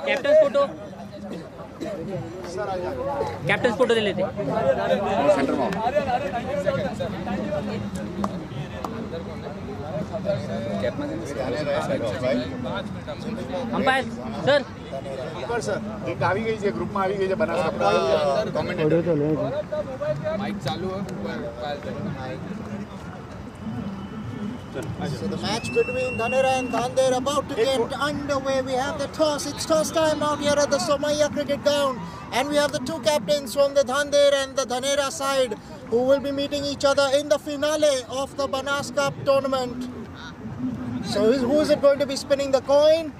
Captain photo captain photo ले लेते umpire sir sir एक આવી ગઈ છે ગ્રુપમાં આવી ગઈ છે બનાસ કોમેન્ટેટર માઈક ચાલુ है So the match between Dhnaera and Dhandhar about to get underway. We have the toss. It's toss time out here at the Somaiya cricket ground. And we have the two captains from the Dhandhar and the Dhnaera side who will be meeting each other in the finale of the Banas Cup tournament. So who is it going to be spinning the coin?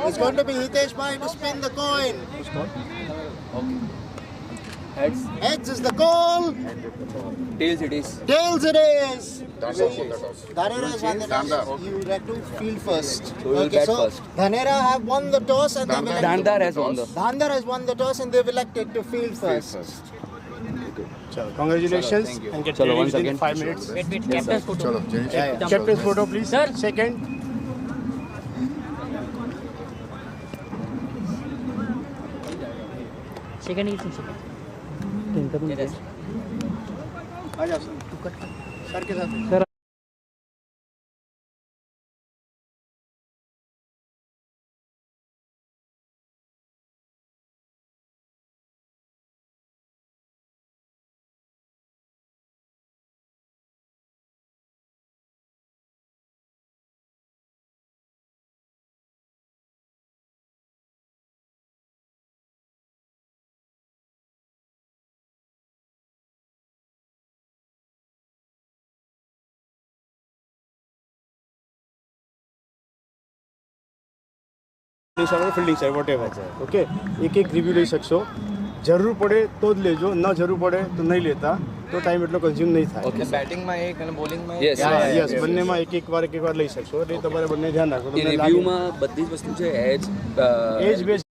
It's going to be Hitesh Bhai to spin the coin. Heads. Heads is the call. Tails it is. Tails it is. Dhnaera has won the toss. You would like to field first. So we will bat first. Dhnaera have won the toss and Dhandhar has won the. Dhandhar has won the toss and they've elected to field first. चलो congratulations and get Chalo, ready once within again. 5 minutes wait captain photo चलो captain's photo please Sir. second second ही तुम second आ जाओ sir के साथ fielding side whatever okay એક એક રિવ્યુ લઈ શકશો જરૂર પડે તો જ લેજો ન જરૂર પડે તો નહીં લેતા તો ટાઈમ એટલો કન્ઝ્યુમ નહીં થાય Okay. બેટિંગમાં એક અને બોલિંગમાં એક. Yes. યસ બંનેમાં એક વાર લઈ શકશો એટલે તમારે બંને ધ્યાન રાખો એ રિવ્યુમાં બધી જ વસ્તુ છે એજ એજ બેઝ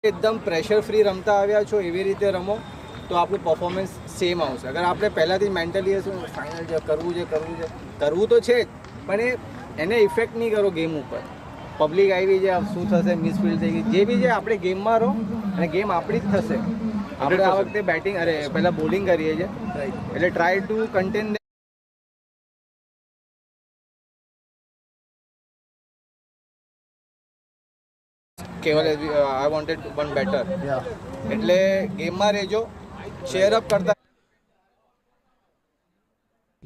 એકદમ પ્રેશર ફ્રી રમતા આવ્યા છો એવી રીતે રમો તો આપણું પરફોર્મન્સ સેમ આવશે. અગર આપણે પહેલાંથી મેન્ટલી હશું ફાઇનલ જે કરવું તો છે જ, પણ એને ઇફેક્ટ નહીં કરો ગેમ ઉપર. પબ્લિક આવી છે, શું થશે, મિસફિલ્ડ થઈ ગઈ, જે બી છે આપણે ગેમમાં રહો અને ગેમ આપણી જ થશે. આપણે આ વખતે બેટિંગ પહેલાં બોલિંગ કરીએ છીએ એટલે ટ્રાય ટુ કન્ટેન કેવલ આઈ વોન્ટેડ વન બેટર. એટલે ગેમમાં રહેજો, શેર અપ કરતા.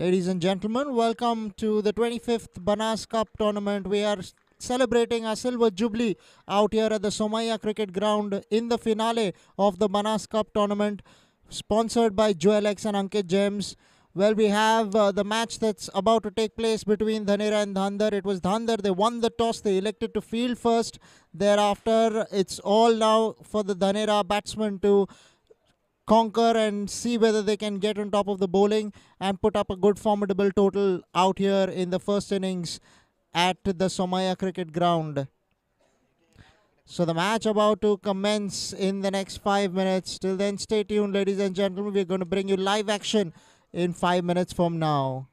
Ladies and gentlemen, welcome to the 25th Banas Cup tournament. We are celebrating our silver jubilee out here at the Somaiya Cricket Ground in the finale of the Banas Cup tournament, sponsored by Jewel X and Ankit Gems. Well, we have the match that's about to take place between Dhnaera and Dhandhar. It was Dhandhar, they won the toss, they elected to field first. Thereafter, it's all now for the Dhnaera batsmen to conquer and see whether they can get on top of the bowling and put up a good formidable total out here in the first innings at the Somaiya Cricket Ground. So the match about to commence in the next 5 minutes. Till then, stay tuned, ladies and gentlemen. We're going to bring you live action in 5 minutes from now.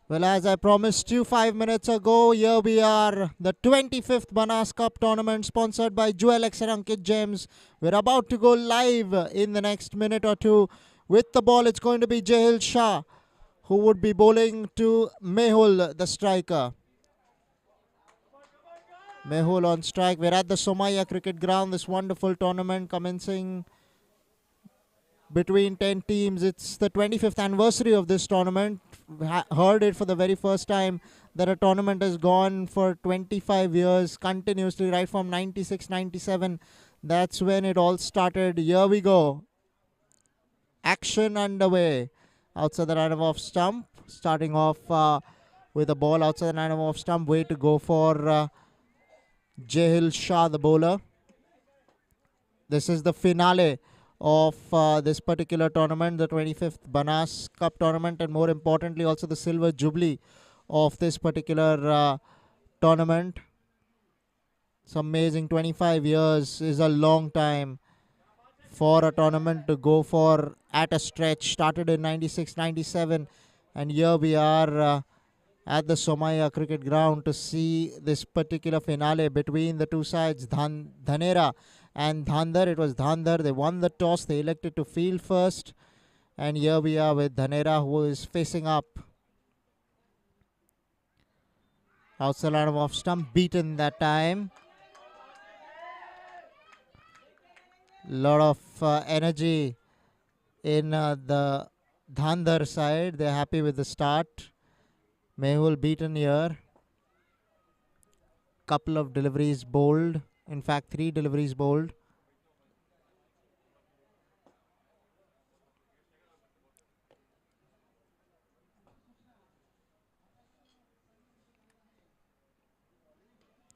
Well, as I promised you 5 minutes ago, here we are, the 25th Banas Cup tournament sponsored by Jewel X and Ankit Gems. We're about to go live in the next minute or two. With the ball, it's going to be Jahil Shah, who would be bowling to Mehul, the striker. Mehul on strike. We're at the Somaya Cricket Ground, this wonderful tournament commencing between 10 teams. It's the 25th anniversary of this tournament. Heard it for the very first time that a tournament has gone for 25 years continuously, right from 96, 97. That's when it all started. Here we go. Action underway. Outside the run off stump. Starting off with a ball outside the run off stump. Way to go for Jahil Shah, the bowler. This is the finale of this particular tournament, the 25th Banas Cup tournament, and more importantly also the silver jubilee of this particular tournament. It's amazing. 25 years is a long time for a tournament to go for at a stretch. Started in 96, 97, and here we are at the Somaya Cricket Ground to see this particular finale between the two sides, Dhnaera and Dhandhar. It was Dhandhar. They won the toss. They elected to field first. And here we are with Dhnaera, who is facing up. Outside line of off stump, beaten that time. Lot of energy in the Dhandhar side. They're happy with the start. Mehul beaten here. Couple of deliveries bowled. In fact, 3 deliveries bowled.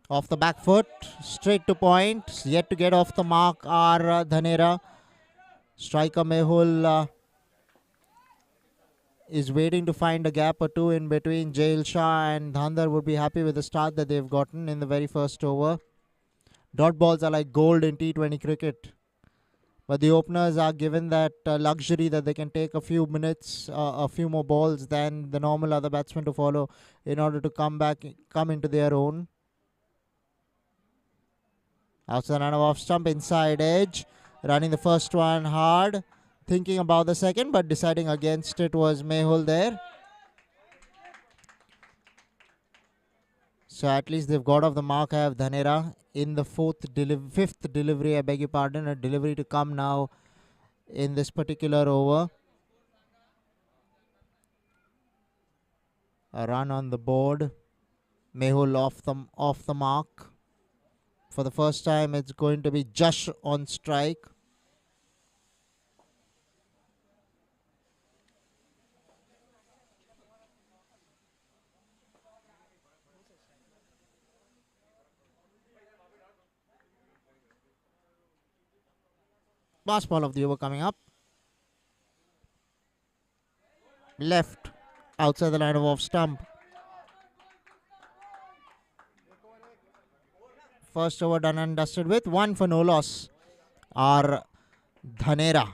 Off the back foot, straight to point. Yet to get off the mark are Dhnaera. Striker Mehul is waiting to find a gap or two in between. Jahil Shah and Dhandhar would be happy with the start that they've gotten in the very first over. Dot balls are like gold in T20 cricket. But the openers are given that luxury that they can take a few minutes, a few more balls than the normal other batsmen to follow in order to come into their own. Outside and off stump, inside edge. Running the first one hard. Thinking about the second, but deciding against it was Mehul there. So at least they've got off the mark. I have Dhnaera in the fifth delivery, I beg your pardon. A delivery to come now in this particular over. A run on the board. Mehul off the mark. For the first time, it's going to be Jash on strike. Last ball of the over coming up. Left, outside the line of off stump. First over done and dusted with 1 for no loss. Are Dhnaera.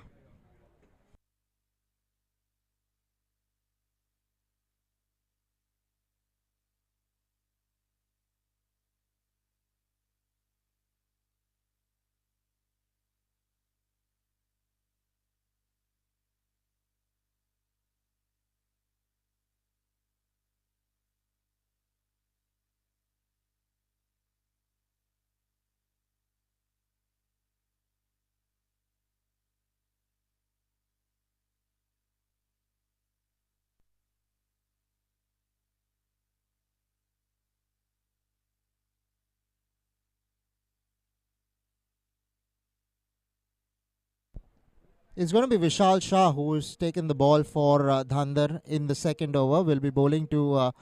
It's going to be Vishal Shah who's taken the ball for Dhandhar in the second over. Will be bowling to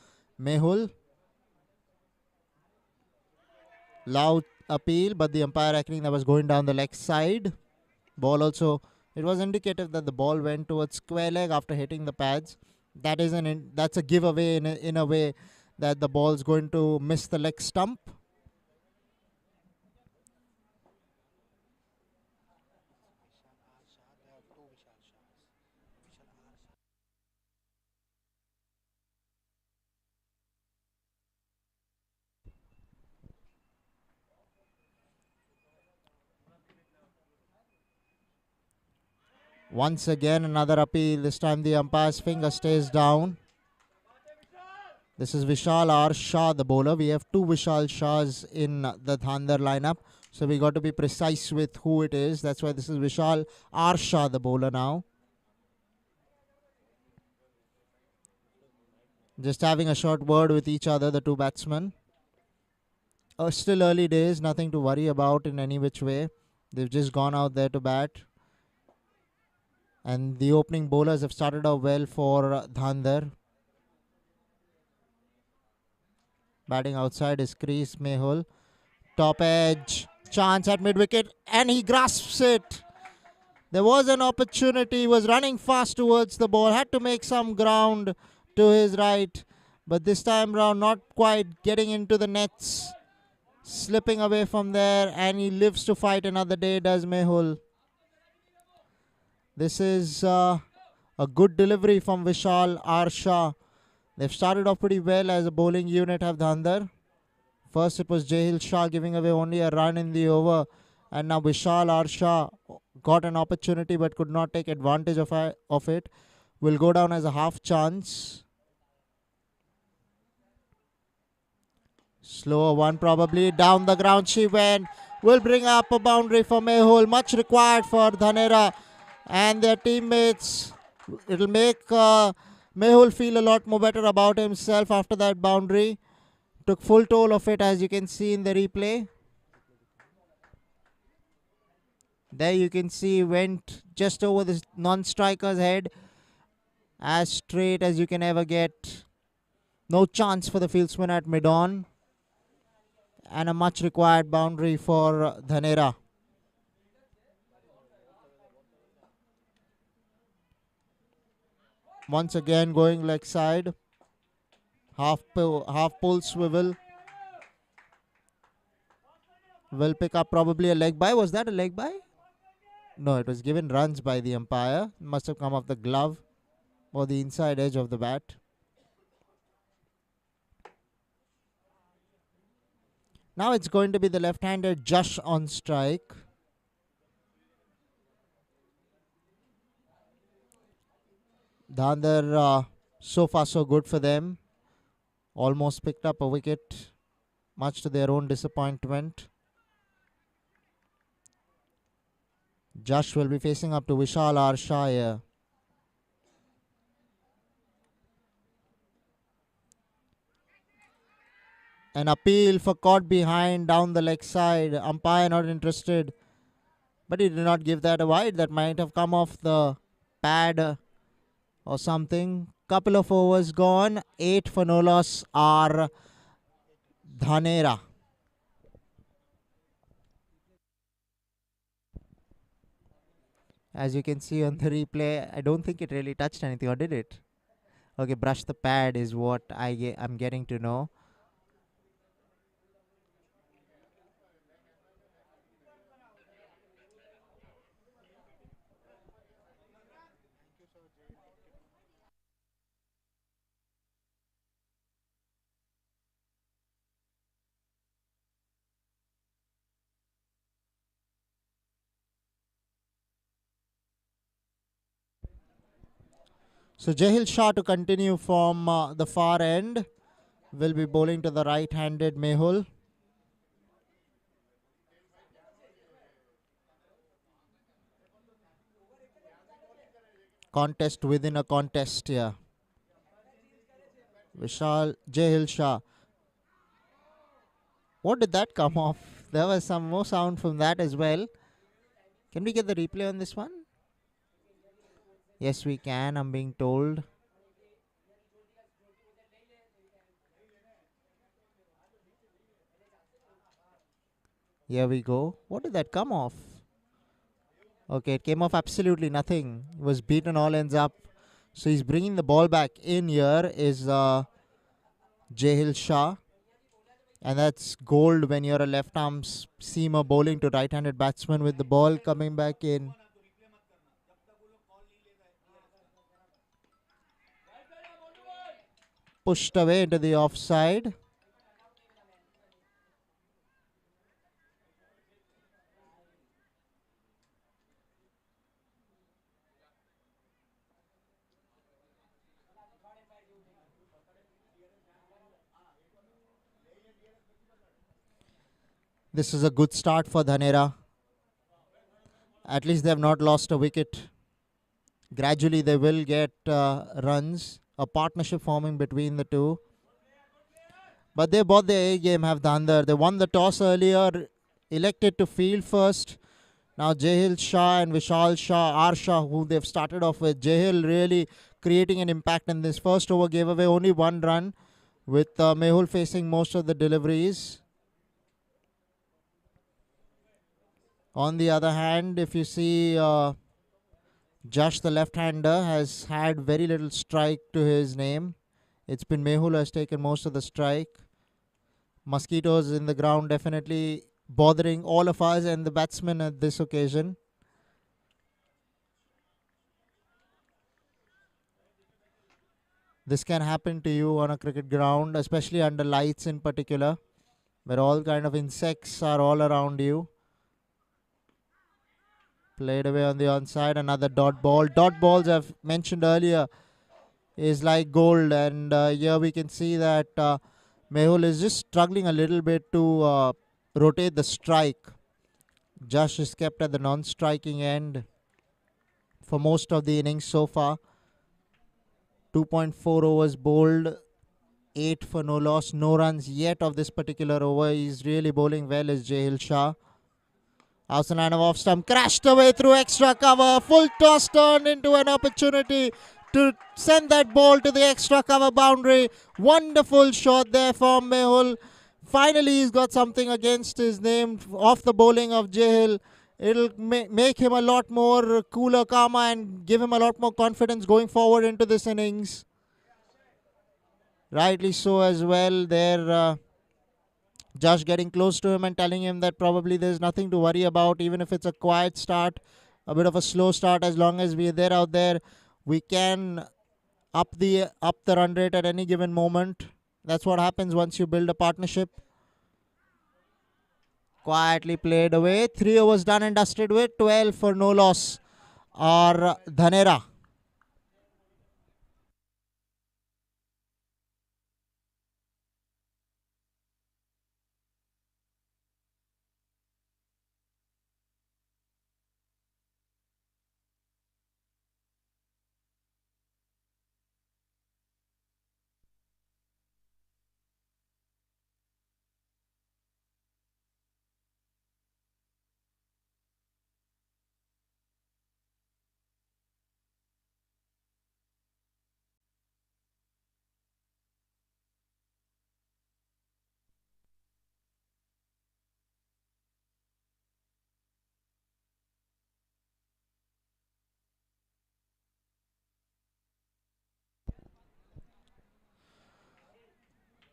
Mehul. Loud appeal, but the umpire reckoning that was going down the leg side. Ball also, it was indicative that the ball went towards square leg after hitting the pads. That's a giveaway in a way that the ball's going to miss the leg stump. Once again, another appeal. This time the umpire's finger stays down. This is Vishal R. Shah, the bowler. We have two Vishal Shahs in the Dhandhar lineup. So we got to be precise with who it is. That's why this is Vishal R. Shah, the bowler now. Just having a short word with each other, the two batsmen. Still early days, nothing to worry about in any which way. They've just gone out there to bat. And the opening bowlers have started off well for Dhandhar. Batting outside is Chris Mehul. Top edge. Chance at mid-wicket. And he grasps it. There was an opportunity. He was running fast towards the ball. Had to make some ground to his right. But this time round, not quite getting into the nets. Slipping away from there. And he lives to fight another day, does Mehul. This is a good delivery from Vishal R. Shah. They've started off pretty well as a bowling unit, have Dhandhar. First it was Jahil Shah giving away only a run in the over. And now Vishal R. Shah got an opportunity but could not take advantage of it. Will go down as a half chance. Slower one probably. Down the ground she went. Will bring up a boundary for Mehul. Much required for Dhnaera and their teammates. It'll make Mehul feel a lot more better about himself after that boundary. Took full toll of it, as you can see in the replay. There you can see went just over the non-striker's head. As straight as you can ever get. No chance for the fieldsman at mid-on. And a much required boundary for Dhnaera. Once again going leg side. Half pull swivel. Will pick up probably a leg by. Was that a leg by? No, it was given runs by the umpire. Must have come off the glove or the inside edge of the bat. Now it's going to be the left-handed Josh on strike. Dhandhar, so far so good for them. Almost picked up a wicket, much to their own disappointment. Josh will be facing up to Vishal R. Shah here. An appeal for caught behind down the leg side. Umpire not interested. But he did not give that a wide. That might have come off the pad or something. Couple of overs gone. 8 for no loss are Dhnaera. As you can see on the replay, I don't think it really touched anything, or did it? Okay, brush the pad is what I'm getting to know. So Jahil Shah to continue from the far end. Will be bowling to the right-handed Mehul. Contest within a contest here. Jahil Shah. What did that come off? There was some more sound from that as well. Can we get the replay on this one? Yes, we can, I'm being told. Here we go. What did that come off? Okay, it came off absolutely nothing. It was beaten all ends up. So he's bringing the ball back in here is Jahil Shah. And that's gold when you're a left-arm seamer bowling to right-handed batsman with the ball coming back in. Pushed away into the offside. This is a good start for Dhnaera. At least they have not lost a wicket. Gradually they will get runs. A partnership forming between the two. But they bought the A game, have Dhandhar. They won the toss earlier, elected to field first. Now Jahil Shah and Vishal Shah, R Shah, who they've started off with. Jahil really creating an impact in this first over, gave away only one run, with Mehul facing most of the deliveries. On the other hand, if you see Josh, the left-hander, has had very little strike to his name. It's been Mehul who has taken most of the strike. Mosquitoes in the ground definitely bothering all of us and the batsmen at this occasion. This can happen to you on a cricket ground, especially under lights in particular, where all kind of insects are all around you. Played away on the onside, another dot ball. Dot balls, I've mentioned earlier, is like gold, and here we can see that Mehul is just struggling a little bit to rotate the strike. Josh is kept at the non-striking end for most of the innings so far. 2.4 overs bowled, 8 for no loss, no runs yet of this particular over. He's really bowling well as Jahil Shah. Outside line of off stump, crashed away through extra cover. Full toss turned into an opportunity to send that ball to the extra cover boundary. Wonderful shot there from Mehul. Finally, he's got something against his name off the bowling of Jahil. It'll make him a lot more cooler, calmer, and give him a lot more confidence going forward into this innings. Rightly so as well. There, Josh getting close to him and telling him that probably there's nothing to worry about, even if it's a quiet start, a bit of a slow start. As long as we're there out there, we can up the run rate at any given moment. That's what happens once you build a partnership. Quietly played away. 3 overs done and dusted with 12 for no loss. Or Dhnaera.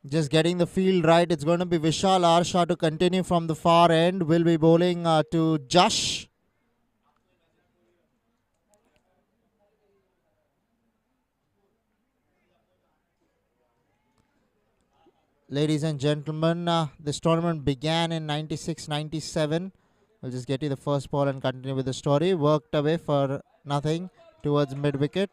Just getting the field right. It's going to be Vishal R Shah to continue from the far end. Will be bowling to Josh. Ladies and gentlemen, this tournament began in 96-97. We'll just get you the first ball and continue with the story. Worked away for nothing towards mid-wicket.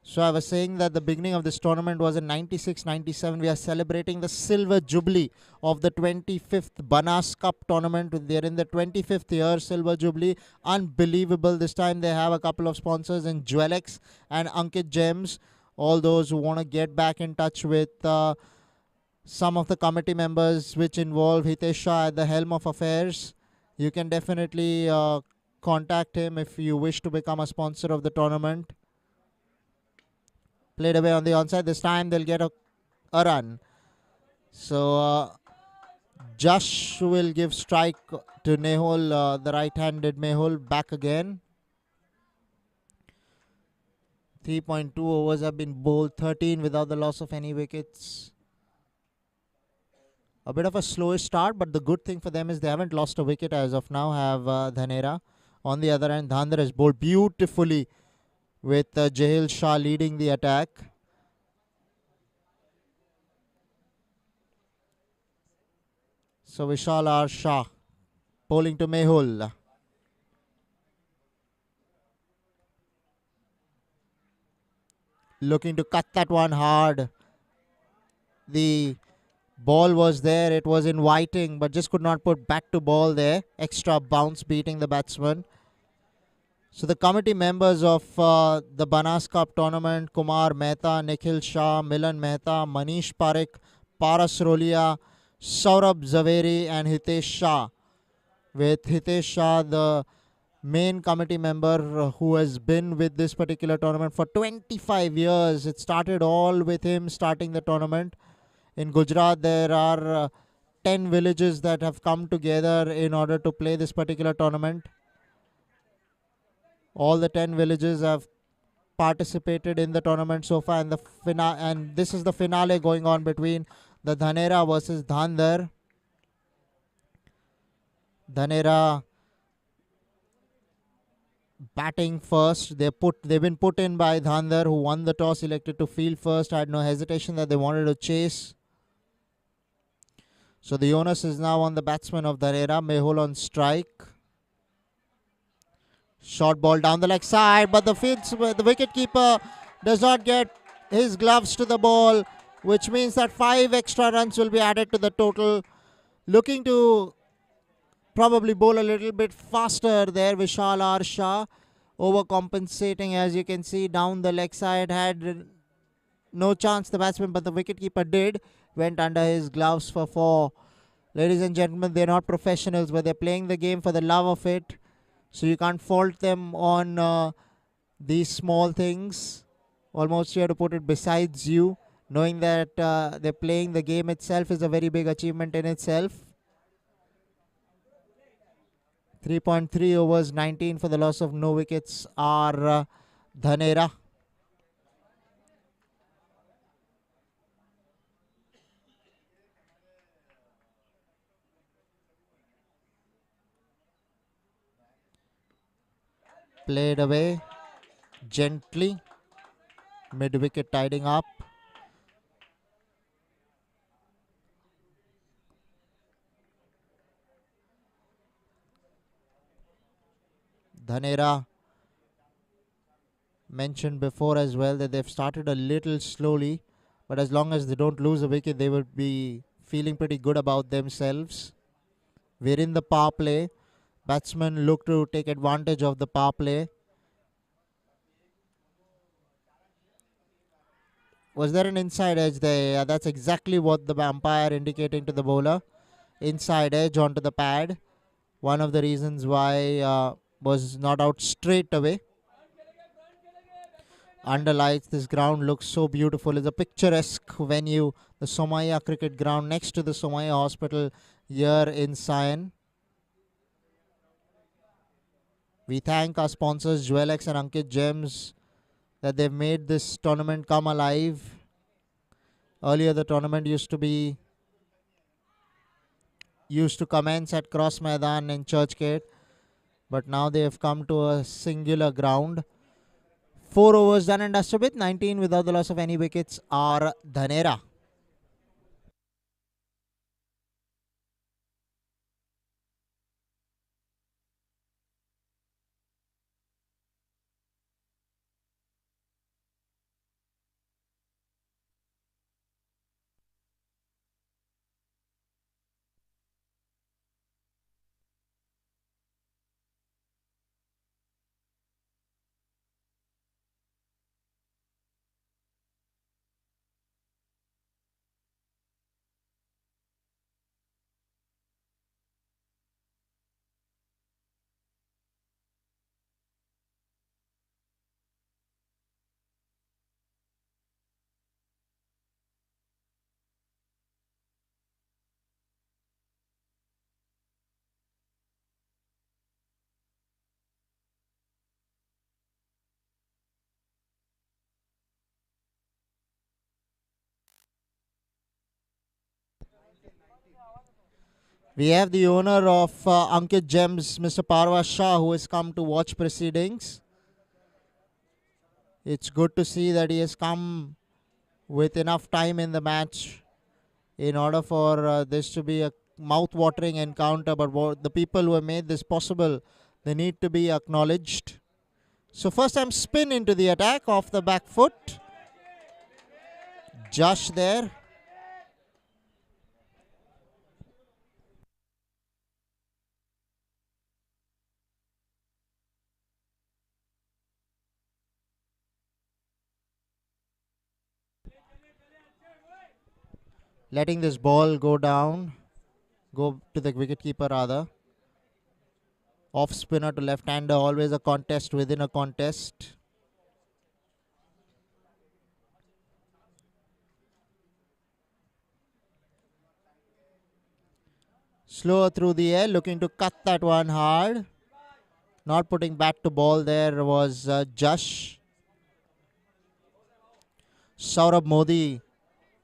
So I was saying that the beginning of this tournament was in 96-97. We are celebrating the silver jubilee of the 25th Banas Cup tournament. They're in the 25th year, silver jubilee. Unbelievable. This time they have a couple of sponsors in Jewelex and Ankit Gems. All those who want to get back in touch with some of the committee members which involve Hitesh Shah at the helm of affairs, you can definitely contact him if you wish to become a sponsor of the tournament. Played away on the onside. This time they'll get a run. So Josh will give strike to Mehul, the right-handed Mehul, back again. 3.2 overs have been bowled, 13 without the loss of any wickets. A bit of a slow start, but the good thing for them is they haven't lost a wicket as of now, have Dhnaera. On the other hand, Dhandhar has bowled beautifully with Jahil Shah leading the attack. So Vishal R Shah bowling to Mehul. Looking to cut that one hard. The Ball was there, it was inviting, but just could not put bat to ball there. Extra bounce beating the batsman. So the committee members of the Banas Cup tournament, Kumar Mehta, Nikhil Shah, Milan Mehta, Manish Parekh, Paras Rolia, Saurabh Zaveri and Hitesh Shah. With Hitesh Shah, the main committee member who has been with this particular tournament for 25 years. It started all with him starting the tournament. In Gujarat, there are 10 villages that have come together in order to play this particular tournament. All the 10 villages have participated in the tournament so far, and this is the finale going on between the Dhnaera versus Dhandhar. Dhnaera batting first. They've been put in by Dhandhar, who won the toss, elected to field first, had no hesitation that they wanted to chase. So the onus is now on the batsman of Dhnaera, Mehul on strike. Short ball down the leg side, but the wicketkeeper does not get his gloves to the ball, which means that 5 extra runs will be added to the total. Looking to probably bowl a little bit faster there, Vishal R. Shah, overcompensating, as you can see, down the leg side. Had no chance the batsman, but the wicketkeeper did. Went under his gloves for 4. Ladies and gentlemen, they're not professionals, but they're playing the game for the love of it. So you can't fault them on these small things. Almost you have to put it besides you. Knowing that they're playing the game itself is a very big achievement in itself. 3.3 overs, 19 for the loss of no wickets are Dhnaera. Played away gently, mid-wicket tidying up. Dhnaera mentioned before as well that they've started a little slowly, but as long as they don't lose a wicket, they would be feeling pretty good about themselves. We're in the power play. Batsmen look to take advantage of the power play. Was there an inside edge there? Yeah, that's exactly what the umpire indicating to the bowler. Inside edge onto the pad. One of the reasons why was not out straight away. Under lights, this ground looks so beautiful. It's a picturesque venue. The Somaiya cricket ground next to the Somaiya hospital here in Sion. We thank our sponsors Jewelex and Ankit Gems that they've made this tournament come alive. Earlier the tournament used to commence at Cross Maidan in Churchgate, but now they have come to a singular ground. 4 overs done and dusted with, 19 without the loss of any wickets are Dhnaera. We have the owner of Ankit Gems, Mr. Parva Shah, who has come to watch proceedings. It's good to see that he has come with enough time in the match in order for this to be a mouth-watering encounter. But the people who have made this possible, they need to be acknowledged. So first time spin into the attack off the back foot. Josh there. letting this ball go down, go to the wicketkeeper rather. Off spinner to left-hander, always a contest within a contest. Slower through the air, looking to cut that one hard. Not putting bat to ball there was Jash. Saurabh Modi,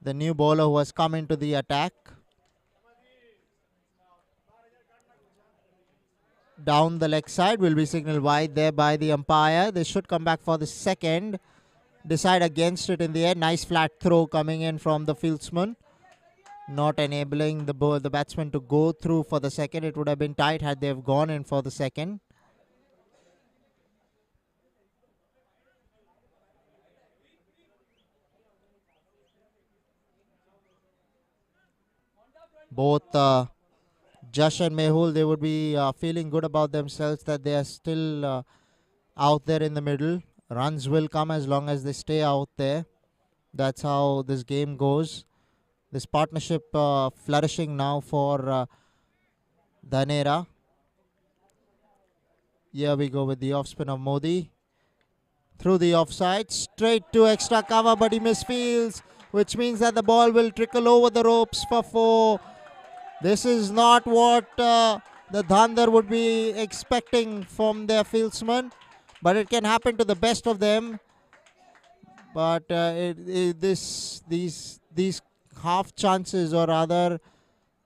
the new bowler who has come into the attack. Down the leg side will be signaled wide there by the umpire. They should come back for the second. Decide against it in the air. Nice flat throw coming in from the fieldsman. Not enabling the batsman to go through for the second. It would have been tight had they have gone in for the second. Both Jash and Mehul, they would be feeling good about themselves that they are still out there in the middle. Runs will come as long as they stay out there. That's how this game goes. This partnership flourishing now for Dhnaera. Here we go with the off spin of Modi. Through the offside, straight to extra cover, but he misfields, which means that the ball will trickle over the ropes for 4. This is not what the Dhandhar would be expecting from their fieldsmen, but it can happen to the best of them. But these half chances, or rather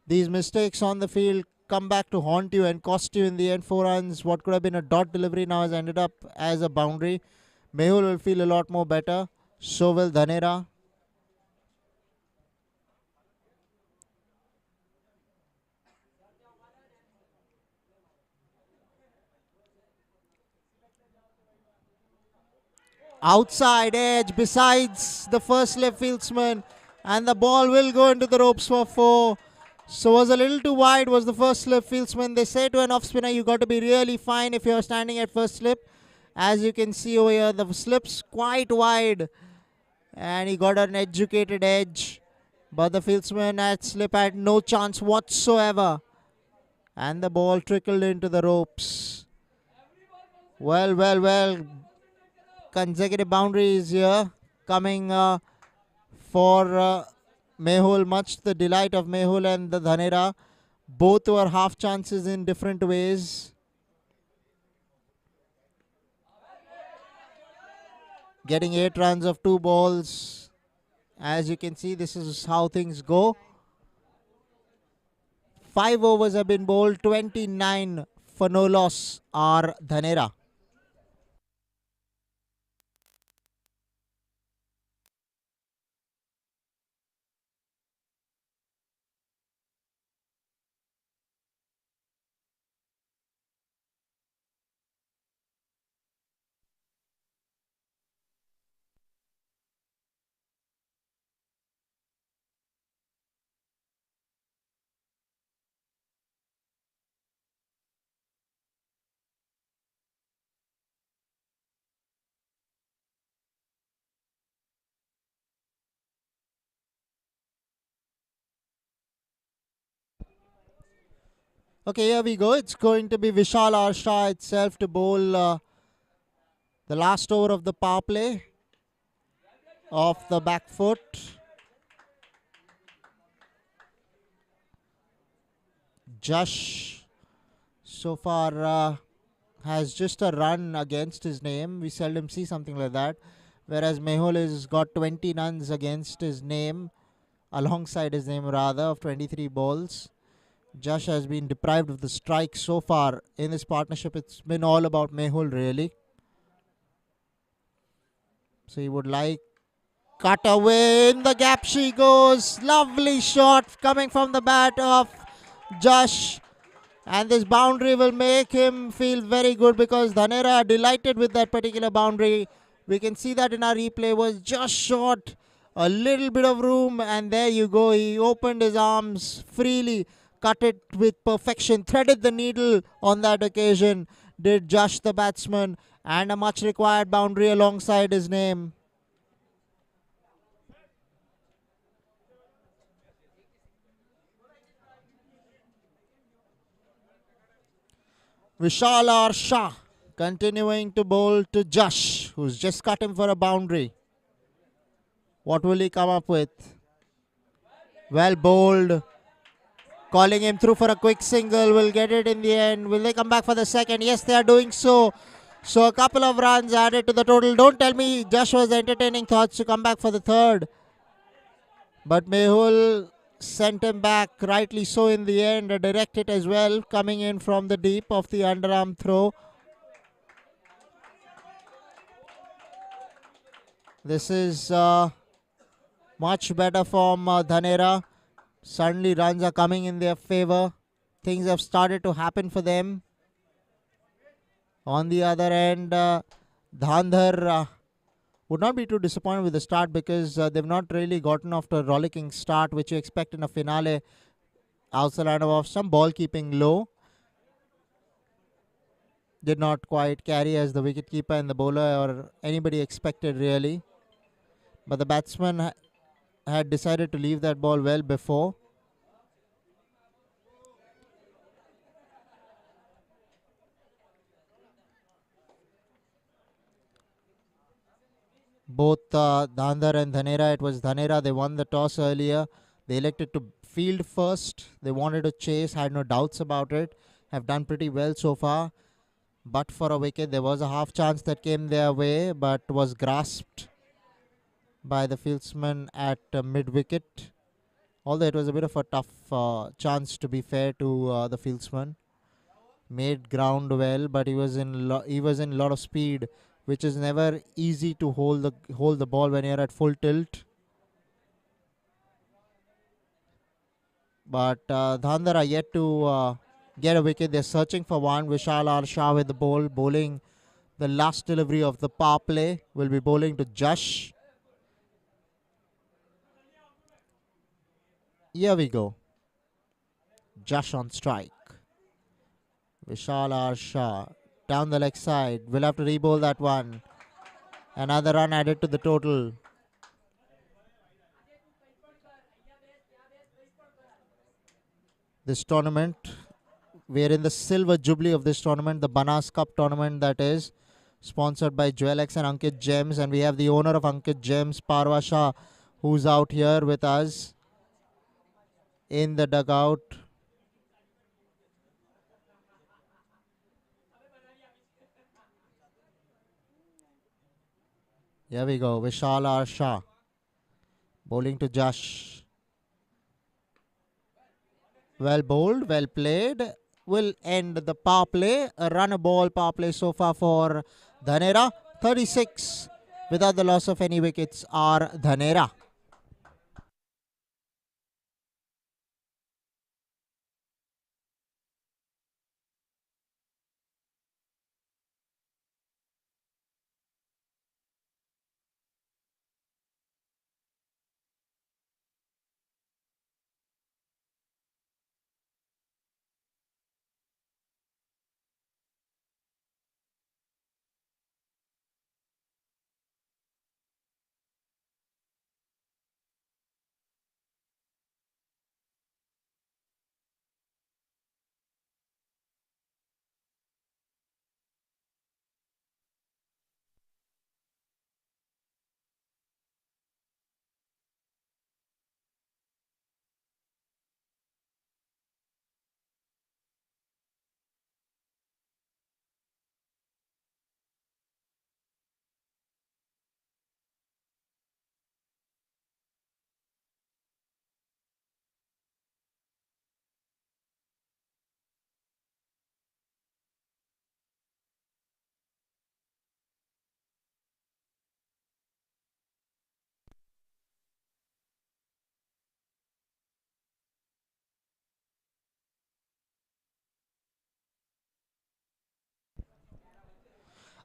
these mistakes on the field, come back to haunt you and cost you in the end. 4 runs, what could have been a dot delivery now has ended up as a boundary. Mehul will feel a lot more better. So will Dhnaera. Outside edge besides the first left fieldsman, and the ball will go into the ropes for 4. So was a little too wide was the first slip fieldsman. They say to an off spinner, you got to be really fine if you're standing at first slip. As you can see over here, the slip's quite wide, and he got an educated edge, but the fieldsman at slip had no chance whatsoever, and the ball trickled into the ropes. Well, consecutive boundaries here coming for Mehul, much to the delight of Mehul and the Dhnaera. Both were half chances in different ways. Getting 8 runs of 2 balls. As you can see, this is how things go. 5 overs have been bowled, 29 for no loss are Dhnaera. Okay, here we go. It's going to be Vishal Arsha itself to bowl the last over of the power play off the back foot. Jash so far has just a run against his name. We seldom see something like that. Whereas Mehul has got 20 runs against his name, alongside his name rather, of 23 balls. Jash has been deprived of the strike so far in this partnership. It's been all about Mehul really. So he would like cut away, in the gap she goes. Lovely shot coming from the bat of Jash. And this boundary will make him feel very good, because Dhnaera are delighted with that particular boundary. We can see that in our replay, was just short. A little bit of room, and there you go. He opened his arms freely. Cut it with perfection, threaded the needle on that occasion, did Jash the batsman, and a much required boundary alongside his name. Vishal R. Shah continuing to bowl to Josh, who's just cut him for a boundary. What will he come up with? Well bowled. Calling him through for a quick single. Will get it in the end. Will they come back for the second? Yes, they are doing so. So a couple of runs added to the total. Don't tell me Josh was entertaining thoughts to come back for the third. But Mehul sent him back, rightly so in the end. A direct hit as well, coming in from the deep of the underarm throw. This is much better from Dhnaera. Suddenly runs are coming in their favor. Things have started to happen for them. On the other end, Dhandhar would not be too disappointed with the start because they've not really gotten off to a rollicking start, which you expect in a finale. Outside of some ball keeping low. Did not quite carry as the wicketkeeper and the bowler or anybody expected really. But the batsman had decided to leave that ball well before. Both Dhandhar and Dhnaera, it was Dhnaera, they won the toss earlier. They elected to field first. They wanted to chase, had no doubts about it. Have done pretty well so far. But for a wicket, there was a half chance that came their way, but was grasped by the fieldsman at mid-wicket. Although it was a bit of a tough chance, to be fair to the fieldsman. Made ground well, but he was in a lot of speed, which is never easy to hold the ball when you're at full tilt. But Dhandhar are yet to get a wicket. They're searching for one. Vishal R. Shah with the bowling the last delivery of the power play. Will be bowling to Josh. Here we go. Josh on strike. Vishal R. Shah down the leg side. We'll have to re-bowl that one. Another run added to the total. This tournament, we're in the silver jubilee of this tournament, the Banas Cup tournament, that is sponsored by Jewel X and Ankit Gems, and we have the owner of Ankit Gems, Parva Shah, who's out here with us in the dugout. Here we go. Vishal R. Shah bowling to Josh. Well bowled, well played. Will end the power play. A run a ball power play so far for Dhnaera. 36 without the loss of any wickets are Dhnaera.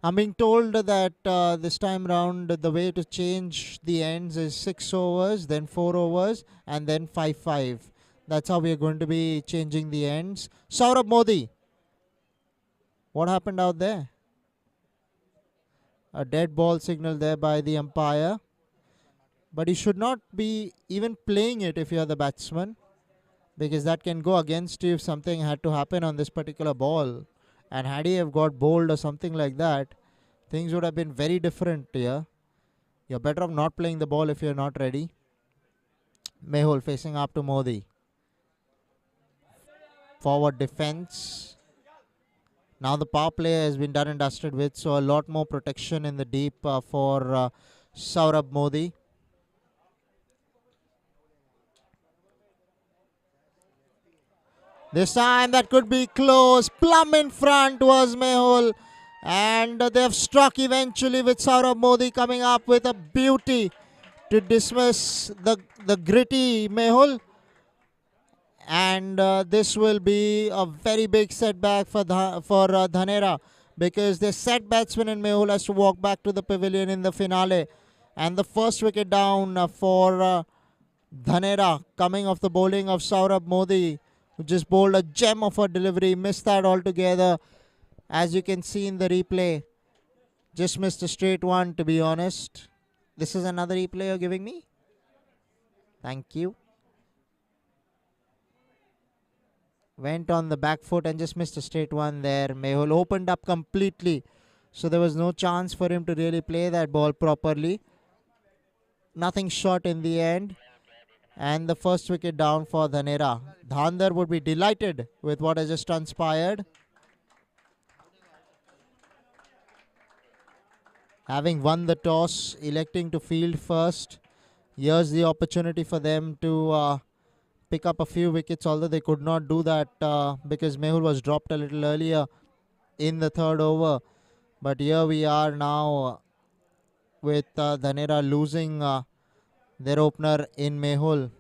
I'm being told that this time round the way to change the ends is 6 overs, then 4 overs, and then 5-5. That's how we are going to be changing the ends. Saurabh Modi, what happened out there? A dead ball signal there by the umpire. But he should not be even playing it if you are the batsman, because that can go against you if something had to happen on this particular ball. And had he have got bowled or something like that, things would have been very different here. You're better off not playing the ball if you're not ready. Mehul facing up to Modi. Forward defense. Now the power play has been done and dusted with, so a lot more protection in the deep for Saurabh Modi. This time that could be close. Plumb in front was Mehul. And they've struck eventually with Saurabh Modi coming up with a beauty to dismiss the gritty Mehul. And this will be a very big setback for Dhnaera, because the set batsman in Mehul has to walk back to the pavilion in the finale. And the first wicket down for Dhnaera, coming off the bowling of Saurabh Modi, who just bowled a gem of a delivery, missed that altogether. As you can see in the replay, just missed a straight one, to be honest. This is another replay you're giving me? Thank you. Went on the back foot and just missed a straight one there. Mehul opened up completely, so there was no chance for him to really play that ball properly. Nothing short in the end. And the first wicket down for Dhnaera. Dhandhar would be delighted with what has just transpired. Having won the toss, electing to field first. Here's the opportunity for them to pick up a few wickets, although they could not do that because Mehul was dropped a little earlier in the third over. But here we are now with Dhnaera losing their opener in Mehul.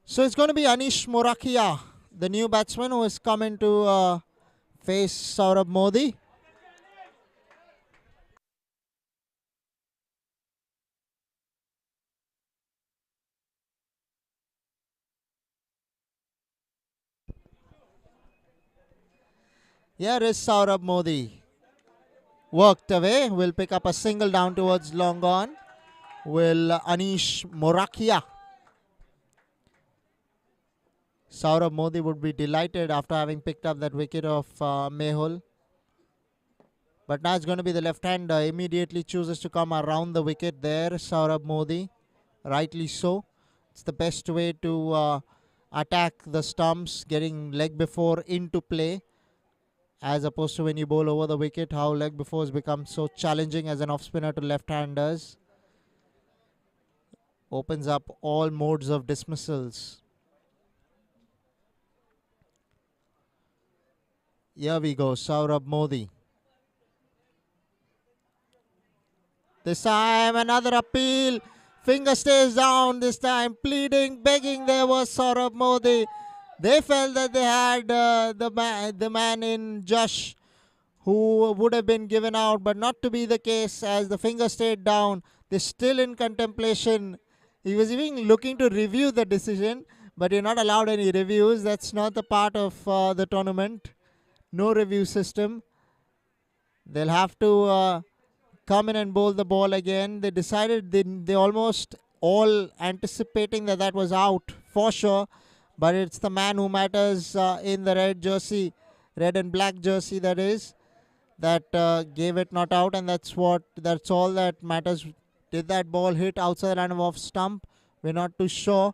So it's going to be Anish Morakia, the new batsman who has come in to face Saurabh Modi. Here is Saurabh Modi. Worked away. Will pick up a single down towards long on. Will Anish Morakia. Saurabh Modi would be delighted after having picked up that wicket of Mehul. But now it's going to be the left-hander. Immediately chooses to come around the wicket there, Saurabh Modi. Rightly so. It's the best way to attack the stumps, getting leg before into play, as opposed to when you bowl over the wicket, how leg before has become so challenging as an off-spinner to left-handers. Opens up all modes of dismissals. Here we go, Saurabh Modi. This time another appeal. Finger stays down this time. Pleading, begging, there was Saurabh Modi. They felt that they had the man in Josh who would have been given out, but not to be the case as the finger stayed down. They're still in contemplation. He was even looking to review the decision, but you're not allowed any reviews. That's not the part of the tournament. No review system. They'll have to come in and bowl the ball again. They decided they almost all anticipating that was out for sure. But it's the man who matters in the red jersey, red and black jersey that is, that gave it not out, and that's all that matters. Did that ball hit outside the line of off stump? We're not too sure.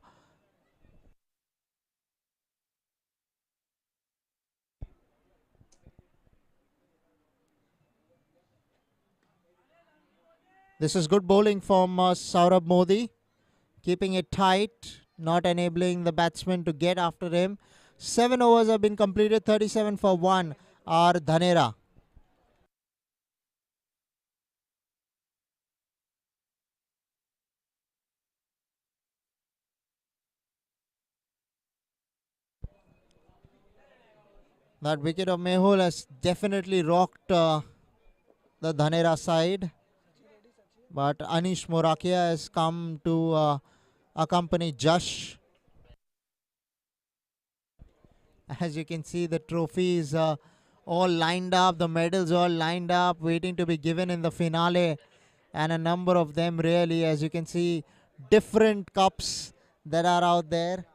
This is good bowling from Saurabh Modi, keeping it tight, not enabling the batsman to get after him. 7 overs have been completed, 37 for 1 are Dhnaera. That wicket of Mehul has definitely rocked the Dhnaera side. But Anish Morakia has come to accompany Jash. As you can see, the trophies all lined up, the medals all lined up, waiting to be given in the finale. And a number of them really, as you can see, different cups that are out there.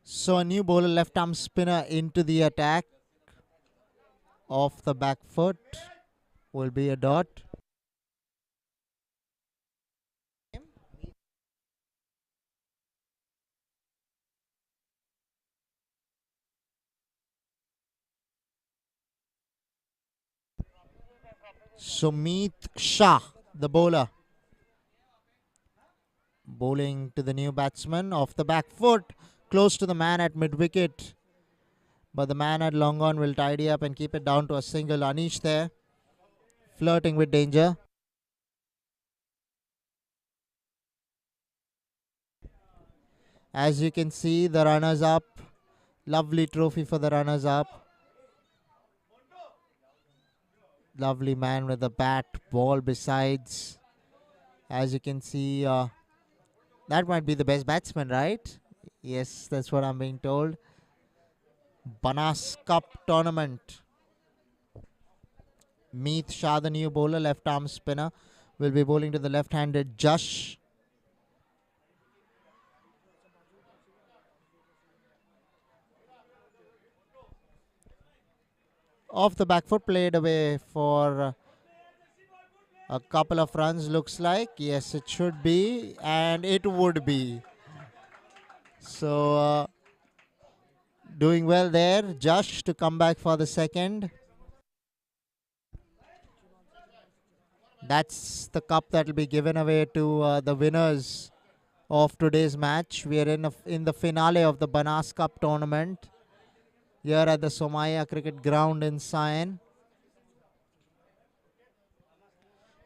So a new bowler, left arm spinner into the attack. Off the back foot will be a dot. Sumit Shah, the bowler. Bowling to the new batsman off the back foot, close to the man at mid-wicket. But the man at long on will tidy up and keep it down to a single. Anish there, flirting with danger. As you can see, the runners up. Lovely trophy for the runners up. Lovely man with the bat, ball besides. As you can see, that might be the best batsman, right? Yes, that's what I'm being told. Banas Cup tournament. Meet Shah, the new bowler, left arm spinner, will be bowling to the left-handed Jash. Off the back foot, played away for a couple of runs, looks like. Yes, it should be, and it would be. So, doing well there. Jash to come back for the second. That's the cup that will be given away to the winners of today's match. We are in the finale of the Banas Cup tournament here at the Somaya Cricket Ground in Sion.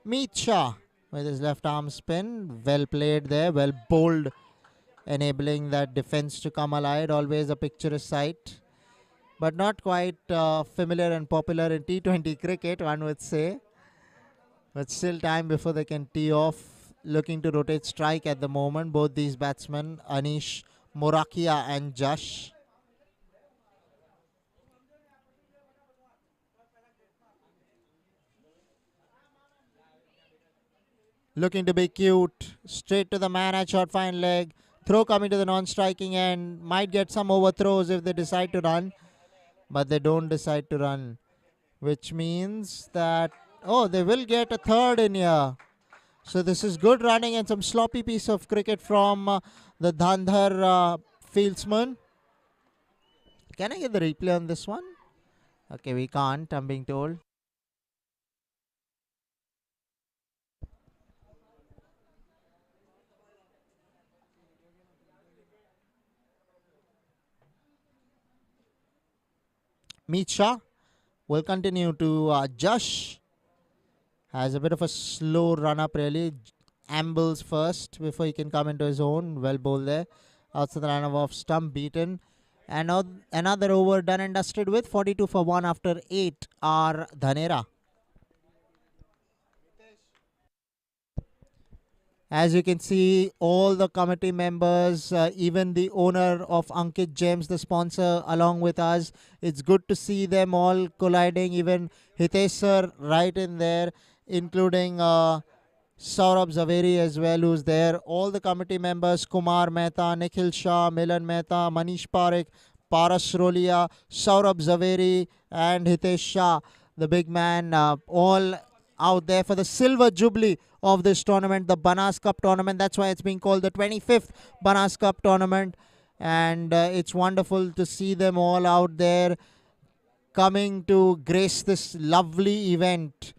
Meet Shah with his left arm spin. Well played there, well bowled, enabling that defense to come alive. Always a picturesque sight, but not quite familiar and popular in T20 cricket, one would say. But still time before they can tee off. Looking to rotate strike at the moment. Both these batsmen, Anish Morakia and Jash. Looking to be cute. Straight to the man at short fine leg. Throw coming to the non-striking end. Might get some overthrows if they decide to run. But they don't decide to run. Which means that, oh, they will get a third in here. So this is good running and some sloppy piece of cricket from the Dhandhar fieldsman. Can I get the replay on this one? Okay, we can't, I'm being told. Meet Shah will continue to Jash. Has a bit of a slow run up really. Ambles first before he can come into his own. Well bowled there. Outside the line of off stump, beaten. And now another over done and dusted with 42 for 1 after 8 are Dhnaera. As you can see, all the committee members, even the owner of Ankit Gems, the sponsor, along with us. It's good to see them all colliding. Even Hitesh sir right in there, including Saurabh Zaveri as well, who's there. All the committee members, Kumar Mehta, Nikhil Shah, Milan Mehta, Manish Parekh, Paras Rolia, Saurabh Zaveri, and Hitesh Shah, the big man, all out there for the silver jubilee of this tournament, the Banas Cup tournament. That's why it's being called the 25th Banas Cup tournament. And it's wonderful to see them all out there coming to grace this lovely event.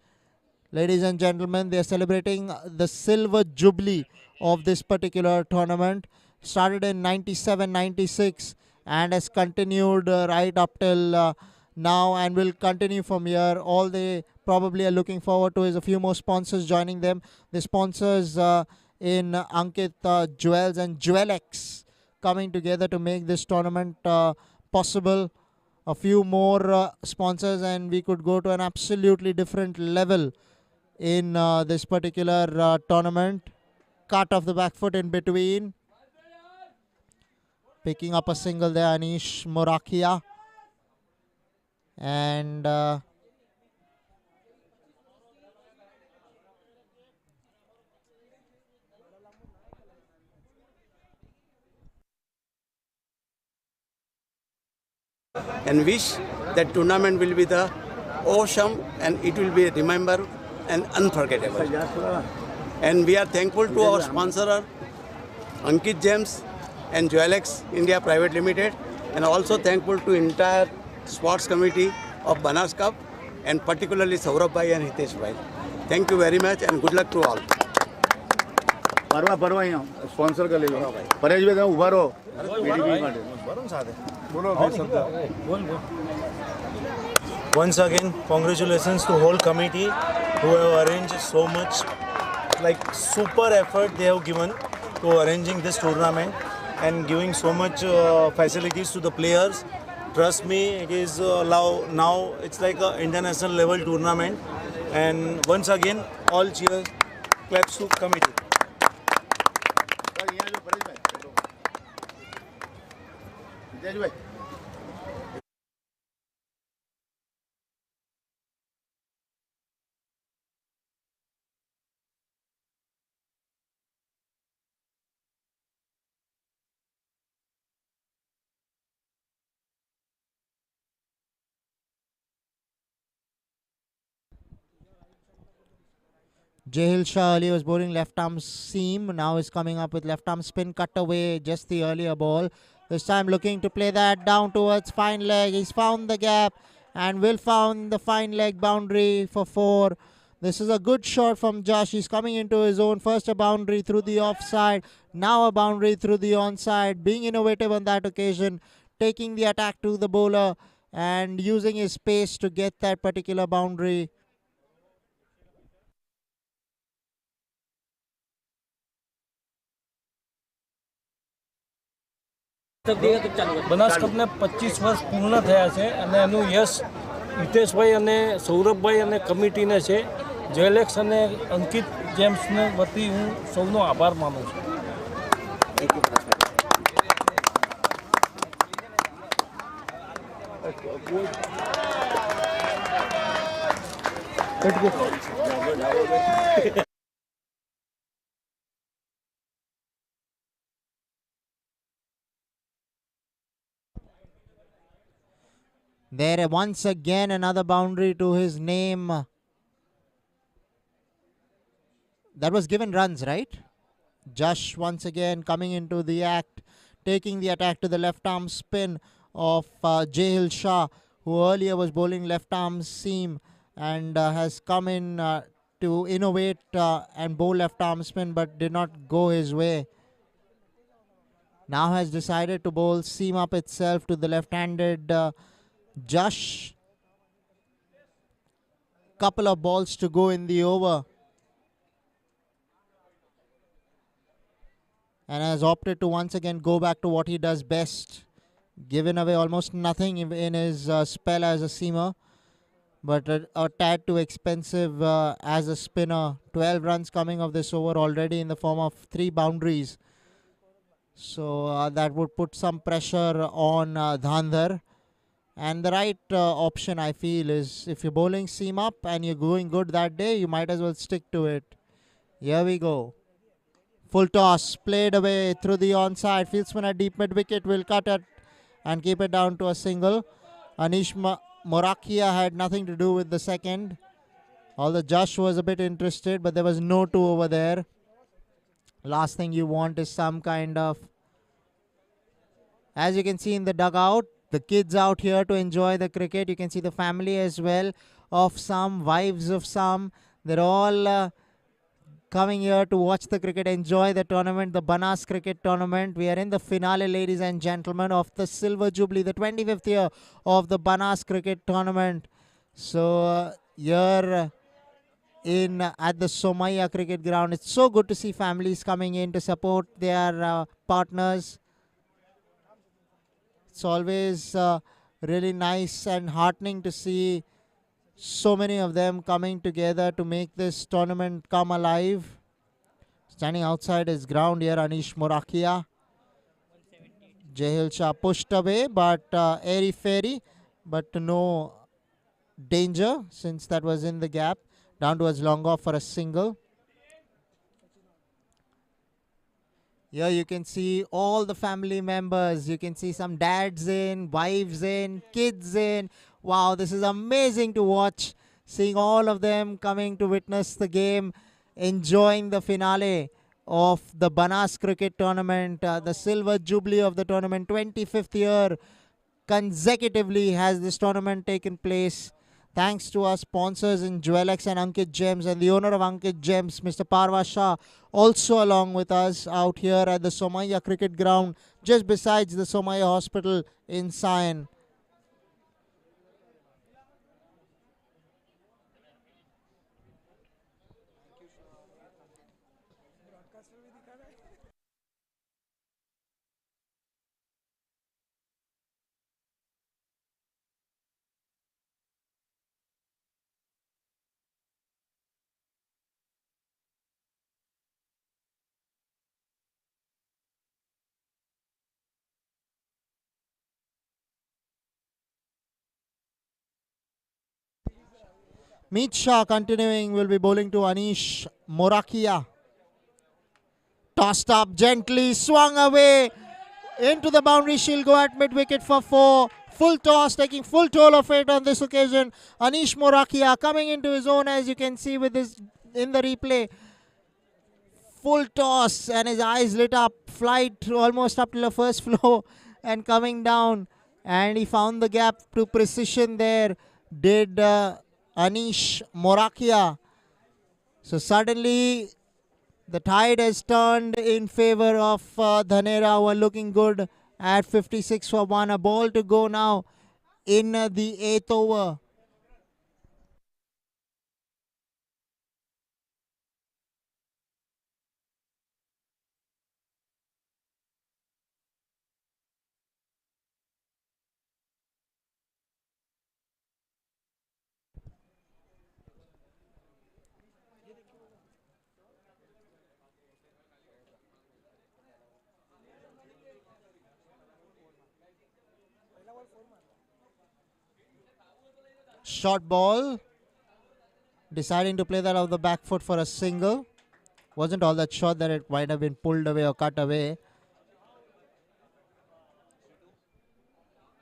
Ladies and gentlemen, they are celebrating the silver jubilee of this particular tournament. Started in 97, 96 and has continued right up till now and will continue from here. All they probably are looking forward to is a few more sponsors joining them. The sponsors in Ankit Jewels and Jewelex coming together to make this tournament possible. A few more sponsors and we could go to an absolutely different level in this particular tournament. Cut off the back foot in between. Picking up a single there, Anish Morakia. And and wish that tournament will be the awesome and it will be remembered and unforgettable. And we are thankful to our sponsor Ankit Gems and Jewelex India Private Limited, and also thankful to entire sports committee of Banas Cup and particularly Saurabh Bhai and Hitesh Bhai. Thank you very much and good luck to all. परवा परवा यहाँ sponsor का ले लो परेश भाई उभा रहो बोलो भाई शब्द Once again, congratulations to whole committee who have arranged so much, like super effort they have given to arranging this tournament and giving so much facilities to the players. Trust me, it is now it's like an international level tournament. And once again, all cheers, claps to committee. Jahil Shah earlier was bowling left arm seam. Now is coming up with left arm spin, cut away just the earlier ball. This time looking to play that down towards fine leg. He's found the gap and will found the fine leg boundary for 4. This is a good shot from Josh. He's coming into his own. First a boundary through the offside. Now a boundary through the onside. Being innovative on that occasion. Taking the attack to the bowler and using his pace to get that particular boundary. Banas કપને 25 વર્ષ પૂર્ણ થયા છે અને એનું યશ હિતેશભાઈ અને સૌરભભાઈ અને કમિટીને છે. જેલેક્સ અને અંકિત જેમ્સને વતી હું સૌનો આભાર માનું છું. There once again another boundary to his name. That was given runs, right? Josh once again coming into the act, taking the attack to the left arm spin of Jahil Shah, who earlier was bowling left arm seam and has come in to innovate and bowl left arm spin but did not go his way. Now has decided to bowl seam up itself to the left-handed Josh. Couple of balls to go in the over. And has opted to once again go back to what he does best. Given away almost nothing in his spell as a seamer. But a tad too expensive as a spinner. 12 runs coming of this over already in the form of 3 boundaries. So that would put some pressure on Dhandhar. And the right option, I feel, is if you're bowling seam up and you're going good that day, you might as well stick to it. Here we go. Full toss, played away through the onside. Fieldsman at deep mid wicket will cut it and keep it down to a single. Anish Morakia had nothing to do with the second. Although Josh was a bit interested, but there was no 2 over there. Last thing you want is some kind of... As you can see in the dugout, the kids out here to enjoy the cricket. You can see the family as well of some, wives of some. They're all coming here to watch the cricket, enjoy the tournament, the Banas cricket tournament. We are in the finale, ladies and gentlemen, of the Silver Jubilee, the 25th year of the Banas cricket tournament. So here in at the Somaiya cricket ground, it's so good to see families coming in to support their partners. It's always really nice and heartening to see so many of them coming together to make this tournament come alive. Standing outside his ground here, Anish Morakia. Jahil Shah pushed away, but airy-fairy, but no danger since that was in the gap. Down towards long off for a single. Here you can see all the family members. You can see some dads in, wives in, kids in. Wow, this is amazing to watch. Seeing all of them coming to witness the game, enjoying the finale of the Banas cricket tournament, the silver jubilee of the tournament. 25th year consecutively has this tournament taken place. Thanks to our sponsors in Jewelex and Ankit Gems, and the owner of Ankit Gems, Mr. Parva Shah, also along with us out here at the Somaiya cricket ground, just besides the Somaiya Hospital in Sion. Meet Shah continuing will be bowling to Anish Morakia. Tossed up gently, swung away into the boundary. She'll go at mid wicket for 4. Full toss, taking full toll of it on this occasion. Anish Morakia coming into his own, as you can see with this in the replay. Full toss, and his eyes lit up. Flight almost up to the first floor and coming down. And he found the gap to precision there. Did Anish Morakia. So suddenly the tide has turned in favor of Dhnaera, who are looking good at 56 for 1. A ball to go now in the 8th over. Short ball, deciding to play that off the back foot for a single. Wasn't all that short that it might have been pulled away or cut away,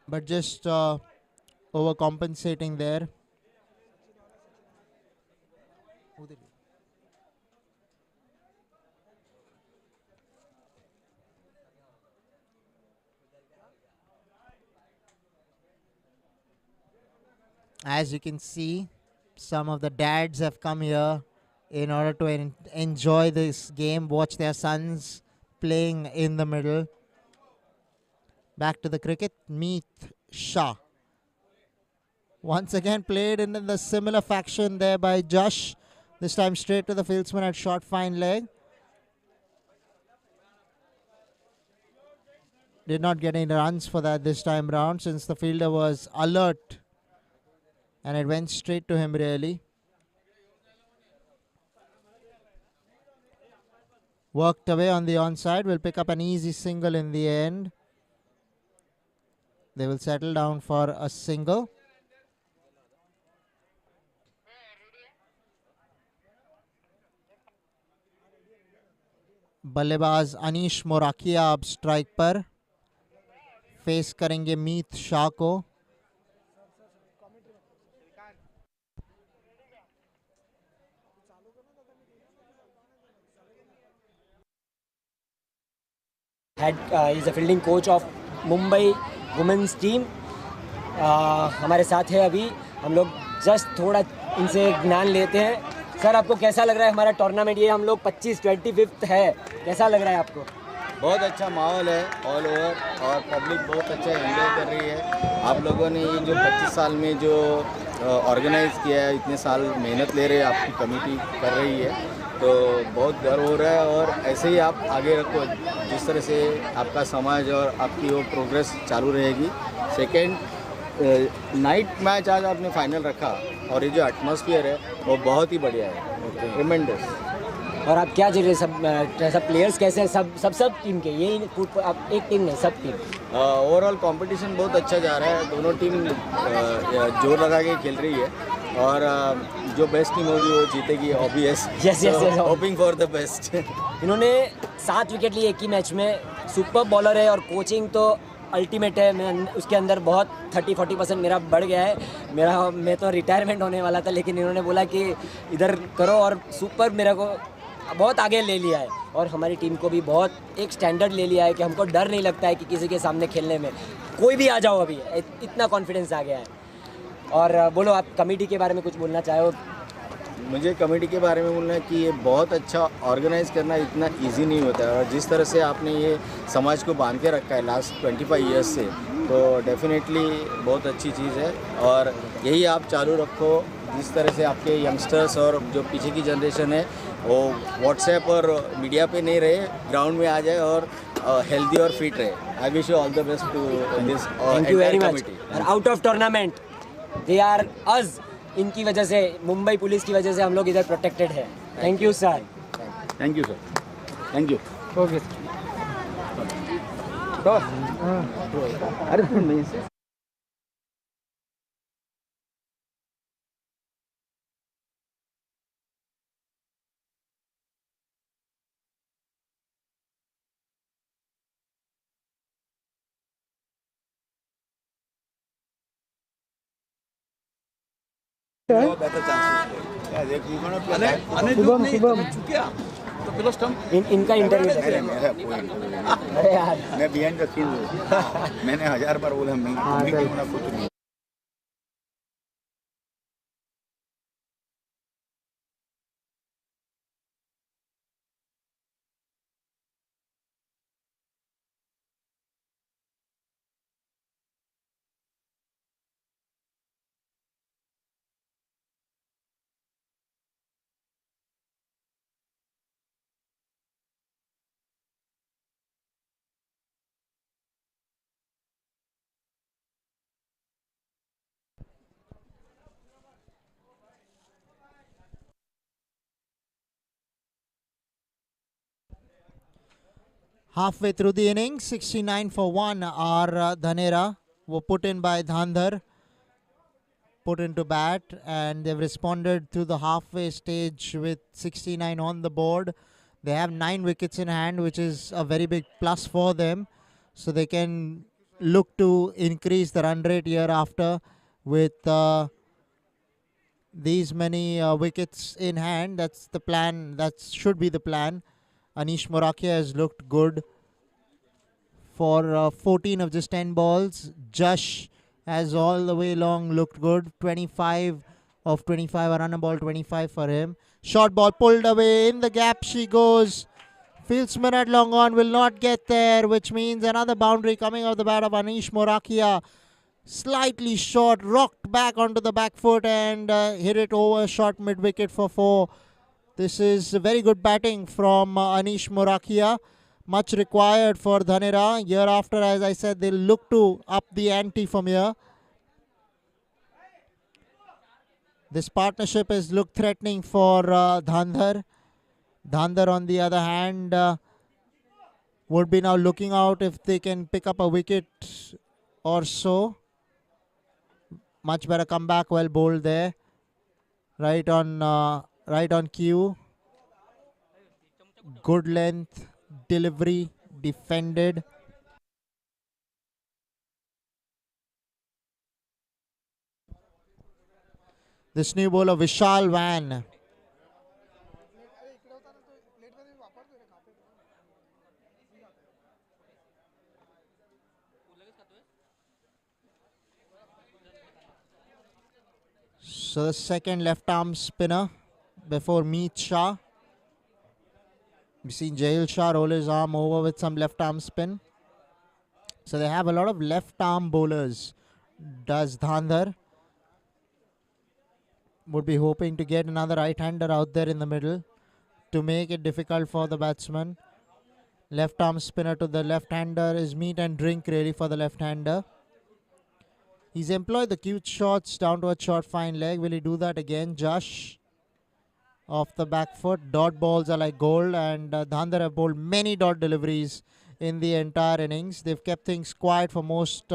but just overcompensating there. As you can see, some of the dads have come here in order to enjoy this game, watch their sons playing in the middle. Back to the cricket, Meet Shah. Once again played in the similar faction there by Josh. This time straight to the fieldsman at short fine leg. Did not get any runs for that this time round, since the fielder was alert. And it went straight to him really. Worked away on the onside. Will pick up an easy single in the end. They will settle down for a single. बल्लेबाज अनीश मोराकिया अब strike पर face करेंगे मीत शाह को. He's a fielding coach of Mumbai women's team. हमारे साथ है अभी। हम लोग जस्ट थोड़ा इनसे ज्ञान लेते हैं। सर, आपको कैसा लग रहा है हमारा टूर्नामेंट? ये हम लोग 25 है, कैसा लग रहा है आपको? बहुत अच्छा माहौल है ऑल ओवर और पब्लिक बहुत अच्छा एंजॉय कर रही है। आप लोगों ने ये जो 25 साल में जो ऑर्गेनाइज़ किया है, इतने साल मेहनत ले रहे हैं, आपकी कमेटी कर रही है, तो बहुत गर्व हो रहा है। और ऐसे ही आप आगे रखो, जिस तरह से आपका समाज और आपकी वो प्रोग्रेस चालू रहेगी। सेकेंड नाइट मैच आज आपने फाइनल रखा और ये जो एटमॉस्फेयर है वो बहुत ही बढ़िया है, ट्रिमेंडस। और आप क्या चल सब प्लेयर्स कैसे हैं? सब टीम के, ये आप एक टीम नहीं, सब टीम। ओवरऑल कंपटीशन बहुत अच्छा जा रहा है, दोनों टीम जोर लगा के खेल रही है और जो बेस्ट टीम होगी वो जीतेगी, obvious. Yes, hoping for the best. इन्होंने 7 विकेट लिए एक ही मैच में। सुपर बॉलर है और कोचिंग तो अल्टीमेट है। मैं उसके अंदर बहुत 30-40% मेरा बढ़ गया है। मैं तो रिटायरमेंट होने वाला था, लेकिन इन्होंने बोला कि इधर करो और सुपर मेरे को बहुत आगे ले लिया है। और हमारी टीम को भी बहुत एक स्टैंडर्ड ले लिया है कि हमको डर नहीं लगता है कि किसी के सामने खेलने में, कोई भी आ जाओ, अभी इतना कॉन्फिडेंस आ गया है। और बोलो, आप कमेटी के बारे में कुछ बोलना चाहो? मुझे कमेटी के बारे में बोलना है कि ये बहुत अच्छा ऑर्गेनाइज़ करना इतना इजी नहीं होता है, और जिस तरह से आपने ये समाज को बांध के रखा है लास्ट 25 ईयर्स से, तो डेफिनेटली बहुत अच्छी चीज़ है। और यही आप चालू रखो, जिस तरह से आपके यंगस्टर्स और जो पीछे की जनरेशन है वो व्हाट्सएप और मीडिया पे नहीं रहे, ग्राउंड में आ जाए और हेल्दी और फिट रहे। I wish you all the best to this. Thank you very much. Out of tournament they are us, इनकी वजह से, मुंबई पुलिस की वजह से हम लोग इधर प्रोटेक्टेड है। Thank you sir. Thank you sir. Thank you. Okay अरे नहीं सर। इनका इंटरव्यू। अरे यार, मैं बिहाइंड द सीन मैंने 1000 बार बोला मैं कुछ नहीं। Halfway through the innings, 69 for 1 are Dhnaera were put in by Dhandhar, put into bat, and they've responded to the halfway stage with 69 on the board. They have 9 wickets in hand, which is a very big plus for them, so they can look to increase the run rate year after with these many wickets in hand. That's the plan. That should be the plan. Anish Morakia has looked good for 14 of just 10 balls. Josh has all the way long looked good. 25 of 25, a run a ball 25 for him. Short ball pulled away. In the gap she goes. Fieldsman at long on will not get there, which means another boundary coming off the bat of Anish Morakia. Slightly short, rocked back onto the back foot and hit it over short mid-wicket for 4. This is very good batting from Anish Morakia. Much required for Dhnaera. Year after, as I said, they'll look to up the ante from here. This partnership has looked threatening for Dhandhar. Dhandhar, on the other hand, would be now looking out if they can pick up a wicket or so. Much better comeback, well bowled there. Right on cue. Good length, delivery, defended. This new bowler, Vishal Van. So the second left arm spinner before Meet Shah. We've seen Jail Shah roll his arm over with some left arm spin. So they have a lot of left arm bowlers. Does Dhandhar would be hoping to get another right-hander out there in the middle to make it difficult for the batsman. Left arm spinner to the left-hander is meat and drink really for the left-hander. He's employed the cute shots down to a short fine leg. Will he do that again? Josh off the back foot. Dot balls are like gold, and Dhandhar have bowled many dot deliveries in the entire innings. They've kept things quiet for most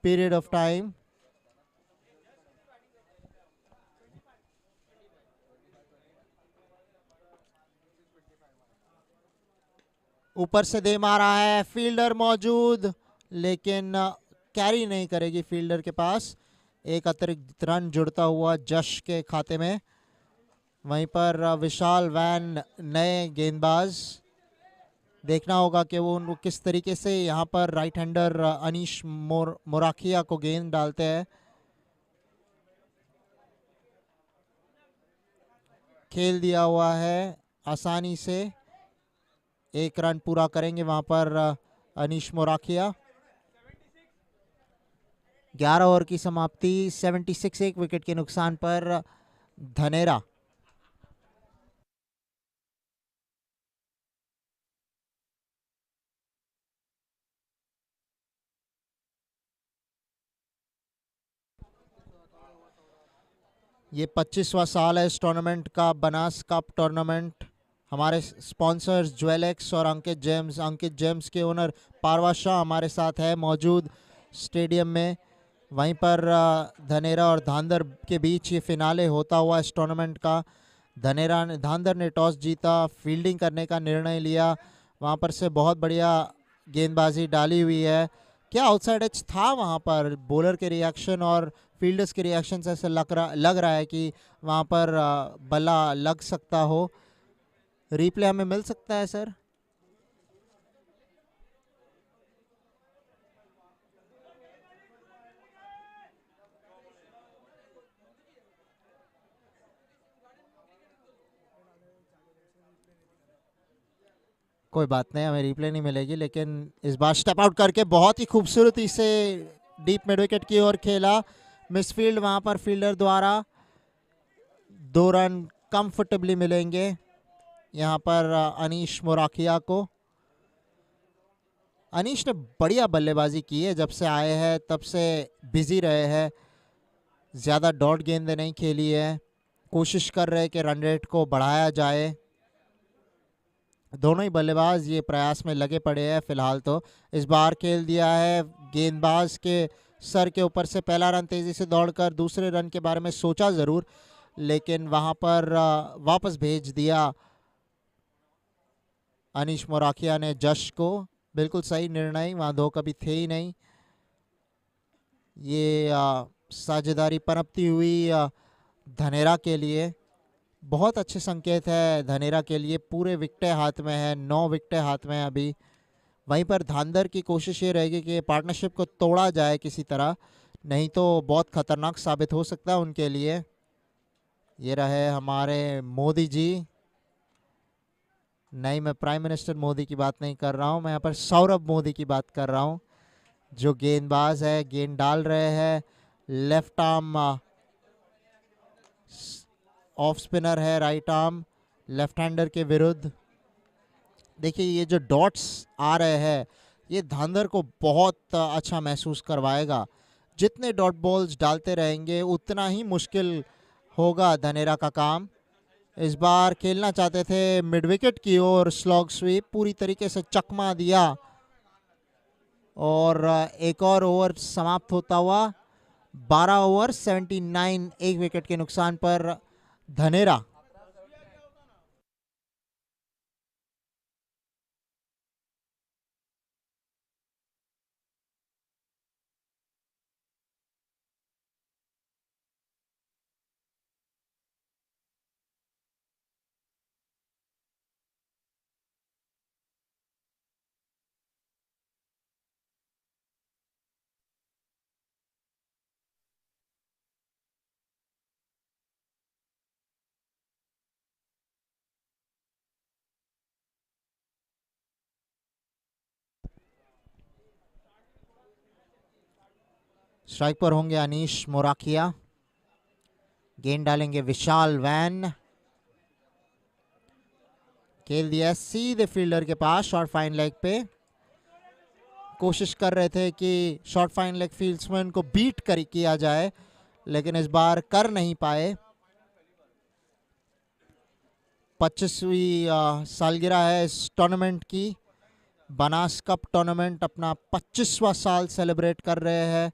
period of time. ऊपर से दे मारा है, fielder मौजूद, लेकिन carry नहीं करेगी fielder के पास. एक अतिरिक्त रन जुड़ता हुआ जश के खाते में. वहीं पर विशाल वैन नए गेंदबाज. देखना होगा कि वो किस तरीके से यहाँ पर राइट हैंडर अनीश मोराखिया को गेंद डालते हैं. खेल दिया हुआ है आसानी से. एक रन पूरा करेंगे वहां पर अनीश मोराखिया. 11 ओवर की समाप्ति. 76 एक विकेट के नुकसान पर धनेरा. ये 25वां साल है इस टूर्नामेंट का, बनास कप टूर्नामेंट. हमारे स्पॉन्सर्स ज्वेलेक्स और अंकित जेम्स के ओनर पारवा शाह हमारे साथ है मौजूद स्टेडियम में. वहीं पर धनेरा और धांधर के बीच ये फिनाले होता हुआ इस टूर्नामेंट का. धांधर ने टॉस जीता, फील्डिंग करने का निर्णय लिया. वहाँ पर से बहुत बढ़िया गेंदबाजी डाली हुई है. क्या आउटसाइड एज था वहाँ पर? बॉलर के रिएक्शन और फील्डर्स के रिएक्शन से ऐसे लग रहा है कि वहाँ पर बल्ला लग सकता हो. रिप्ले हमें मिल सकता है सर? कोई बात नहीं, हमें रिप्ले नहीं मिलेगी, लेकिन इस बार स्टेप आउट करके बहुत ही खूबसूरती से डीप मिड विकेट की ओर खेला. मिसफील्ड वहां पर फील्डर द्वारा. 2 रन कंफर्टेबली मिलेंगे यहाँ पर अनीश मोराखिया को. अनीश ने बढ़िया बल्लेबाजी की है. जब से आए हैं तब से बिजी रहे हैं. ज़्यादा डॉट गेंदें नहीं खेली है. कोशिश कर रहे हैं कि रन रेट को बढ़ाया जाए. दोनों ही बल्लेबाज ये प्रयास में लगे पड़े हैं फिलहाल. तो इस बार खेल दिया है गेंदबाज के सर के ऊपर से. पहला रन तेज़ी से दौड़कर दूसरे रन के बारे में सोचा ज़रूर, लेकिन वहाँ पर वापस भेज दिया अनीश मोराखिया ने जश को. बिल्कुल सही निर्णय. वहाँ 2 कभी थे ही नहीं. ये साझेदारी पनपती हुई धनेरा के लिए बहुत अच्छे संकेत है. धनेरा के लिए पूरे विकेटें हाथ में है. 9 विकेटें हाथ में है अभी. वहीं पर धांधर की कोशिश ये रहेगी कि पार्टनरशिप को तोड़ा जाए किसी तरह, नहीं तो बहुत खतरनाक साबित हो सकता है उनके लिए. ये रहे हमारे मोदी जी. नहीं, मैं प्राइम मिनिस्टर मोदी की बात नहीं कर रहा हूँ. मैं यहाँ पर सौरभ मोदी की बात कर रहा हूँ, जो गेंदबाज है. गेंद डाल रहे हैं. लेफ्ट आर्म ऑफ स्पिनर है, राइट आर्म लेफ्ट हैंडर के विरुद्ध. देखिए ये जो डॉट्स आ रहे हैं ये धांधर को बहुत अच्छा महसूस करवाएगा. जितने डॉट बॉल्स डालते रहेंगे उतना ही मुश्किल होगा धनेरा का काम. इस बार खेलना चाहते थे मिड विकेट की ओर. स्लॉग स्वीप पूरी तरीके से चकमा दिया और एक और ओवर समाप्त होता हुआ. 12 ओवर 79 एक विकेट के नुकसान पर धनेरा. स्ट्राइक पर होंगे अनीश मोराकिया, गेंद डालेंगे विशाल वैन, खेल दिया सीधे फील्डर के पास शॉर्ट फाइन लेग पे। कोशिश कर रहे थे कि शॉर्ट फाइन लेग फील्ड्समैन को बीट किया जाए, लेकिन इस बार कर नहीं पाए। 25वीं सालगिरह है इस टूर्नामेंट की। बनास कप टूर्नामेंट अपना 25वां साल सेलिब्रेट कर रहे हैं।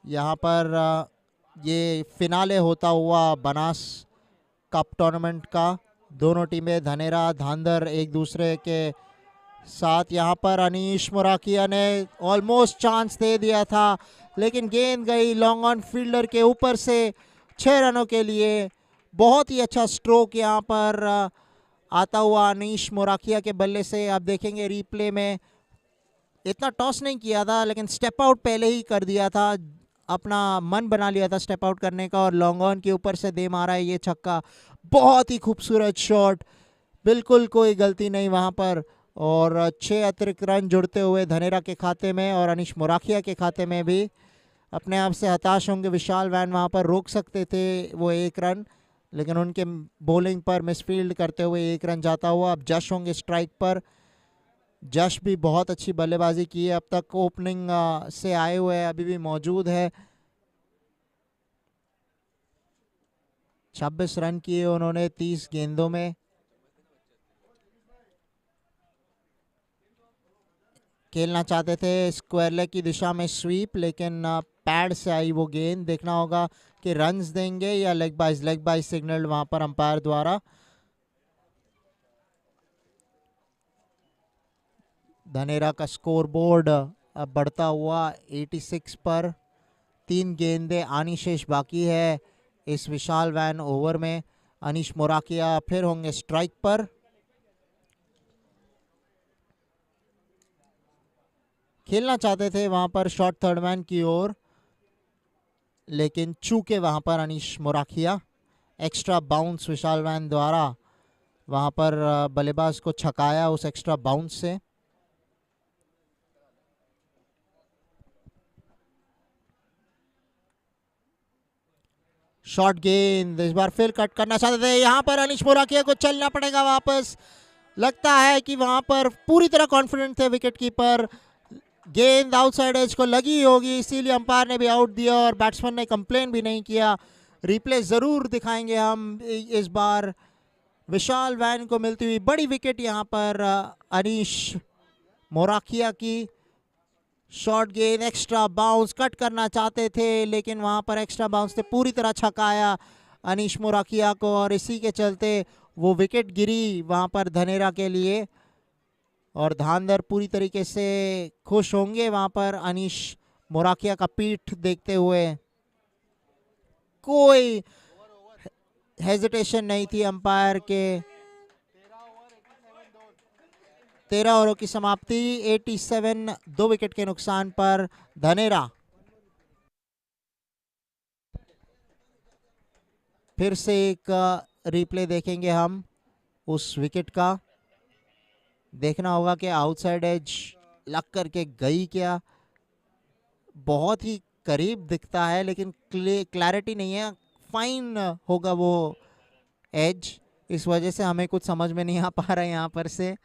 यहाँ पर ये फिनाले होता हुआ बनास कप टूर्नामेंट का। दोनों टीमें धनेरा धांधर एक दूसरे के साथ। यहाँ पर अनीश मोराकिया ने ऑलमोस्ट चांस दे दिया था, लेकिन गेंद गई लॉन्ग ऑन फील्डर के ऊपर से 6 रनों के लिए। बहुत ही अच्छा स्ट्रोक यहाँ पर आता हुआ अनीश मोराकिया के बल्ले से। आप देखेंगे रिप्ले में, इतना टॉस नहीं किया था, लेकिन स्टेप आउट पहले ही कर दिया था, अपना मन बना लिया था स्टेप आउट करने का, और लॉन्ग ऑन के ऊपर से दे मारा है ये छक्का। बहुत ही खूबसूरत शॉट, बिल्कुल कोई गलती नहीं वहाँ पर। और 6 अतिरिक्त रन जुड़ते हुए धनेरा के खाते में और अनीश मोराकिया के खाते में भी। अपने आप से हताश होंगे विशाल वैन, वहाँ पर रोक सकते थे वो 1 रन, लेकिन उनके बॉलिंग पर मिसफील्ड करते हुए 1 रन जाता हुआ। अब जश होंगे स्ट्राइक पर। जश भी बहुत अच्छी बल्लेबाजी की है अब तक, ओपनिंग से आए हुए अभी भी मौजूद है। 26 रन किए उन्होंने 30 गेंदों में। खेलना चाहते थे स्क्वायर लेग की दिशा में स्वीप, लेकिन पैड से आई वो गेंद। देखना होगा कि रन्स देंगे या लेग बाय सिग्नल वहां पर अंपायर द्वारा। धनेरा का स्कोर बोर्ड अब बढ़ता हुआ 86 पर। 3 गेंदें आनी शेष बाकी है इस विशाल वैन ओवर में। अनीश मोराकिया फिर होंगे स्ट्राइक पर। खेलना चाहते थे वहां पर शॉर्ट थर्ड मैन की ओर, लेकिन चूके वहां पर अनीश मोराकिया। एक्स्ट्रा बाउंस विशाल वैन द्वारा वहां पर बल्लेबाज को छकाया उस एक्स्ट्रा बाउंस से। शॉर्ट गेंद, इस बार फिर कट करना चाहते थे यहाँ पर अनीश मोराकिया को चलना पड़ेगा वापस। लगता है कि वहां पर पूरी तरह कॉन्फिडेंट थे विकेट कीपर। गेंद आउटसाइड एज को लगी होगी, इसीलिए अंपायर ने भी आउट दिया और बैट्समैन ने कंप्लेन भी नहीं किया। रिप्ले जरूर दिखाएंगे हम इस बार। विशाल वैन को मिलती हुई बड़ी विकेट यहाँ पर अनीश मोराकिया की। शॉर्ट गेंद, एक्स्ट्रा बाउंस, कट करना चाहते थे, लेकिन वहां पर एक्स्ट्रा बाउंस से पूरी तरह छकाया अनीश मोराकिया को, और इसी के चलते वो विकेट गिरी वहां पर धनेरा के लिए। और धांधर पूरी तरीके से खुश होंगे वहां पर अनीश मोराकिया का पीठ देखते हुए। कोई हेजिटेशन नहीं थी अंपायर के। 13 ओवरों की समाप्ति, 87, 2 विकेट के नुकसान पर धनेरा। फिर से एक रिप्ले देखेंगे हम उस विकेट का। देखना होगा कि आउटसाइड एज लग करके गई क्या। बहुत ही करीब दिखता है, लेकिन क्लैरिटी नहीं है। फाइन होगा वो एज, इस वजह से हमें कुछ समझ में नहीं आ पा रहा है यहाँ पर से।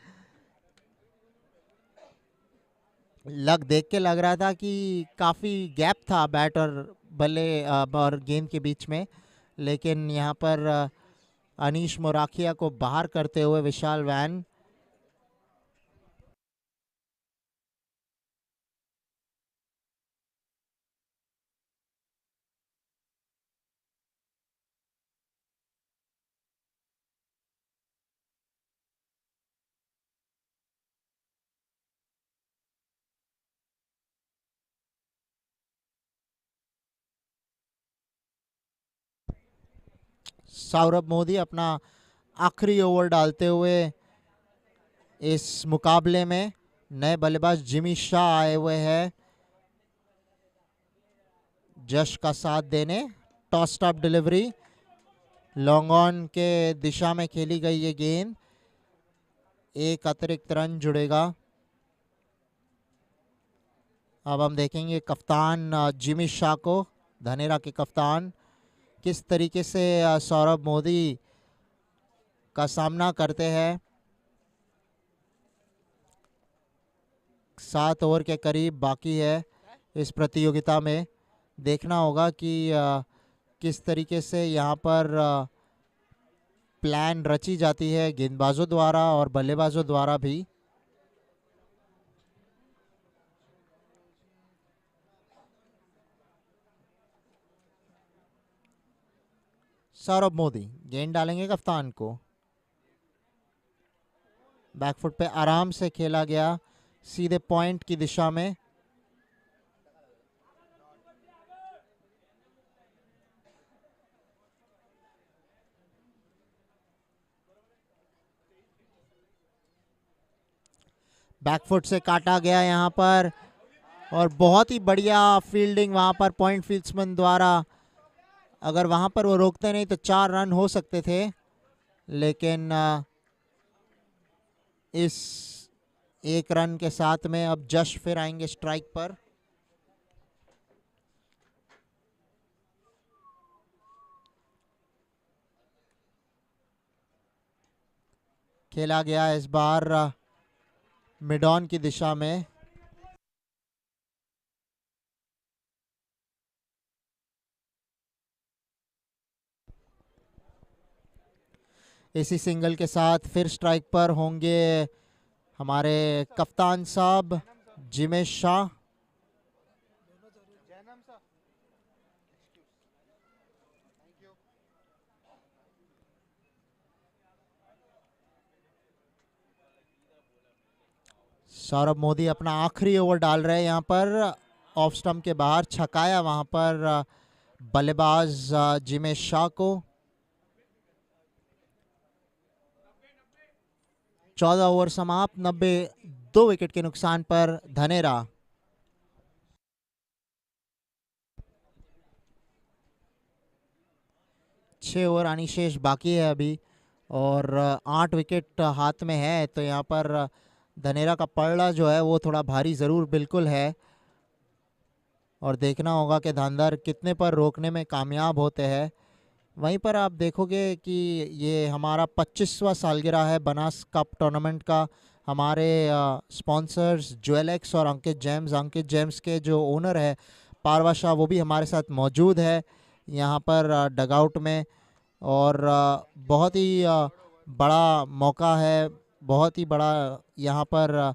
देख के लग रहा था कि काफ़ी गैप था बैट और बल्ले और गेंद के बीच में, लेकिन यहाँ पर अनीश मोराकिया को बाहर करते हुए विशाल वैन। सौरभ मोदी अपना आखिरी ओवर डालते हुए इस मुकाबले में। नए बल्लेबाज जिमी शाह आए हुए हैं जश का साथ देने। Toss stop delivery, long on के दिशा में खेली गई ये गेंद। 1 अतिरिक्त रन जुड़ेगा अब हम देखेंगे कप्तान जिमी शाह को, धनेरा के कप्तान, किस तरीके से सौरभ मोदी का सामना करते हैं। 7 ओवर के करीब बाकी है इस प्रतियोगिता में। देखना होगा कि किस तरीके से यहाँ पर प्लान रची जाती है गेंदबाजों द्वारा और बल्लेबाजों द्वारा भी। सौरभ मोदी गेंद डालेंगे कप्तान को। बैकफुट पे आराम से खेला गया, सीधे पॉइंट की दिशा में। बैकफुट से काटा गया यहाँ पर, और बहुत ही बढ़िया फील्डिंग वहाँ पर पॉइंट फील्ड्समैन द्वारा। अगर वहाँ पर वो रोकते नहीं तो 4 रन हो सकते थे, लेकिन इस 1 रन के साथ में अब जश फिर आएंगे स्ट्राइक पर। खेला गया इस बार मिड ऑन की दिशा में। इसी सिंगल के साथ फिर स्ट्राइक पर होंगे हमारे कप्तान साहब जिमेश शाह। सौरभ मोदी अपना आखिरी ओवर डाल रहे हैं यहाँ पर ऑफ स्टंप के बाहर। छकाया वहाँ पर बल्लेबाज जिमेश शाह को। 14 ओवर समाप्त, 92 विकेट के नुकसान पर धनेरा। छः ओवर आनी शेष बाकी है अभी, और 8 विकेट हाथ में है, तो यहाँ पर धनेरा का पलड़ा जो है वो थोड़ा भारी ज़रूर बिल्कुल है। और देखना होगा कि धांधर कितने पर रोकने में कामयाब होते हैं। वहीं पर आप देखोगे कि ये हमारा 25वां सालगिरह है बनास कप टूर्नामेंट का। हमारे स्पॉन्सर्स ज्वेलेक्स और अंकित जेम्स के जो ओनर है पारवा शाह, वो भी हमारे साथ मौजूद है यहाँ पर डगआउट में। और बहुत ही बड़ा मौका है, बहुत ही बड़ा यहाँ पर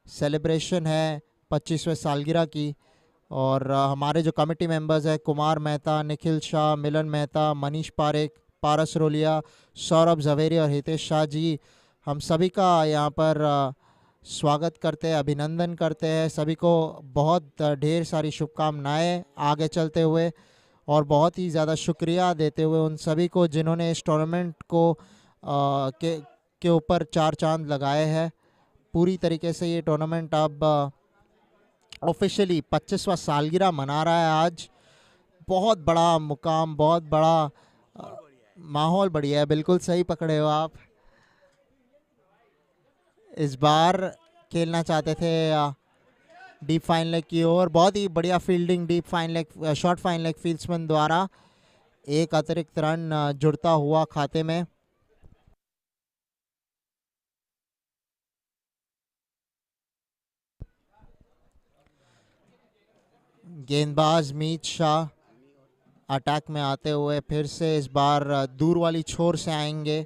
सेलिब्रेशन है 25वें सालगिरह की। और हमारे जो कमेटी मेंबर्स हैं कुमार मेहता, निखिल शाह, मिलन मेहता, मनीष पारेख, पारस रोलिया, सौरभ झवेरी और हितेश शाह जी, हम सभी का यहाँ पर स्वागत करते हैं, अभिनंदन करते हैं। सभी को बहुत ढेर सारी शुभकामनाएं आगे चलते हुए, और बहुत ही ज़्यादा शुक्रिया देते हुए उन सभी को जिन्होंने इस टूर्नामेंट को के ऊपर 4 चांद लगाए हैं। पूरी तरीके से ये टूर्नामेंट अब ऑफिशियली 25वां सालगिरह मना रहा है आज। बहुत बड़ा मुकाम, बहुत बड़ा माहौल बढ़िया है, बिल्कुल सही पकड़े हो आप। इस बार खेलना चाहते थे डीप फाइन लेग की ओर। बहुत ही बढ़िया fielding deep fine leg, short fine leg fieldsman द्वारा। एक अतिरिक्त रन जुड़ता हुआ खाते में। गेंदबाज मीत शाह अटैक में आते हुए फिर से इस बार दूर वाली छोर से आएंगे।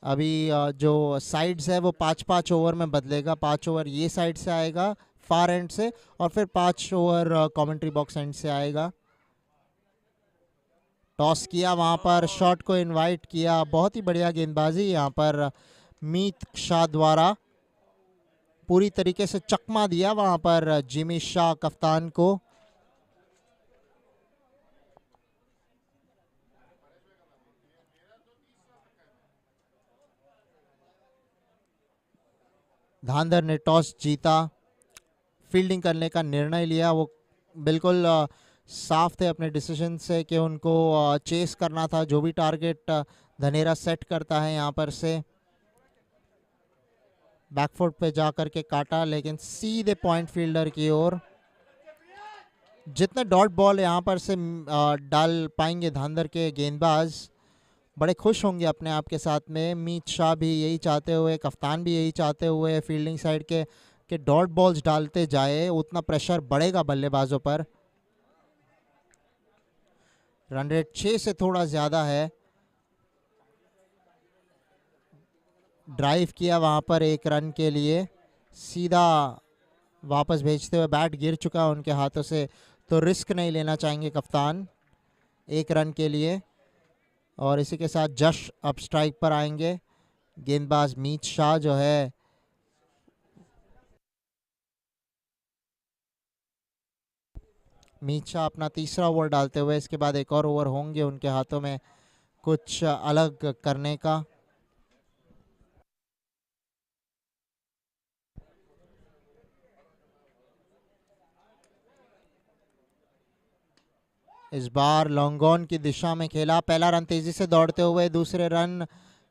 अभी जो साइड्स है वो 5-5 ओवर में बदलेगा। 5 ओवर ये साइड से आएगा फार एंड से, और फिर 5 ओवर कमेंट्री बॉक्स एंड से आएगा। टॉस किया वहाँ पर, शॉट को इनवाइट किया। बहुत ही बढ़िया गेंदबाजी यहाँ पर मीत शाह द्वारा। पूरी तरीके से चकमा दिया वहाँ पर जिमी शाह कप्तान को। धांधर ने टॉस जीता, फील्डिंग करने का निर्णय लिया। वो बिल्कुल साफ थे अपने डिसीजन से कि उनको चेस करना था, जो भी टारगेट धनेरा सेट करता है यहाँ पर से। बैकफुट पे जा कर के काटा, लेकिन सीधे पॉइंट फील्डर की ओर। जितने डॉट बॉल यहाँ पर से डाल पाएंगे धांधर के गेंदबाज बड़े खुश होंगे अपने आप के साथ में। मीत शाह भी यही चाहते हुए, कप्तान भी यही चाहते हुए फील्डिंग साइड के डॉट बॉल्स डालते जाए, उतना प्रेशर बढ़ेगा बल्लेबाजों पर। रन रेट 6 से थोड़ा ज़्यादा है। ड्राइव किया वहाँ पर 1 रन के लिए, सीधा वापस भेजते हुए बैट गिर चुका है उनके हाथों से, तो रिस्क नहीं लेना चाहेंगे कप्तान 1 रन के लिए। और इसी के साथ जश अब स्ट्राइक पर आएंगे। गेंदबाज मीत शाह जो है मीत शाह अपना तीसरा ओवर डालते हुए, इसके बाद एक और ओवर होंगे उनके हाथों में कुछ अलग करने का। इस बार लॉन्ग ऑन की दिशा में खेला, पहला रन तेजी से दौड़ते हुए, दूसरे रन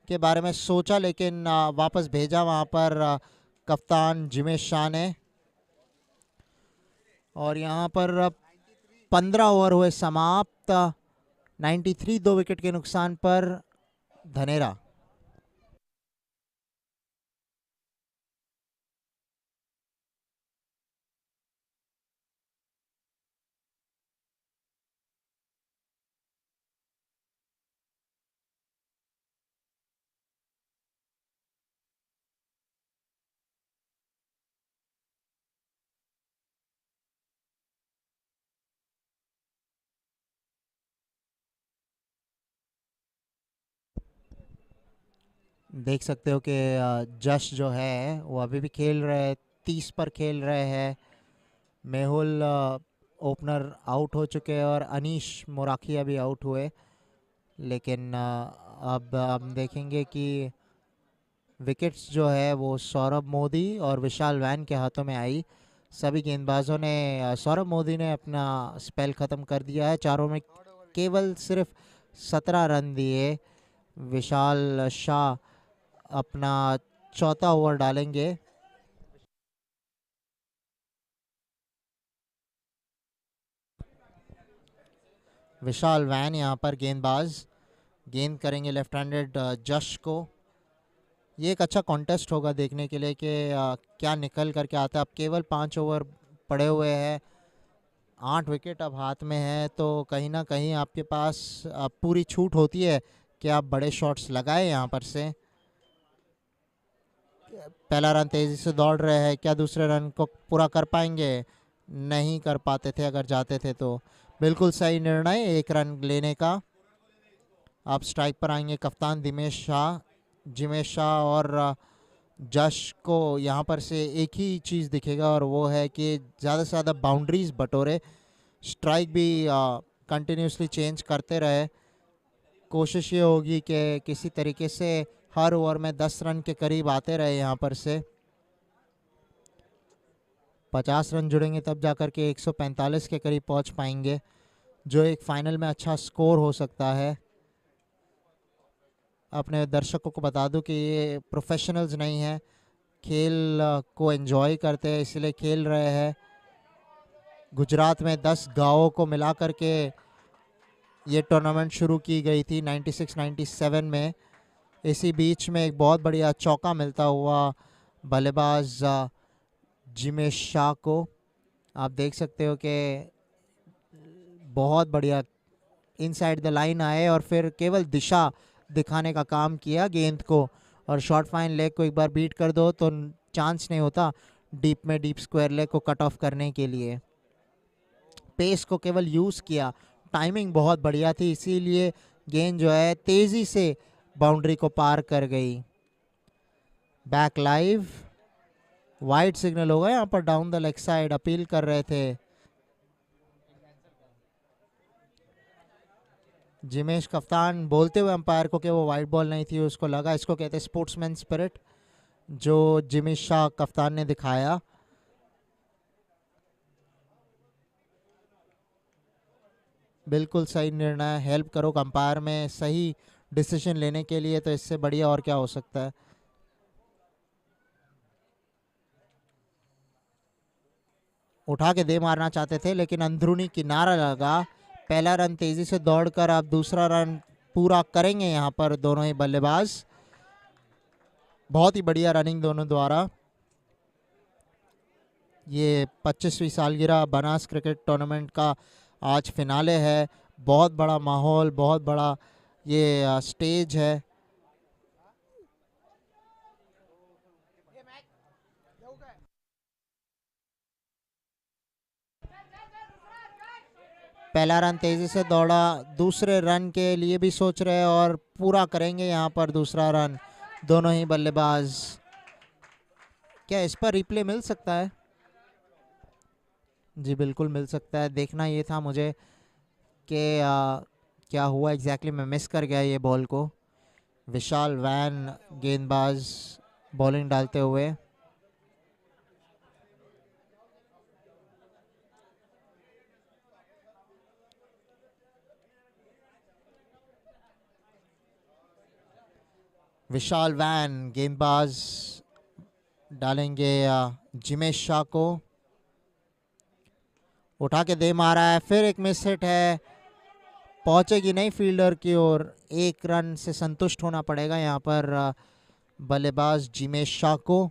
के बारे में सोचा लेकिन वापस भेजा वहां पर कप्तान जिमेश शाह ने। और यहां पर 15 ओवर हुए समाप्त, 93 2 विकेट के नुकसान पर धनेरा। देख सकते हो कि जश जो है वो अभी भी खेल रहे हैं, 30 पर खेल रहे हैं। मेहुल ओपनर आउट हो चुके हैं और अनीश मोराखिया भी आउट हुए। लेकिन अब हम देखेंगे कि विकेट्स जो है वो सौरभ मोदी और विशाल वैन के हाथों में आई। सभी गेंदबाजों ने सौरभ मोदी ने अपना स्पेल ख़त्म कर दिया है, चारों में केवल सिर्फ 17 रन दिए। विशाल शाह अपना चौथा ओवर डालेंगे। विशाल वैन यहाँ पर गेंदबाज गेंद करेंगे लेफ्ट हैंडेड जश को। ये एक अच्छा कॉन्टेस्ट होगा देखने के लिए कि क्या निकल करके आता है। अब केवल 5 ओवर पड़े हुए हैं, 8 विकेट अब हाथ में है, तो कहीं ना कहीं आपके पास पूरी छूट होती है कि आप बड़े शॉट्स लगाए यहाँ पर से। पहला रन तेज़ी से दौड़ रहे हैं, क्या दूसरे रन को पूरा कर पाएंगे? नहीं कर पाते थे अगर जाते थे तो। बिल्कुल सही निर्णय 1 रन लेने का। अब स्ट्राइक पर आएंगे कप्तान जिमेश शाह और जश को यहाँ पर से एक ही चीज़ दिखेगा और वो है कि ज़्यादा से ज़्यादा बाउंड्रीज बटोरे, स्ट्राइक भी कंटिन्यूसली चेंज करते रहे। कोशिश ये होगी कि किसी तरीके से हर ओवर में 10 रन के करीब आते रहे। यहाँ पर से 50 रन जुड़ेंगे तब जाकर के 145 के करीब पहुँच पाएंगे, जो एक फाइनल में अच्छा स्कोर हो सकता है। अपने दर्शकों को बता दूं कि ये प्रोफेशनल्स नहीं है, खेल को एंजॉय करते हैं इसलिए खेल रहे हैं। गुजरात में 10 गांवों को मिला करके ये टूर्नामेंट शुरू की गई थी 96-97 में। इसी बीच में एक बहुत बढ़िया चौका मिलता हुआ बल्लेबाज जिमेश शाह को आप देख सकते हो कि बहुत बढ़िया इनसाइड द लाइन आए और फिर केवल दिशा दिखाने का काम किया गेंद को, और शॉर्ट फाइन लेग को एक बार बीट कर दो तो चांस नहीं होता डीप में डीप स्क्वायर लेग को कट ऑफ करने के लिए। पेस को केवल यूज़ किया, टाइमिंग बहुत बढ़िया थी, इसीलिए गेंद जो है तेज़ी से बाउंड्री को पार कर गई। बैक लाइव वाइड सिग्नल होगा यहाँ पर, down the leg side appeal कर रहे थे जिमेश कप्तान, बोलते हुए अंपायर को कि वो वाइड बॉल नहीं थी, उसको लगा। इसको कहते हैं स्पोर्ट्समैन स्पिरिट जो जिमेश शाह कप्तान ने दिखाया। बिल्कुल सही निर्णय, हेल्प करो अंपायर में सही डिसीजन लेने के लिए, तो इससे बढ़िया और क्या हो सकता है। उठा के दे मारना चाहते थे लेकिन अंदरूनी किनारा लगा। पहला रन तेजी से दौड़कर अब दूसरा रन पूरा करेंगे यहाँ पर दोनों ही बल्लेबाज। बहुत ही बढ़िया रनिंग दोनों द्वारा। ये 25वीं सालगिरह बनास क्रिकेट टूर्नामेंट का आज फिनाले है। बहुत बड़ा माहौल, बहुत बड़ा ये स्टेज है। पहला रन तेजी से दौड़ा, दूसरे रन के लिए भी सोच रहे हैं और पूरा करेंगे यहाँ पर दूसरा रन दोनों ही बल्लेबाज। क्या इस पर रिप्ले मिल सकता है? जी बिल्कुल मिल सकता है। देखना ये था मुझे कि क्या हुआ एग्जैक्टली, मैं मिस कर गया ये बॉल को। विशाल वैन गेंदबाज बॉलिंग डालते हुए। विशाल वैन गेंदबाज डालेंगे जिमेश शाह को। उठा के दे मारा है, फिर एक मिस हिट है, पहुंचेगी नहीं फील्डर की ओर। एक रन से संतुष्ट होना पड़ेगा यहाँ पर बल्लेबाज जिमेश शाह को।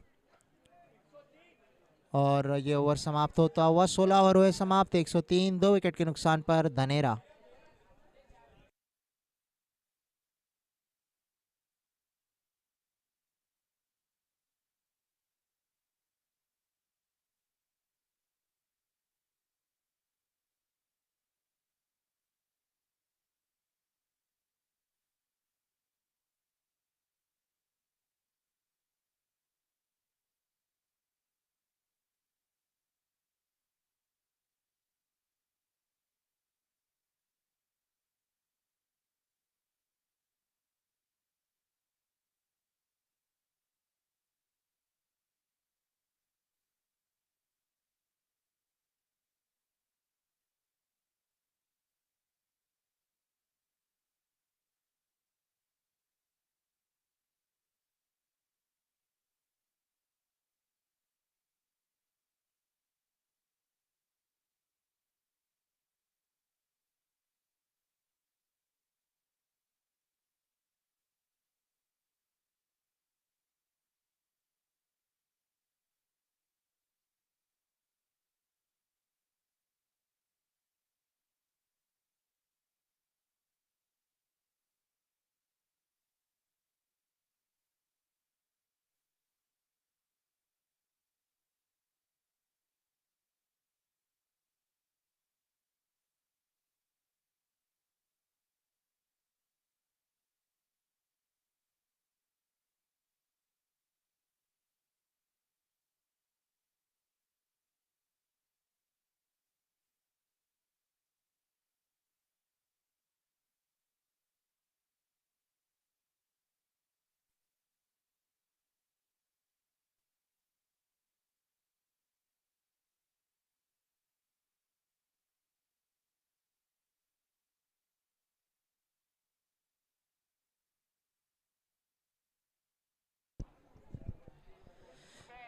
और ये ओवर समाप्त होता हुआ 16 ओवर हुए समाप्त। 103, 2 विकेट के नुकसान पर धनेरा।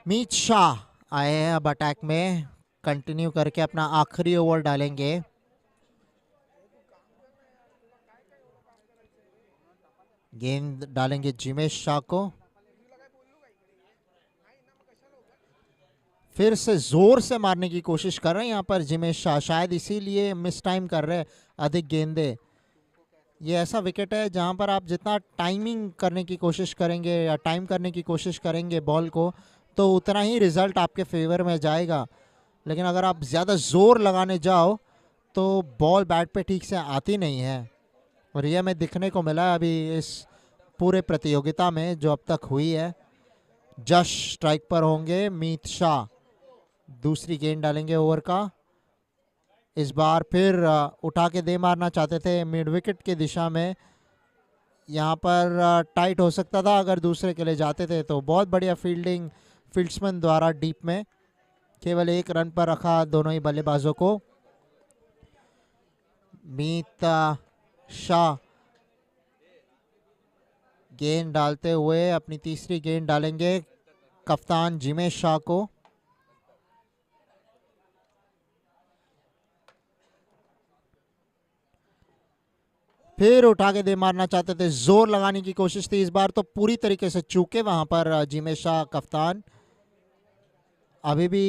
मीत शाह आए हैं अब अटैक में, कंटिन्यू करके अपना आखिरी ओवर डालेंगे। गेंद डालेंगे जिमेश शाह को। फिर से जोर से मारने की कोशिश कर रहे हैं यहाँ पर जिमेश शाह, शायद इसीलिए मिस टाइम कर रहे हैं अधिक गेंदे। ये ऐसा विकेट है जहाँ पर आप जितना टाइमिंग करने की कोशिश करेंगे या टाइम करने की कोशिश करेंगे बॉल को, तो उतना ही रिजल्ट आपके फेवर में जाएगा। लेकिन अगर आप ज़्यादा ज़ोर लगाने जाओ तो बॉल बैट पे ठीक से आती नहीं है। और यह हमें दिखने को मिला अभी इस पूरे प्रतियोगिता में जो अब तक हुई है। जश स्ट्राइक पर होंगे, मीत शाह दूसरी गेंद डालेंगे ओवर का। इस बार फिर उठा के दे मारना चाहते थे मिड विकेट की दिशा में। यहाँ पर टाइट हो सकता था अगर दूसरे के लिए जाते थे तो। बहुत बढ़िया फील्डिंग फील्ड्समैन द्वारा डीप में। केवल एक रन पर रखा दोनों ही बल्लेबाजों को। मीत शाह गेंद डालते हुए अपनी तीसरी गेंद डालेंगे कप्तान जिमेश शाह को। फिर उठा के दे मारना चाहते थे, जोर लगाने की कोशिश थी, इस बार तो पूरी तरीके से चूके वहां पर जिमे शाह कप्तान। अभी भी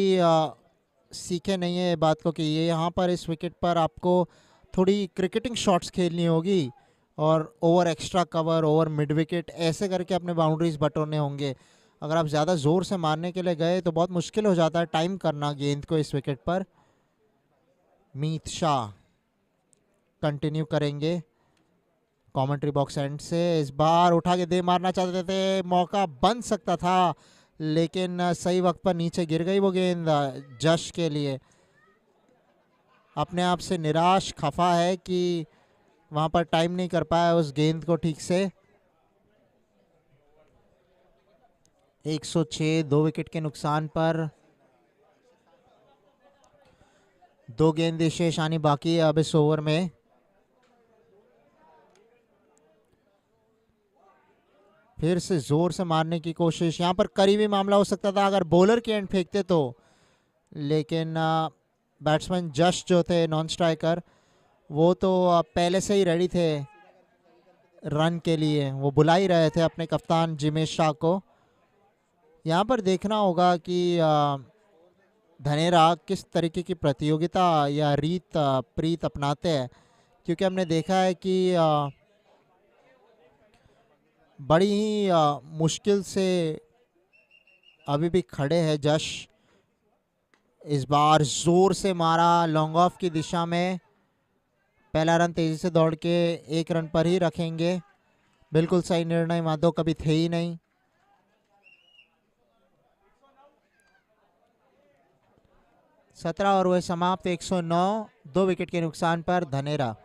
सीखे नहीं है बात को कि ये यहाँ पर इस विकेट पर आपको थोड़ी क्रिकेटिंग शॉट्स खेलनी होगी और over extra cover, over mid wicket ऐसे करके अपने बाउंड्रीज बटोरने होंगे। अगर आप ज़्यादा ज़ोर से मारने के लिए गए तो बहुत मुश्किल हो जाता है टाइम करना गेंद को इस विकेट पर। मीत शाह कंटिन्यू करेंगे कमेंट्री बॉक्स एंड से। इस बार उठा के दे मारना चाहते थे, मौका बन सकता था लेकिन सही वक्त पर नीचे गिर गई वो गेंद जश के लिए। अपने आप से निराश खफा है कि वहां पर टाइम नहीं कर पाया उस गेंद को ठीक से। 106 2 विकेट के नुकसान पर 2 गेंदें शेष आनी बाकी है अब इस ओवर में। फिर से जोर से मारने की कोशिश, यहाँ पर करीबी मामला हो सकता था अगर बॉलर की एंड फेंकते तो, लेकिन बैट्समैन जश जो थे नॉन स्ट्राइकर वो तो पहले से ही रेडी थे रन के लिए, वो बुला ही रहे थे अपने कप्तान जिमेश शाह को। यहाँ पर देखना होगा कि धनेरा किस तरीके की प्रतियोगिता या रीत प्रीत अपनाते हैं, क्योंकि हमने देखा है कि बड़ी ही मुश्किल से अभी भी खड़े हैं जश। इस बार जोर से मारा लॉन्ग ऑफ की दिशा में, पहला रन तेजी से दौड़ के 1 रन पर ही रखेंगे। बिल्कुल सही निर्णय, माधो कभी थे ही नहीं। सत्रह और वह समाप्त 109 2 विकेट के नुकसान पर धनेरा।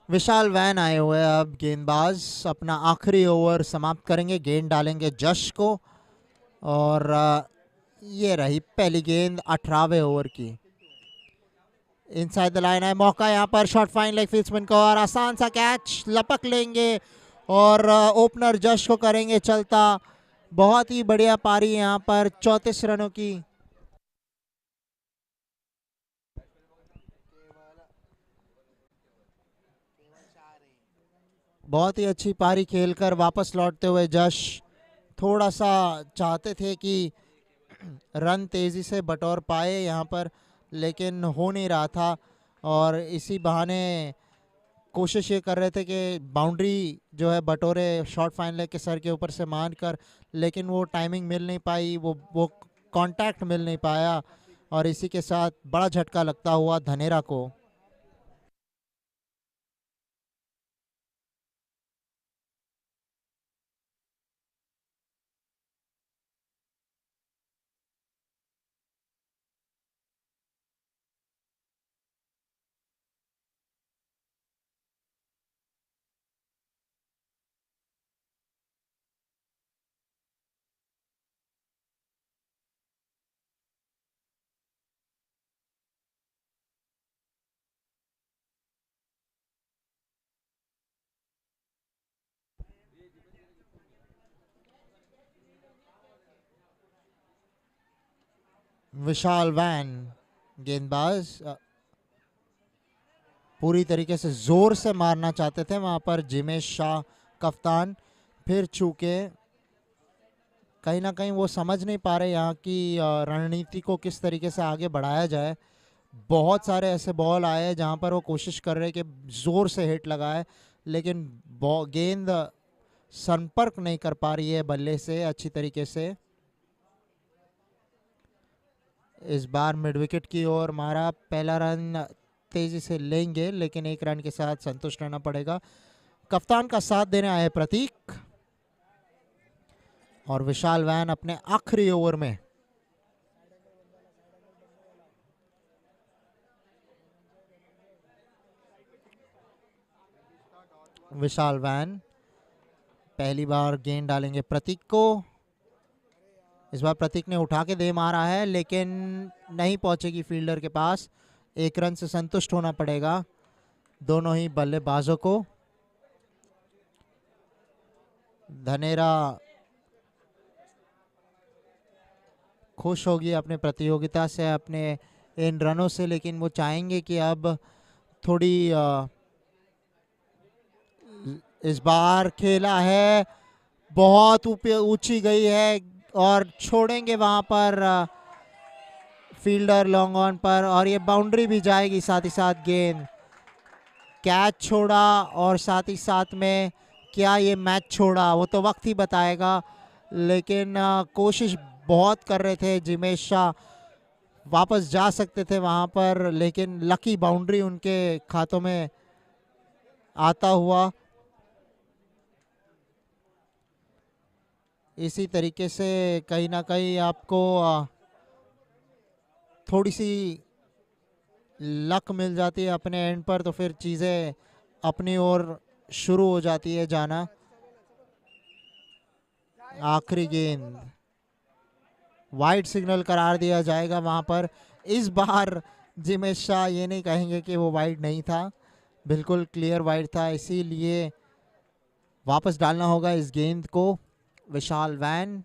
विशाल वैन आए हुए हैं अब गेंदबाज, अपना आखिरी ओवर समाप्त करेंगे, गेंद डालेंगे जश को। और ये रही पहली गेंद 18वें ओवर की। इनसाइड द लाइन है, मौका यहाँ पर shot fine leg field spin को और आसान सा कैच लपक लेंगे और ओपनर जश को करेंगे चलता। बहुत ही बढ़िया पारी यहाँ पर 34 रनों की। बहुत ही अच्छी पारी खेलकर वापस लौटते हुए जश थोड़ा सा चाहते थे कि रन तेज़ी से बटोर पाए यहाँ पर, लेकिन हो नहीं रहा था। और इसी बहाने कोशिश ये कर रहे थे कि बाउंड्री जो है बटोरे शॉर्ट फाइन लेग के सर के ऊपर से मान कर, लेकिन वो टाइमिंग मिल नहीं पाई, वो कांटेक्ट मिल नहीं पाया और इसी के साथ बड़ा झटका लगता हुआ धनेरा को। विशाल वैन गेंदबाज पूरी तरीके से जोर से मारना चाहते थे वहां पर जिमेश शाह कप्तान, फिर चूके कहीं ना कहीं वो समझ नहीं पा रहे यहाँ की रणनीति को किस तरीके से आगे बढ़ाया जाए। बहुत सारे ऐसे बॉल आए हैं जहाँ पर वो कोशिश कर रहे कि जोर से हिट लगाए, लेकिन गेंद संपर्क नहीं कर पा रही है बल्ले से अच्छी तरीके से। इस बार मिड विकेट की ओर मारा, पहला रन तेजी से लेंगे लेकिन एक रन के साथ संतुष्ट रहना पड़ेगा। कप्तान का साथ देने आए प्रतीक और विशाल वैन अपने आखिरी ओवर में। विशाल वैन पहली बार गेंद डालेंगे प्रतीक को। इस बार प्रतीक ने उठा के दे मारा है लेकिन नहीं पहुंचेगी फील्डर के पास। एक रन से संतुष्ट होना पड़ेगा दोनों ही बल्लेबाजों को। धनेरा खुश होगी अपने प्रतियोगिता से, अपने इन रनों से, लेकिन वो चाहेंगे कि अब थोड़ी इस बार खेला है बहुत ऊंची गई है और छोड़ेंगे वहां पर फील्डर लॉन्ग ऑन पर और ये बाउंड्री भी जाएगी। साथ ही साथ गेंद कैच छोड़ा और साथ ही साथ में क्या ये मैच छोड़ा वो तो वक्त ही बताएगा, लेकिन कोशिश बहुत कर रहे थे जिमेश शाह, वापस जा सकते थे वहां पर लेकिन लकी बाउंड्री उनके खातों में आता हुआ। इसी तरीके से कहीं ना कहीं आपको थोड़ी सी लक मिल जाती है अपने एंड पर तो फिर चीज़ें अपनी ओर शुरू हो जाती है जाना। आखिरी गेंद वाइड सिग्नल करार दिया जाएगा वहां पर। इस बार जिमेश शाह ये नहीं कहेंगे कि वो वाइड नहीं था, बिल्कुल क्लियर वाइड था, इसीलिए वापस डालना होगा इस गेंद को। Vishal one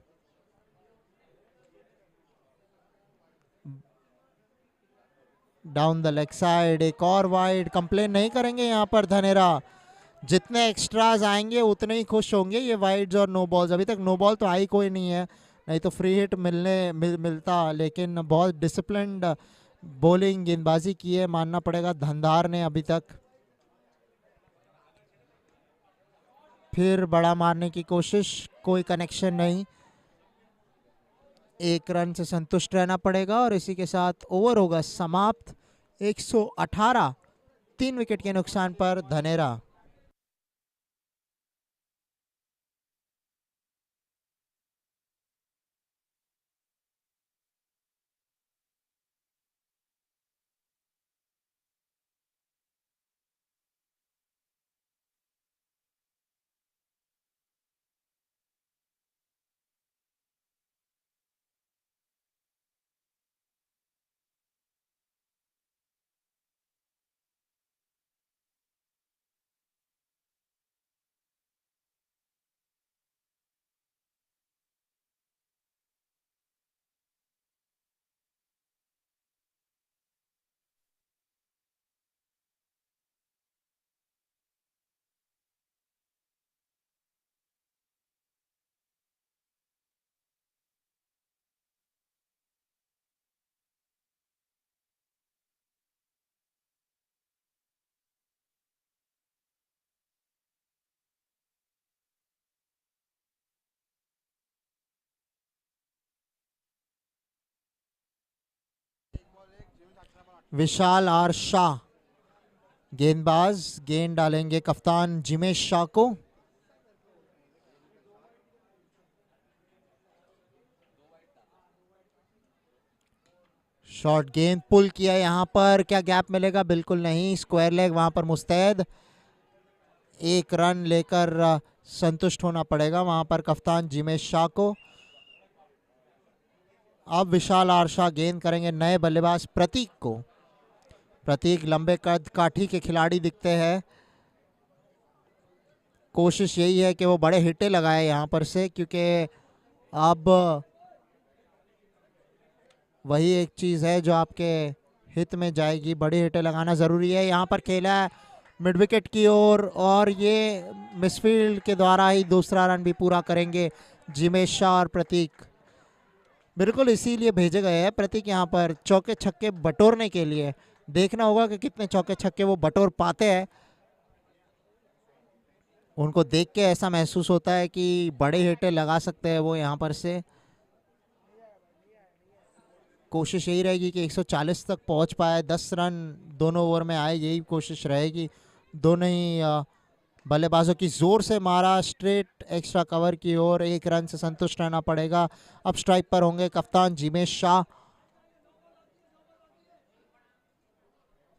down the leg side, एक और वाइड। कंप्लेन नहीं करेंगे यहाँ पर धनेरा, जितने एक्स्ट्राज आएंगे उतने ही खुश होंगे। ये वाइड्स और नो बॉल्स, अभी तक नो बॉल तो आई कोई नहीं है, नहीं तो फ्री हिट मिलता, लेकिन बहुत डिसिप्लिन्ड बॉलिंग गेंदबाजी की है मानना पड़ेगा धंधार ने अभी तक। फिर बड़ा मारने की कोशिश, कोई कनेक्शन नहीं, एक रन से संतुष्ट रहना पड़ेगा और इसी के साथ ओवर होगा समाप्त। 118 3 विकेट के नुकसान पर धनेरा। विशाल आर शाह गेंदबाज, गेंद डालेंगे कप्तान जिमेश शाह को। शॉर्ट गेंद पुल किया यहाँ पर, क्या गैप मिलेगा? बिल्कुल नहीं, स्क्वायर लेग वहां पर मुस्तैद। एक रन लेकर संतुष्ट होना पड़ेगा वहां पर कप्तान जिमेश शाह को। अब विशाल आर शाह गेंद करेंगे नए बल्लेबाज प्रतीक को। प्रतीक लंबे कद काठी के खिलाड़ी दिखते हैं, कोशिश यही है कि वो बड़े हिट्टे लगाए यहाँ पर से, क्योंकि अब वही एक चीज़ है जो आपके हित में जाएगी, बड़ी हिट्टे लगाना ज़रूरी है। यहाँ पर खेला है मिड विकेट की ओर और ये मिसफील्ड के द्वारा ही दूसरा रन भी पूरा करेंगे जिमेश शाह और प्रतीक। बिल्कुल इसीलिए भेजे गए हैं प्रतीक यहाँ पर चौके छक्के बटोरने के लिए। देखना होगा कि कितने चौके छक्के वो बटोर पाते हैं। उनको देख के ऐसा महसूस होता है कि बड़े हिट्टे लगा सकते हैं वो यहाँ पर से। कोशिश यही रहेगी कि 140 तक पहुंच पाए, 10 रन दोनों ओवर में आए, यही कोशिश रहेगी। दोनों ही बल्लेबाजों की जोर से मारा स्ट्रेट एक्स्ट्रा कवर की ओर, 1 रन से संतुष्ट रहना पड़ेगा। अब स्ट्राइक पर होंगे कप्तान जिमेश शाह।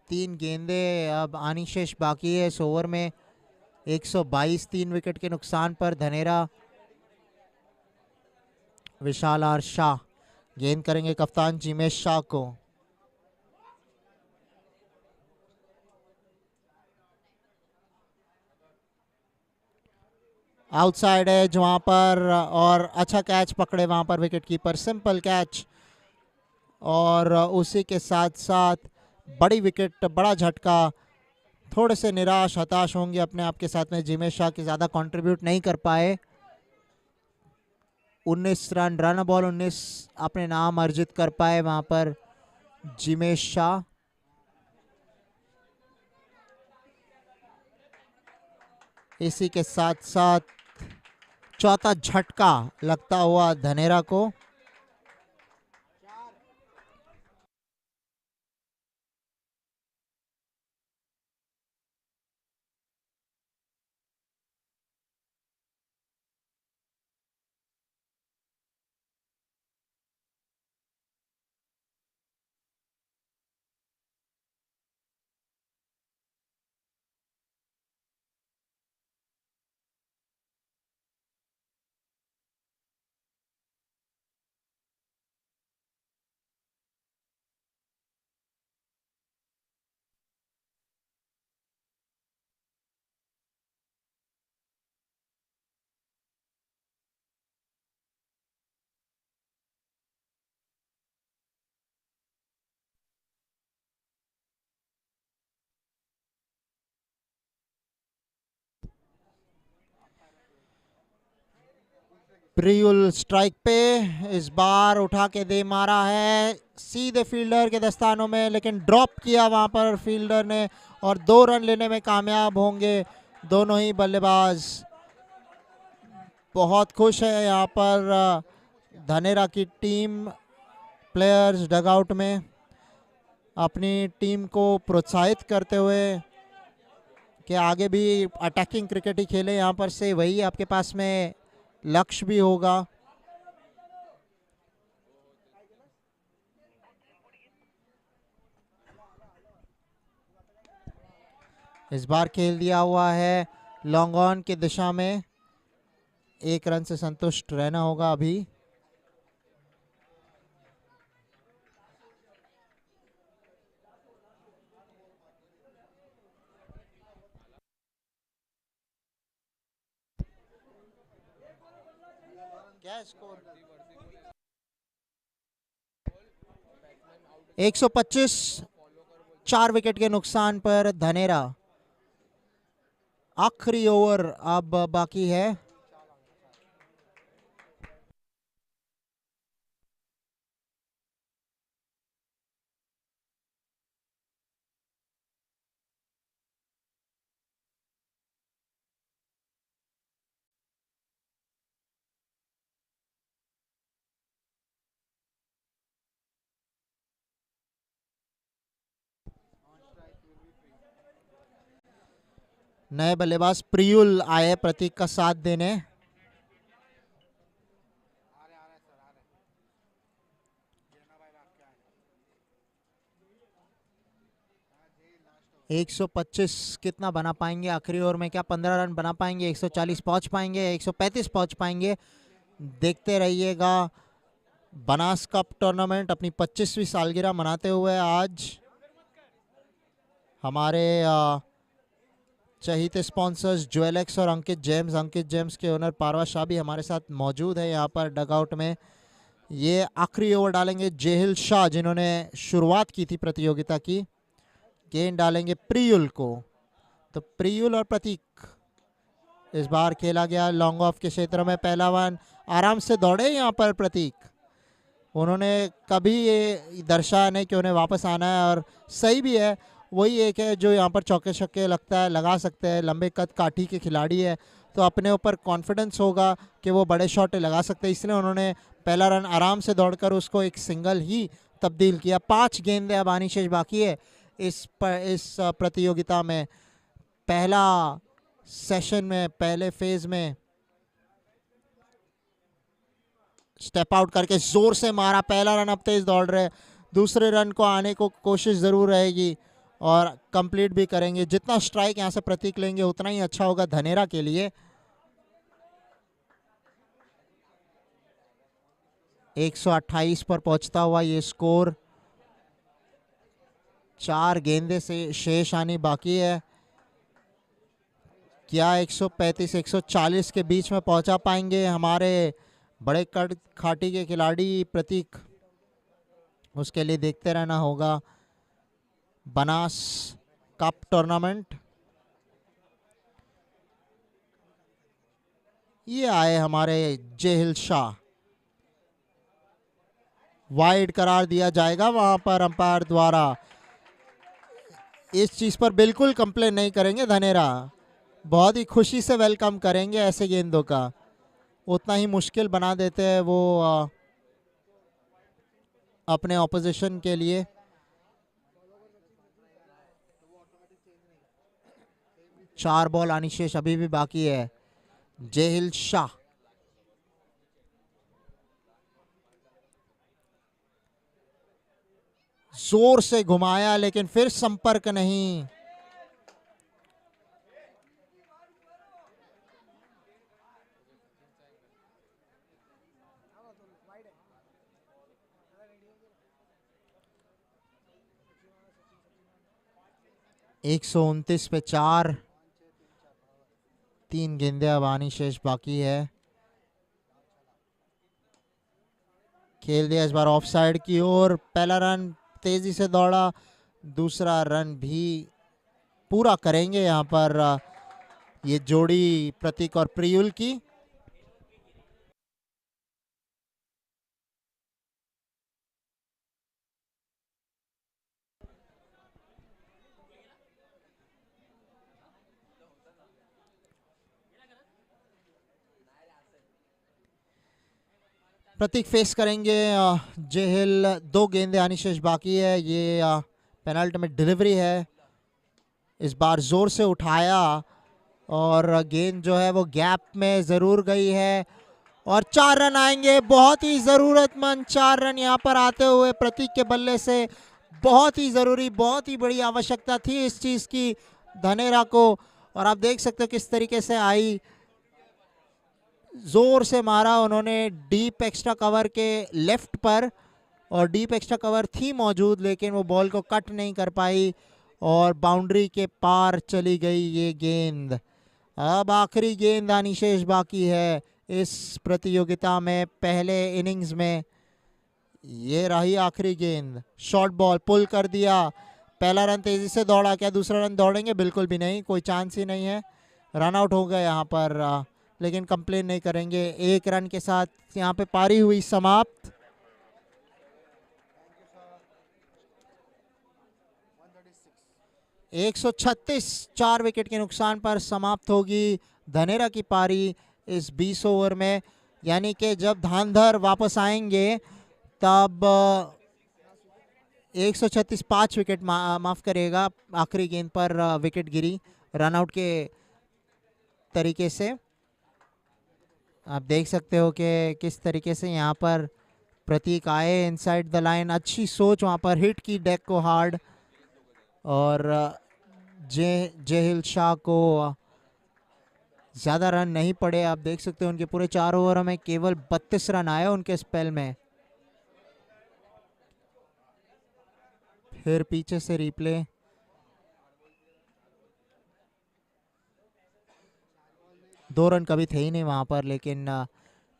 3 गेंदे अब आनी शेष बाकी है इस ओवर में। 122, 3 विकेट के नुकसान पर धनेरा। विशाल आर शाह गेंद करेंगे कप्तान जिमेश शाह को। आउटसाइड एज वहां पर, और अच्छा कैच पकड़े वहां पर विकेट कीपर, सिंपल कैच। और उसी के साथ साथ बड़ी विकेट, बड़ा झटका। थोड़े से निराश हताश होंगे अपने आप के साथ में जिमेश शाह, की ज़्यादा कंट्रीब्यूट नहीं कर पाए। 19 रन, रन बॉल 19 अपने नाम अर्जित कर पाए वहां पर जिमेश शाह। इसी के साथ साथ चौथा झटका लगता हुआ धनेरा को। प्रियुल स्ट्राइक पे, इस बार उठा के दे मारा है सीधे फील्डर के दस्तानों में, लेकिन ड्रॉप किया वहां पर फील्डर ने, और 2 रन लेने में कामयाब होंगे दोनों ही बल्लेबाज। बहुत खुश है यहाँ पर धनेरा की टीम, प्लेयर्स डगआउट में अपनी टीम को प्रोत्साहित करते हुए कि आगे भी अटैकिंग क्रिकेट ही खेले यहाँ पर से, वही आपके पास में लक्ष्य भी होगा। इस बार खेल दिया हुआ है लॉन्ग ऑन की दिशा में, 1 रन से संतुष्ट रहना होगा अभी। क्या स्कोर? 125, 4 विकेट के नुकसान पर धनेरा। आखिरी ओवर अब बाकी है। नए बल्लेबाज प्रियुल आए प्रतीक का साथ देने। एक 125 कितना बना पाएंगे आखिरी ओवर में? क्या 15 रन बना पाएंगे? 140 पहुंच पाएंगे? 135 पहुंच पाएंगे? देखते रहिएगा। बनास कप टूर्नामेंट अपनी 25वीं सालगिरह मनाते हुए आज हमारे चहीते स्पॉन्सर्स ज्वेलेक्स और अंकित जेम्स के ओनर पारवा शाह भी हमारे साथ मौजूद है यहाँ पर डगआउट में। ये आखिरी ओवर डालेंगे जेहिल शाह, जिन्होंने शुरुआत की थी प्रतियोगिता की। गेंद डालेंगे प्रियुल को, तो प्रियुल और प्रतीक इस बार खेला गया लॉन्ग ऑफ के क्षेत्र में। पहला वन आराम से दौड़े यहाँ पर प्रतीक, उन्होंने कभी ये दर्शाया नहीं कि उन्हें वापस आना है, और सही भी है। वही एक है जो यहाँ पर चौके छक्के लगता है लगा सकते हैं, लंबे कद काठी के खिलाड़ी है, तो अपने ऊपर कॉन्फिडेंस होगा कि वो बड़े शॉट लगा सकते हैं, इसलिए उन्होंने पहला रन आराम से दौड़कर उसको एक सिंगल ही तब्दील किया। 5 गेंदें अब आनी शेष बाकी है इस प्रतियोगिता में। पहला सेशन में, पहले फेज में स्टेप आउट करके जोर से मारा, पहला रन। अब तेज दौड़ रहे, दूसरे रन को आने को कोशिश जरूर रहेगी और कंप्लीट भी करेंगे। जितना स्ट्राइक यहां से प्रतीक लेंगे उतना ही अच्छा होगा धनेरा के लिए। 128 पर पहुंचता हुआ ये स्कोर। 4 गेंदे से शेष आनी बाकी है। क्या 135 140 के बीच में पहुंचा पाएंगे हमारे बड़े कद खाटी के खिलाड़ी प्रतीक? उसके लिए देखते रहना होगा बनास कप टूर्नामेंट। ये आए हमारे जेहिल शाह। वाइड करार दिया जाएगा वहां पर अंपायर द्वारा। इस चीज पर बिल्कुल कंप्लेन नहीं करेंगे धनेरा, बहुत ही खुशी से वेलकम करेंगे ऐसे गेंदों का। उतना ही मुश्किल बना देते हैं वो अपने ऑपोजिशन के लिए। चार बॉल आनी शेष अभी भी बाकी है। जेहिल शाह जोर से घुमाया लेकिन फिर संपर्क नहीं। एक 129 पे 4, 3 गेंदे अब आनी शेष बाकी है। खेल दिया इस बार ऑफ साइड की ओर। पहला रन तेजी से दौड़ा, दूसरा रन भी पूरा करेंगे यहाँ पर ये जोड़ी प्रतीक और प्रियुल की। प्रतीक फेस करेंगे जेहिल। 2 गेंदे आनी शेष बाकी है। ये पेनल्टी में डिलीवरी है, इस बार जोर से उठाया और गेंद जो है वो गैप में जरूर गई है और 4 रन आएंगे। बहुत ही जरूरतमंद 4 रन यहाँ पर आते हुए प्रतीक के बल्ले से। बहुत ही जरूरी, बहुत ही बड़ी आवश्यकता थी इस चीज की धनेरा को। और आप देख सकते हो किस तरीके से आई, जोर से मारा उन्होंने डीप एक्स्ट्रा कवर के लेफ्ट पर, और डीप एक्स्ट्रा कवर थी मौजूद लेकिन वो बॉल को कट नहीं कर पाई और बाउंड्री के पार चली गई ये गेंद। अब आखिरी गेंद आनी शेष बाकी है इस प्रतियोगिता में। पहले इनिंग्स में ये रही आखिरी गेंद। शॉर्ट बॉल पुल कर दिया, पहला रन तेजी से दौड़ा। क्या दूसरा रन दौड़ेंगे? बिल्कुल भी नहीं, कोई चांस ही नहीं है। रन आउट हो गए यहाँ पर, लेकिन कंप्लेन नहीं करेंगे। 1 रन के साथ यहाँ पे पारी हुई समाप्त। एक 136 4 विकेट के नुकसान पर समाप्त होगी धनेरा की पारी इस 20 ओवर में। यानी कि जब धांधर वापस आएंगे तब 136 5 विकेट माफ करिएगा, आखिरी गेंद पर विकेट गिरी रनआउट के तरीके से। आप देख सकते हो कि किस तरीके से यहाँ पर प्रतीक आए इनसाइड द लाइन। अच्छी सोच वहाँ पर, हिट की डेक को हार्ड, और जेहिल शाह को ज़्यादा रन नहीं पड़े। आप देख सकते हो उनके पूरे 4 ओवर में केवल 32 रन आए उनके स्पेल में। फिर पीछे से रिप्ले, दो रन कभी थे ही नहीं वहाँ पर, लेकिन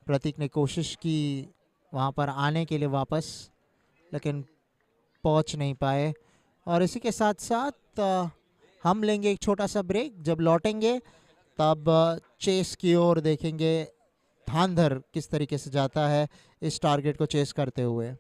प्रतीक ने कोशिश की वहाँ पर आने के लिए वापस, लेकिन पहुँच नहीं पाए। और इसी के साथ साथ हम लेंगे एक छोटा सा ब्रेक। जब लौटेंगे तब चेस की ओर देखेंगे, धांधर किस तरीके से जाता है इस टारगेट को चेस करते हुए।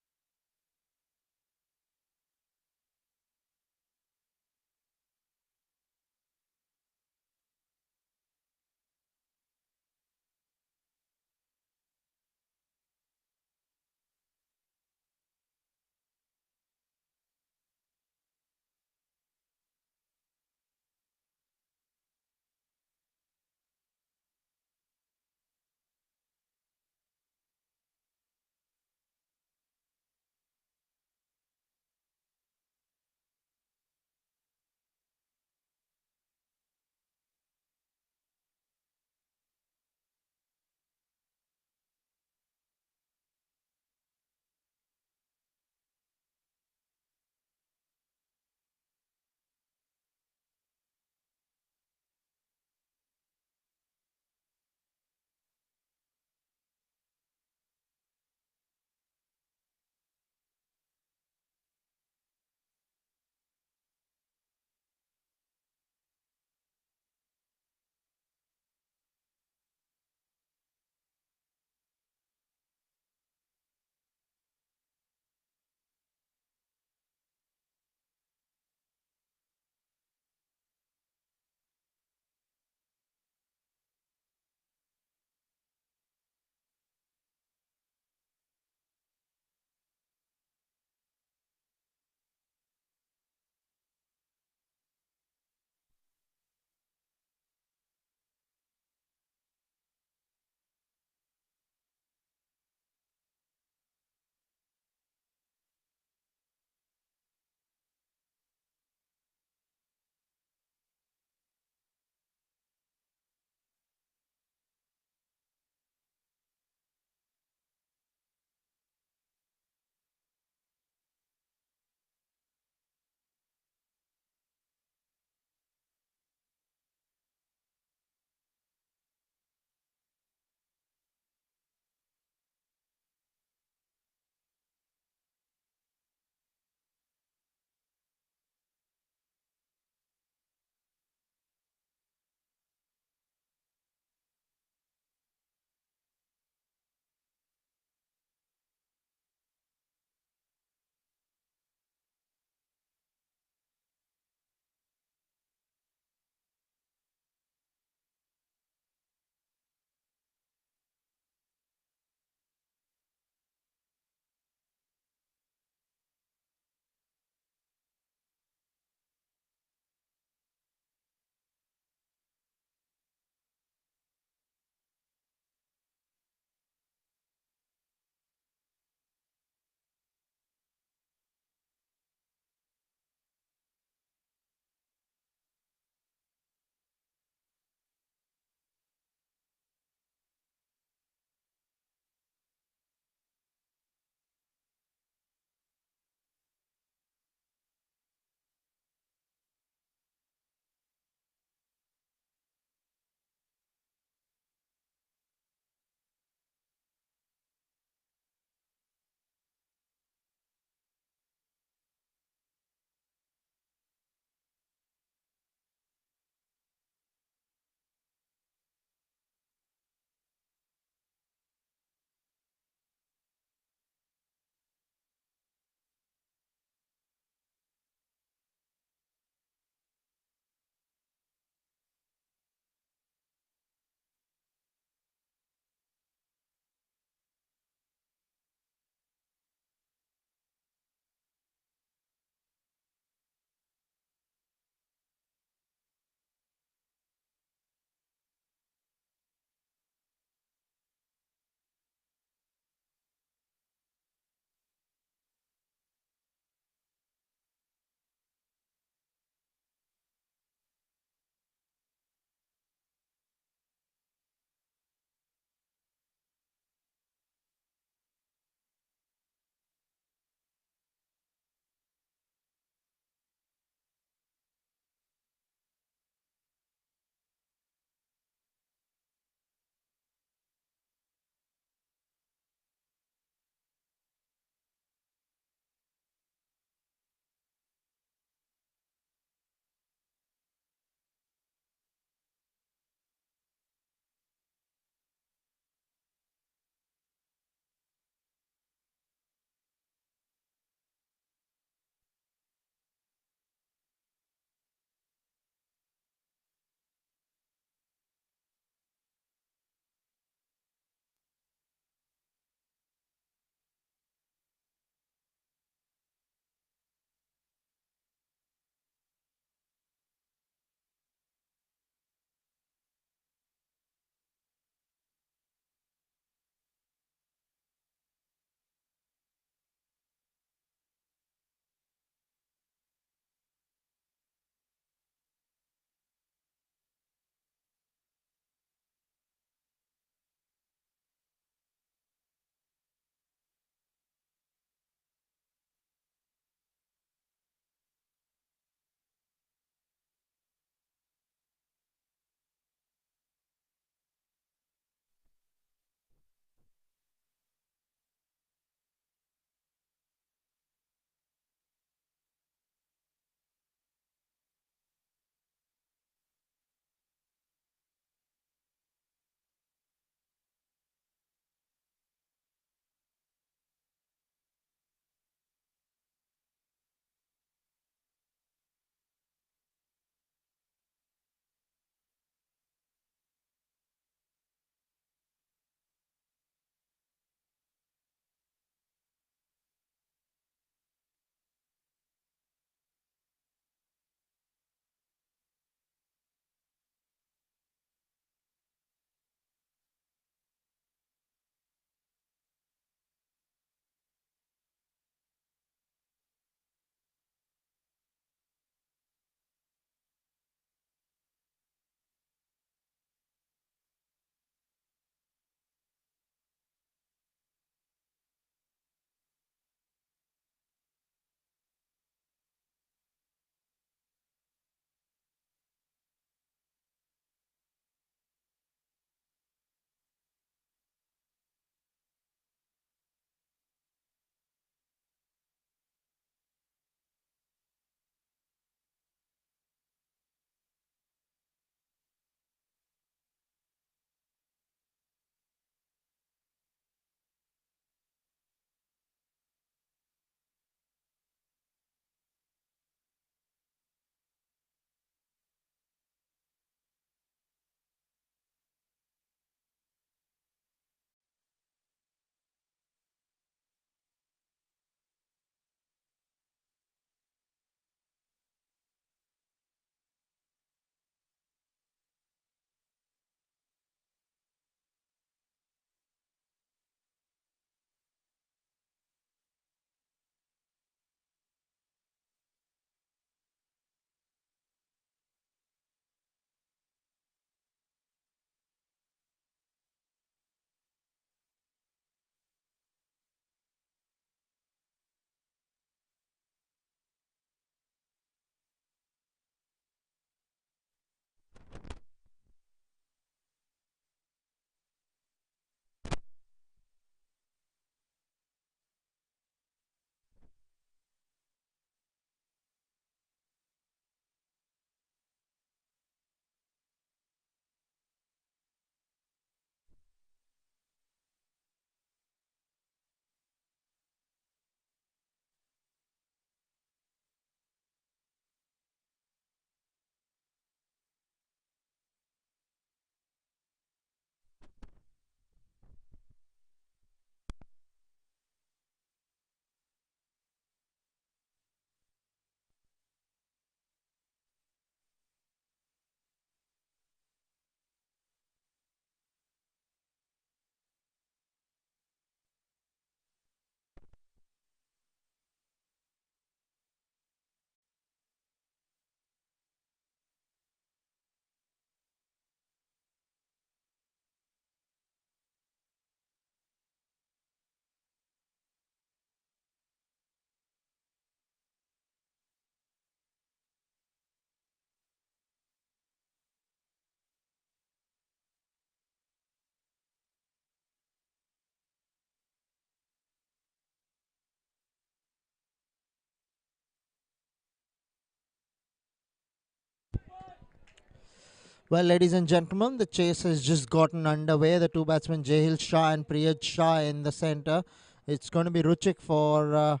Well, ladies and gentlemen, the chase has just gotten underway. The two batsmen, Jahil Shah and Priyaj Shah, in the center. It's going to be Ruchik for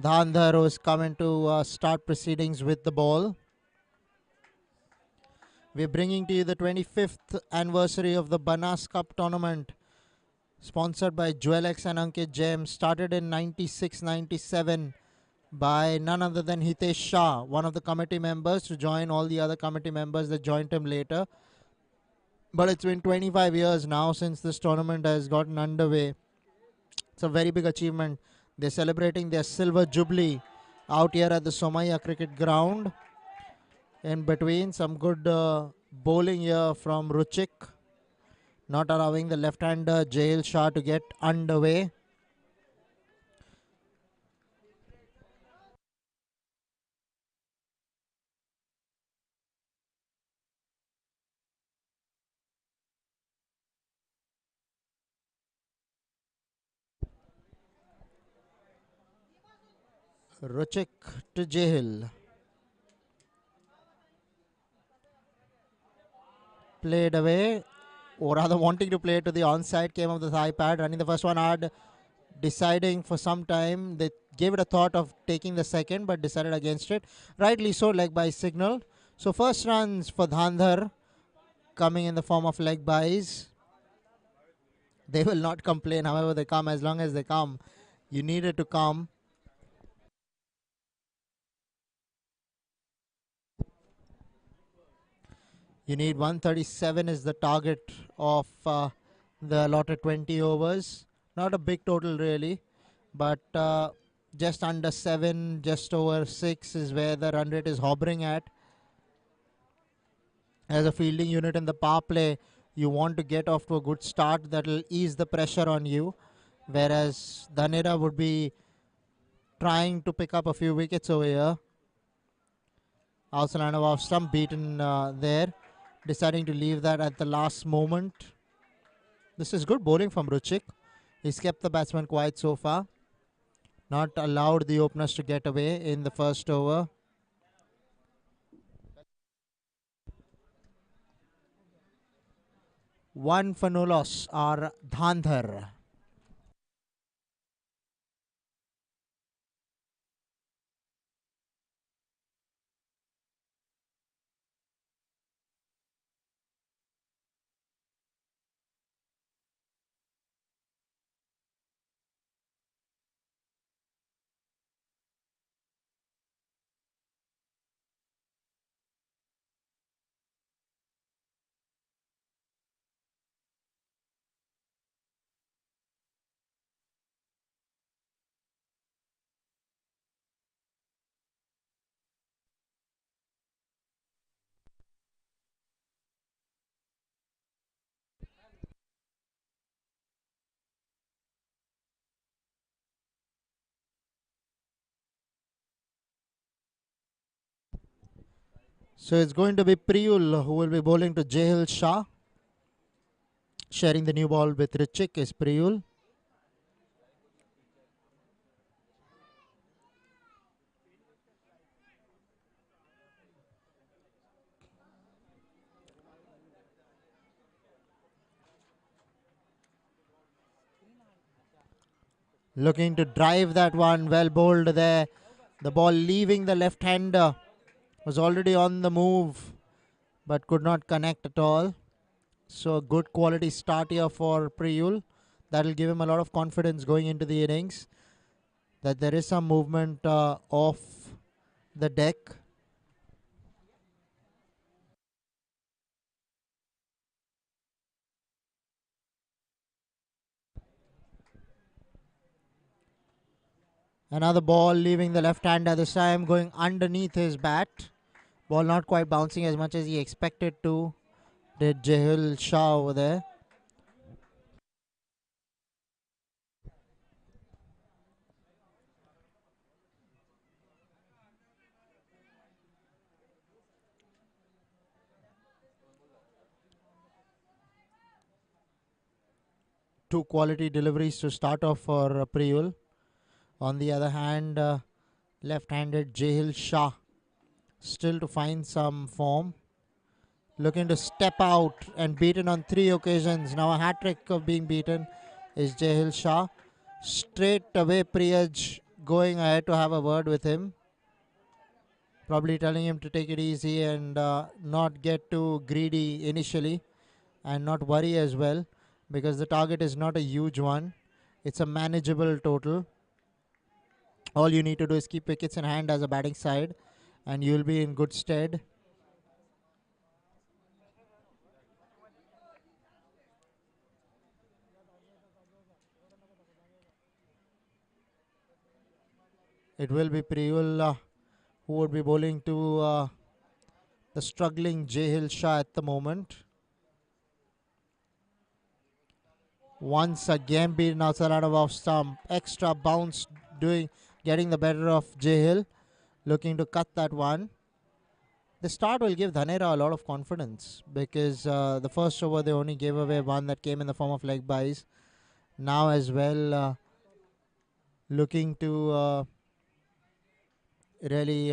Dhandhar, who is coming to start proceedings with the ball. We're bringing to you the 25th anniversary of the Banas Cup tournament, sponsored by Jewelex and Ankit James. Started in 96-97 by none other than Hitesh Shah, one of the committee members, to join all the other committee members that joined him later. But it's been 25 years now since this tournament has gotten underway. It's a very big achievement. They're celebrating their silver jubilee out here at the Somaiya cricket ground. In between, some good bowling here from Ruchik, not allowing the left-hander Jahil Shah to get underway. Ruchik to Jahil. Played away, or rather wanting to play to the onside, came off the thigh pad, running the first one hard, deciding for some time. They gave it a thought of taking the second, but decided against it. Rightly so, leg by signal. So first runs for Dhandhar coming in the form of leg buys. They will not complain, however they come, as long as they come. You need it to come. You need 137 is the target of the allotted 20 overs. Not a big total really, but just under 7, just over 6 is where the run rate is hovering at. As a fielding unit in the power play, you want to get off to a good start that will ease the pressure on you, whereas Dhnaera would be trying to pick up a few wickets over here. Outside off stump beaten there, deciding to leave that at the last moment. This is good bowling from Ruchik. He's kept the batsman quiet so far. Not allowed the openers to get away in the first over. One for no loss are Dhandhar. So it's going to be Priyul who will be bowling to Jahil Shah. Sharing the new ball with Ruchik is Priyul. Looking to drive that one, well bowled there. The ball leaving the left hander, was already on the move, but could not connect at all. So a good quality start here for Priyul. That will give him a lot of confidence going into the innings, that there is some movement off the deck. Another ball leaving the left hander, this time going underneath his bat. Ball not quite bouncing as much as he expected to. Did Jahil Shah over there. Two quality deliveries to start off for Priyul. On the other hand, left-handed Jahil Shah still to find some form. looking to step out and beaten on 3 occasions. Now a hat trick of being beaten is Jahil Shah. Straight away Priyaj going ahead to have a word with him. Probably telling him to take it easy and not get too greedy initially and not worry as well, because the target is not a huge one. It's a manageable total. All you need to do is keep wickets in hand as a batting side and you'll be in good stead. It will be Priyul who would be bowling to the struggling Jahil Shah at the moment. Once again beaten outside out of off stump. Extra bounce getting the better of Jahil. Looking to cut that one. The start will give Dhnaera a lot of confidence because the first over they only gave away one that came in the form of leg byes. Now as well looking to really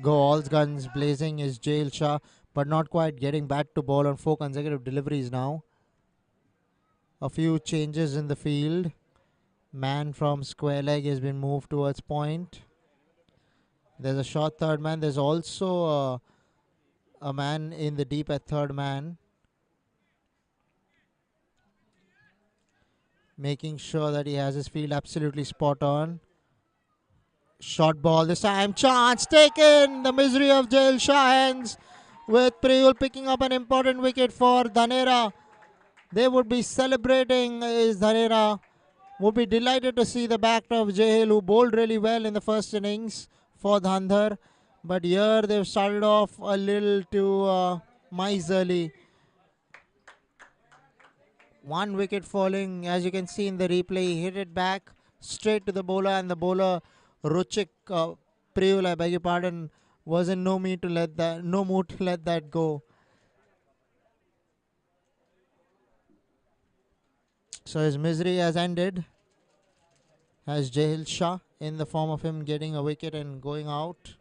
go all guns blazing is Jahil Shah, but not quite getting back to ball on 4 consecutive deliveries now. A few changes in the field. Man from square leg has been moved towards point. There's a short third man. There's also a man in the deep at third man, making sure that he has his field absolutely spot on. Short ball this time. Chance taken. The misery of Jahil Shah ends with Priyul picking up an important wicket for Dhnaera. They would be celebrating as Dhnaera would be delighted to see the back of Jahil, who bowled really well in the first innings for Dhandhar. But here they've started off a little too miserly. 1 wicket falling, as you can see in the replay. He hit it back straight to the bowler, and the bowler Ruchik Priyul, I beg your pardon, was in no mood to let that go. So his misery has ended. Has Jahil Shah in the form of him getting a wicket and going out.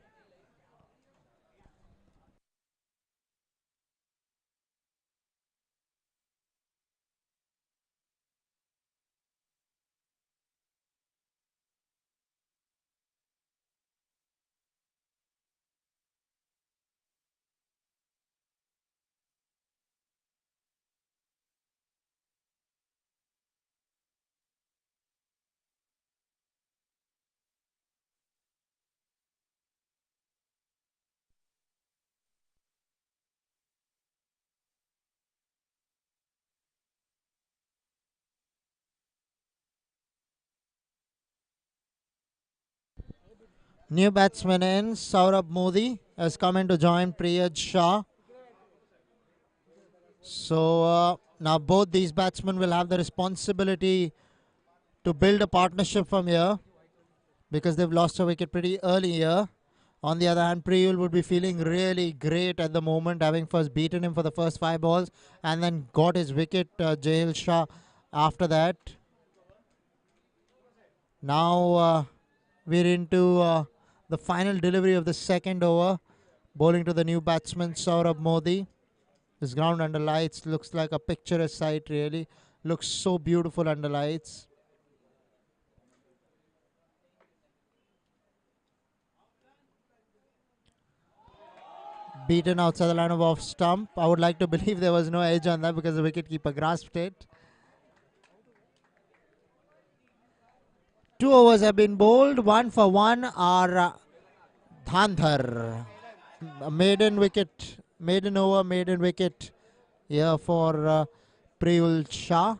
New batsman in, Saurabh Modi has come in to join Priyaj Shah. So now both these batsmen will have the responsibility to build a partnership from here, because they've lost a wicket pretty early here. On the other hand, Priyul would be feeling really great at the moment, having first beaten him for the first 5 balls and then got his wicket, Jahil Shah, after that. Now we're into the final delivery of the second over. Bowling to the new batsman, Saurabh Modi. This ground under lights looks like a picturesque sight, really. Looks so beautiful under lights. Beaten outside the line of off stump. I would like to believe there was no edge on that because the wicketkeeper grasped it. 2 overs have been bowled. 1 for 1 are Dhandhar. A maiden wicket, maiden over, maiden wicket here for Priyul Shah.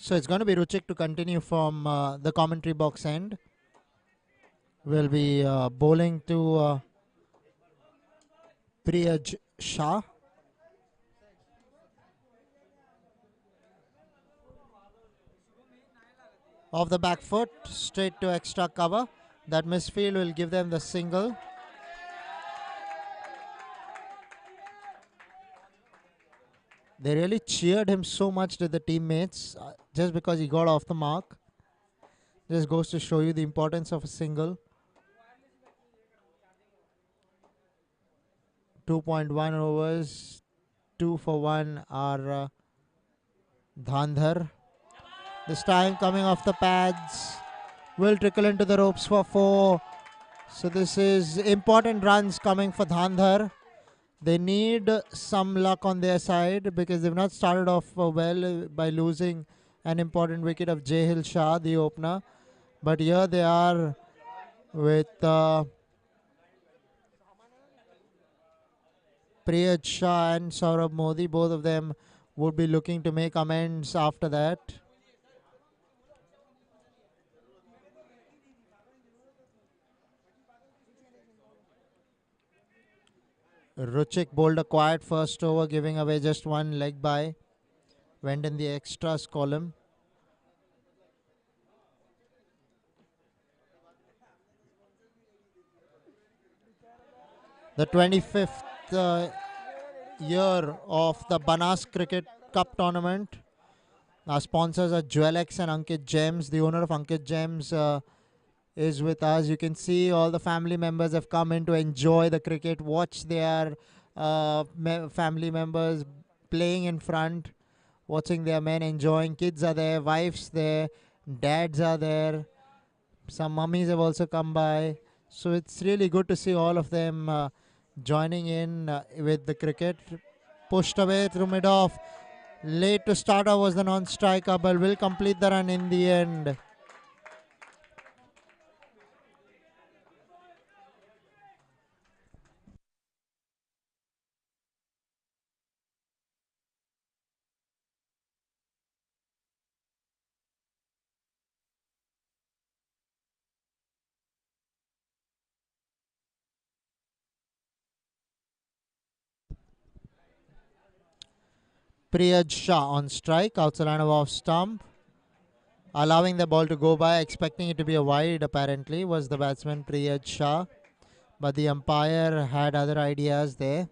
So it's going to be Ruchik to continue from the commentary box end. Will be bowling to Priyaj Shah. Off the back foot, straight to extra cover. That misfield will give them the single. They really cheered him so much to the teammates just because he got off the mark. This goes to show you the importance of a single. 2.1 overs, 2 for 1 are Dhandhar. This time coming off the pads, will trickle into the ropes for 4. So this is important runs coming for Dhandhar. They need some luck on their side because they've not started off well by losing an important wicket of Jahil Shah, the opener. But here they are with Priyaj Shah and Saurabh Modi. Both of them would be looking to make amends after that. Ruchik bowled a quiet first over, giving away just one leg by. Went in the extras column. The 25th year of the Banas Cricket Cup Tournament. Our sponsors are Jewelex and Ankit Gems. The owner of Ankit Gems is with us. You can see all the family members have come in to enjoy the cricket, watch their family members playing in front, watching their men enjoying. Kids are there, wives there, dads are there. Some mummies have also come by. So it's really good to see all of them joining in with the cricket. Pushed away through mid-off. Late to start off was the non-striker, but will complete the run in the end. Priyaj Shah on strike, outside line of off stump. Allowing the ball to go by, expecting it to be a wide apparently, was the batsman Priyaj Shah. But the umpire had other ideas there.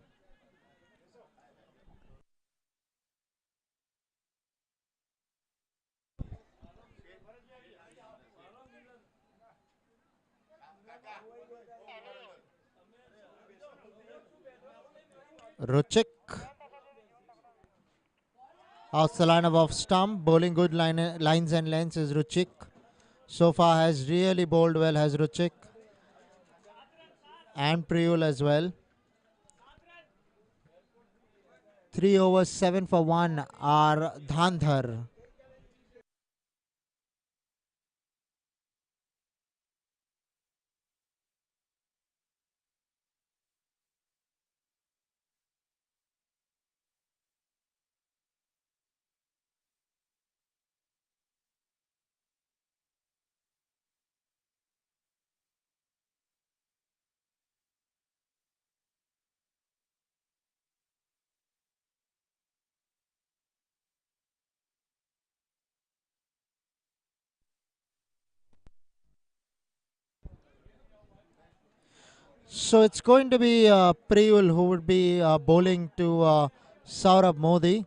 Ruchik. Outside line of off stump, bowling good lines and lengths is Ruchik. So far has really bowled well, has Ruchik. And Priyul as well. 3 overs, 7 for 1 are Dhandhar. So it's going to be Priyul who would be bowling to Saurabh Modi.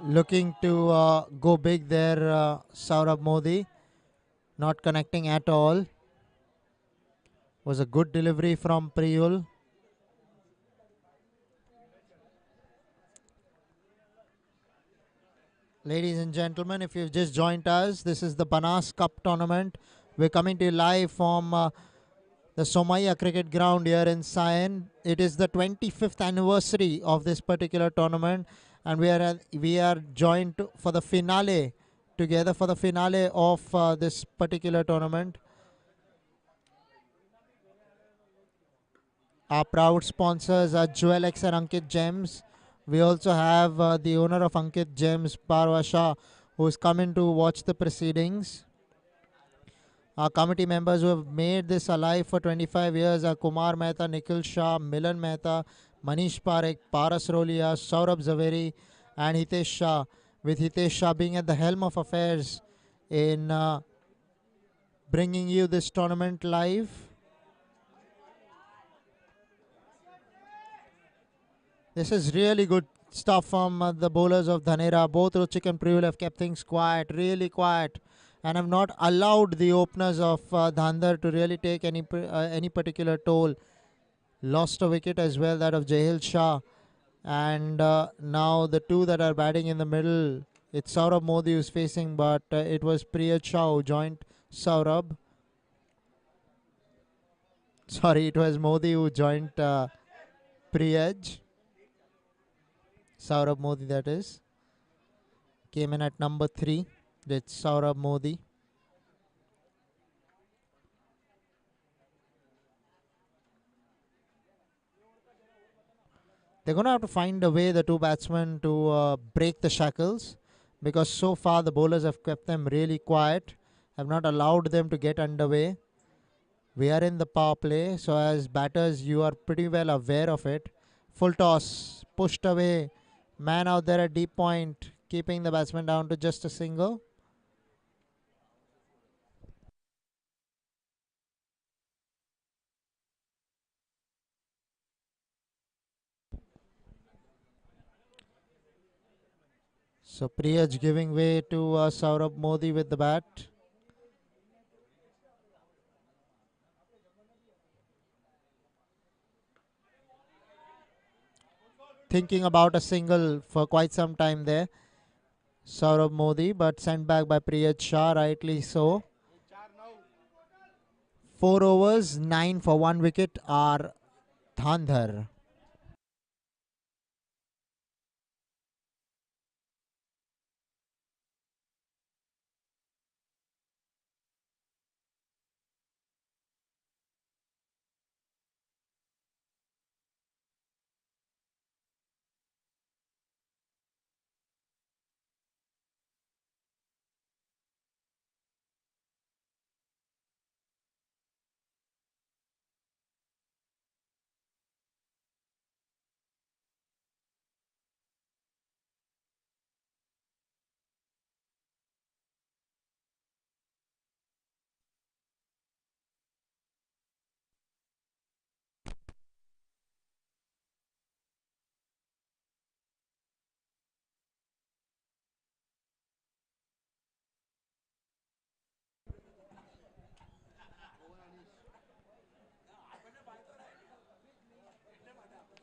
Looking to go big there, Saurabh Modi. Not connecting at all. Was a good delivery from Priyul. Ladies and gentlemen, if you've just joined us, this is the Banas Cup Tournament. We're coming to you live from the Somaiya Cricket Ground here in Sion. It is the 25th anniversary of this particular tournament, and we are joined for the finale, together for the finale of this particular tournament. Our proud sponsors are Jewel X and Ankit Gems. We also have the owner of Ankit Gems, Parwa Shah, who is coming to watch the proceedings. Our committee members who have made this alive for 25 years are Kumar Mehta, Nikhil Shah, Milan Mehta, Manish Parekh, Paras Rolia, Saurabh Zaveri, and Hitesh Shah, with Hitesh Shah being at the helm of affairs in bringing you this tournament live. This is really good stuff from the bowlers of Dhnaera. Both Ruchik and Priyul have kept things quiet, really quiet, and have not allowed the openers of Dhandhar to really take any particular toll. Lost a wicket as well, that of Jahil Shah. And now the two that are batting in the middle, it's Saurabh Modi who's facing, but it was Priyaj Shah who joined Saurabh. Sorry, it was Modi who joined Priyaj. Saurabh Modi, that is. Came in at number 3. That's Saurabh Modi. They're going to have to find a way, the two batsmen, to break the shackles, because so far the bowlers have kept them really quiet, have not allowed them to get underway. We are in the power play, so as batters you are pretty well aware of it. Full toss, pushed away, man out there at deep point, keeping the batsman down to just a single. So Priyaj giving way to Saurabh Modi with the bat. Thinking about a single for quite some time there, Saurabh Modi, but sent back by Priyaj Shah, rightly so. 4 overs, 9 for 1 wicket are Dhandhar.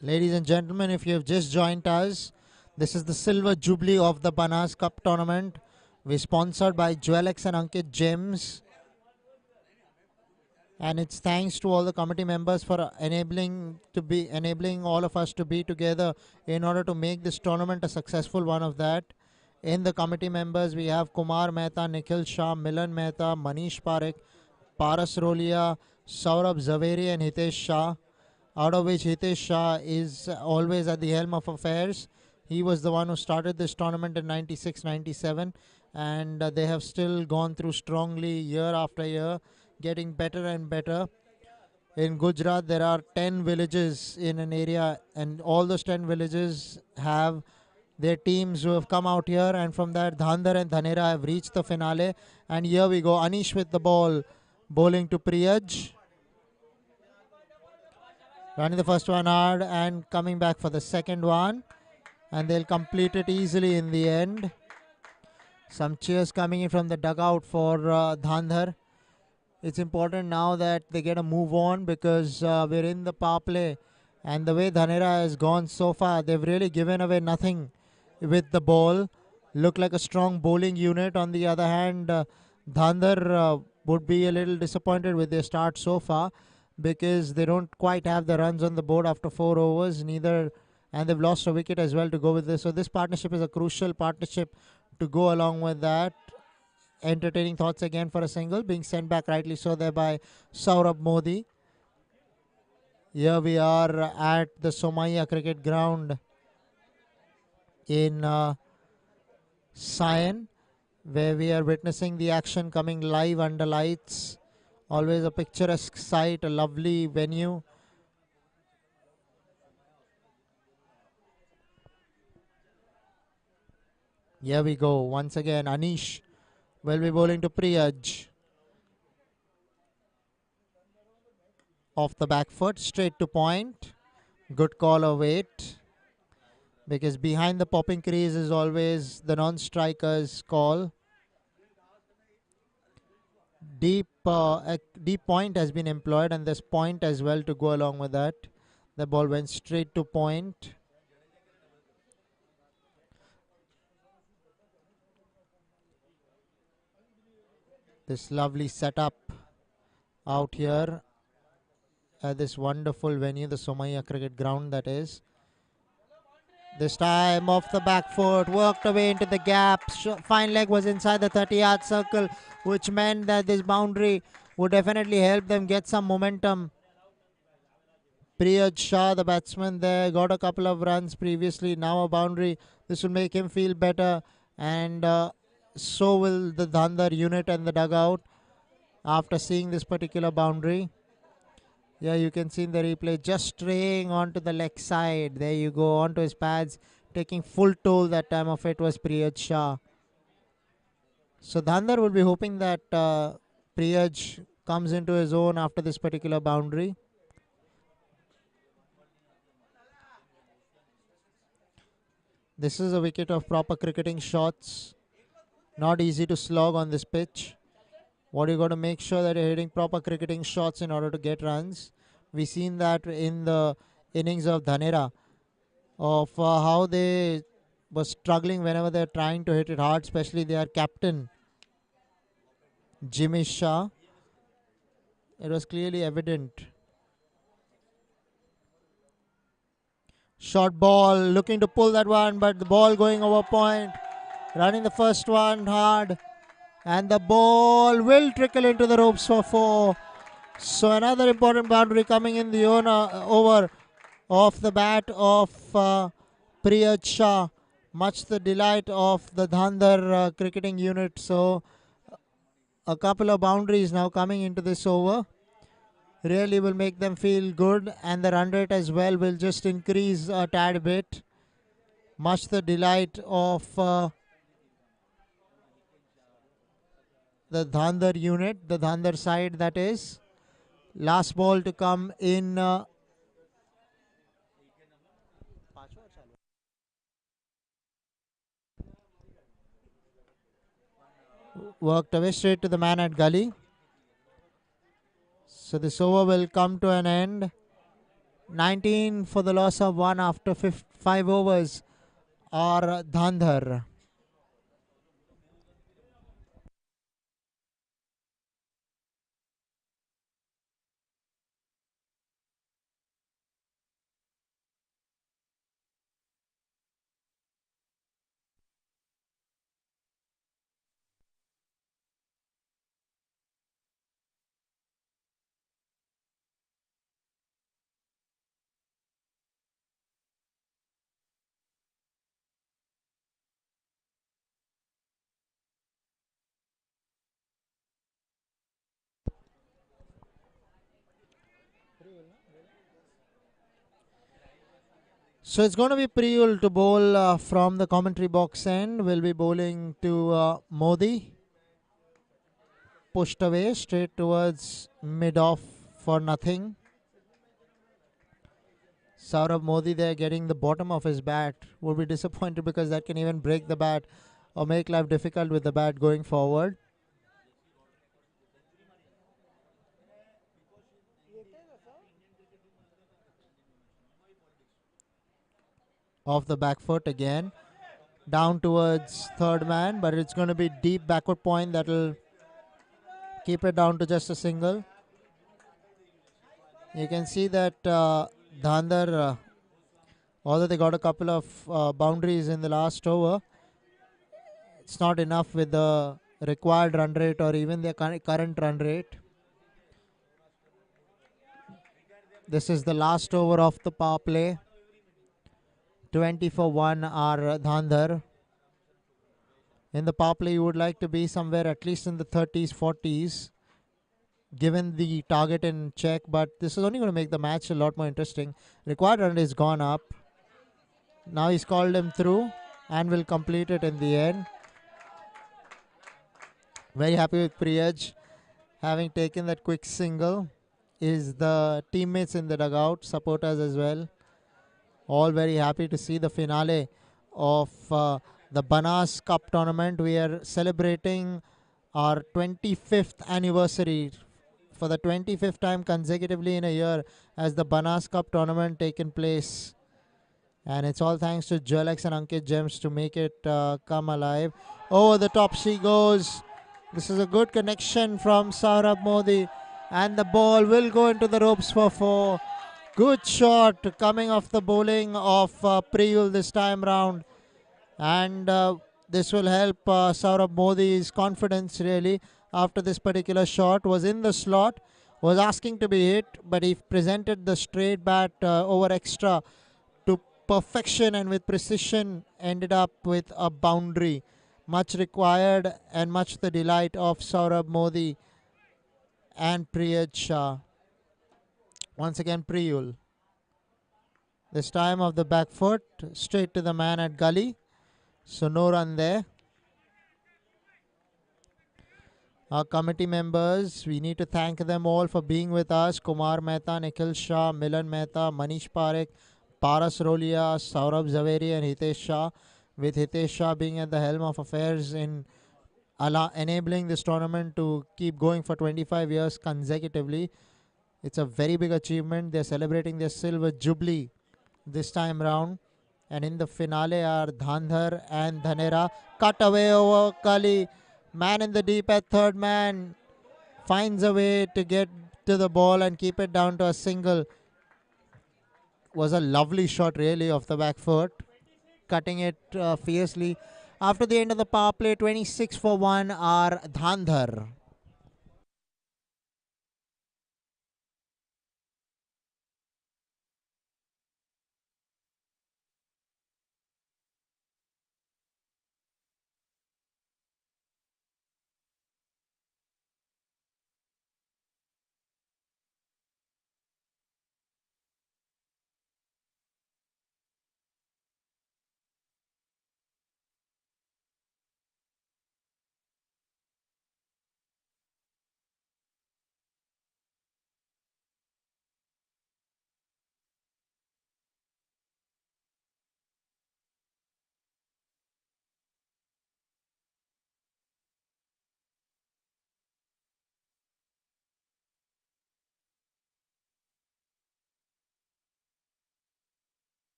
Ladies and gentlemen, if you have just joined us, this is the Silver Jubilee of the Banas Cup tournament. We're sponsored by Jewel X and Ankit Gems. And it's thanks to all the committee members for enabling all of us to be together in order to make this tournament a successful one of that. In the committee members, we have Kumar Mehta, Nikhil Shah, Milan Mehta, Manish Parekh, Paras Rolia, Saurabh Zaveri and Hitesh Shah, out of which Hitesh Shah is always at the helm of affairs. He was the one who started this tournament in 96-97, and they have still gone through strongly year after year, getting better and better. In Gujarat, there are 10 villages in an area, and all those 10 villages have their teams who have come out here, and from that, Dhandhar and Dhnaera have reached the finale. And here we go, Anish with the ball, bowling to Priyaj. Running the first one hard and coming back for the second one. And they'll complete it easily in the end. Some cheers coming in from the dugout for Dhandhar. It's important now that they get a move on, because we're in the power play. And the way Dhnaera has gone so far, they've really given away nothing with the ball. Look like a strong bowling unit. On the other hand, Dhandhar would be a little disappointed with their start so far, because they don't quite have the runs on the board after 4 overs, and they've lost a wicket as well to go with this. So this partnership is a crucial partnership to go along with that. Entertaining thoughts again for a single, being sent back rightly so there by Saurabh Modi. Here we are at the Somaiya Cricket Ground in Sion, where we are witnessing the action coming live under lights. Always a picturesque sight, a lovely venue. Here we go. Once again, Anish will be bowling to Priyaj. Off the back foot, straight to point. Good call or wait. Because behind the popping crease is always the non-striker's call. Deep point has been employed, and there's point as well to go along with that. The ball went straight to point. This lovely setup out here at this wonderful venue, the Somaiya Cricket Ground, that is. This time off the back foot, worked away into the gap. Fine leg was inside the 30-yard circle, which meant that this boundary would definitely help them get some momentum. Priyaj Shah, the batsman there, got a couple of runs previously. Now a boundary. This will make him feel better, and so will the Dhandhar unit and the dugout after seeing this particular boundary. Yeah, you can see in the replay, just straying onto the leg side. There you go, onto his pads, taking full toll that time of it was Priyaj Shah. So Dhandhar will be hoping that Priyaj comes into his own after this particular boundary. This is a wicket of proper cricketing shots. Not easy to slog on this pitch. What you got to make sure that you're hitting proper cricketing shots in order to get runs. We've seen that in the innings of Dhnaera, of how they were struggling whenever they're trying to hit it hard, especially their captain, Jimmy Shah. It was clearly evident. Short ball, looking to pull that one, but the ball going over point. Running the first one hard. And the ball will trickle into the ropes for 4. So another important boundary coming in the over off the bat of Priyaj Shah. Much the delight of the Dhandhar cricketing unit. So a couple of boundaries now coming into this over. Really will make them feel good, and the run rate as well will just increase a tad bit. Much the delight of the Dhandhar unit, the Dhandhar side, that is. Last ball to come in. Worked away straight to the man at gully. So this over will come to an end. 19 for the loss of 1 after 5 overs are Dhandhar. So it's going to be Priyul to bowl from the commentary box end. We'll be bowling to Modi. Pushed away straight towards mid-off for nothing. Saurabh Modi there getting the bottom of his bat. Would be disappointed because that can even break the bat or make life difficult with the bat going forward. Off the back foot again. Down towards third man, but it's going to be deep backward point that will keep it down to just a single. You can see that Dhandhar, although they got a couple of boundaries in the last over, it's not enough with the required run rate or even their current run rate. This is the last over of the power play. 20 for 1 are Dhandhar. In the power play, you would like to be somewhere at least in the 30s, 40s, given the target in check. But this is only going to make the match a lot more interesting. Required run is gone up. Now he's called him through and will complete it in the end. Very happy with Priyaj having taken that quick single. Is the teammates in the dugout, supporters as well. All very happy to see the finale of the Banas Cup tournament. We are celebrating our 25th anniversary. For the 25th time consecutively in a year as the Banas Cup tournament taken place. And it's all thanks to Jolex and Ankit Gems to make it come alive. Over the top she goes. This is a good connection from Saurabh Modi. And the ball will go into the ropes for 4. Good shot coming off the bowling of Priyul this time round. And this will help Saurabh Modi's confidence really after this particular shot. Was in the slot, was asking to be hit, but he presented the straight bat over extra to perfection and with precision ended up with a boundary. Much required and much the delight of Saurabh Modi and Priyaj Shah. Once again Priyul. This time of the back foot, straight to the man at gully. So no run there. Our committee members, we need to thank them all for being with us. Kumar Mehta, Nikhil Shah, Milan Mehta, Manish Parekh, Paras Rolia, Saurabh Zaveri and Hitesh Shah. With Hitesh Shah being at the helm of affairs in enabling this tournament to keep going for 25 years consecutively. It's a very big achievement. They're celebrating their silver jubilee this time round. And in the finale are Dhandhar and Dhnaera. Cut away over Kali. Man in the deep at third man. Finds a way to get to the ball and keep it down to a single. Was a lovely shot really off the back foot. Cutting it fiercely. After the end of the power play, 26 for 1 are Dhandhar.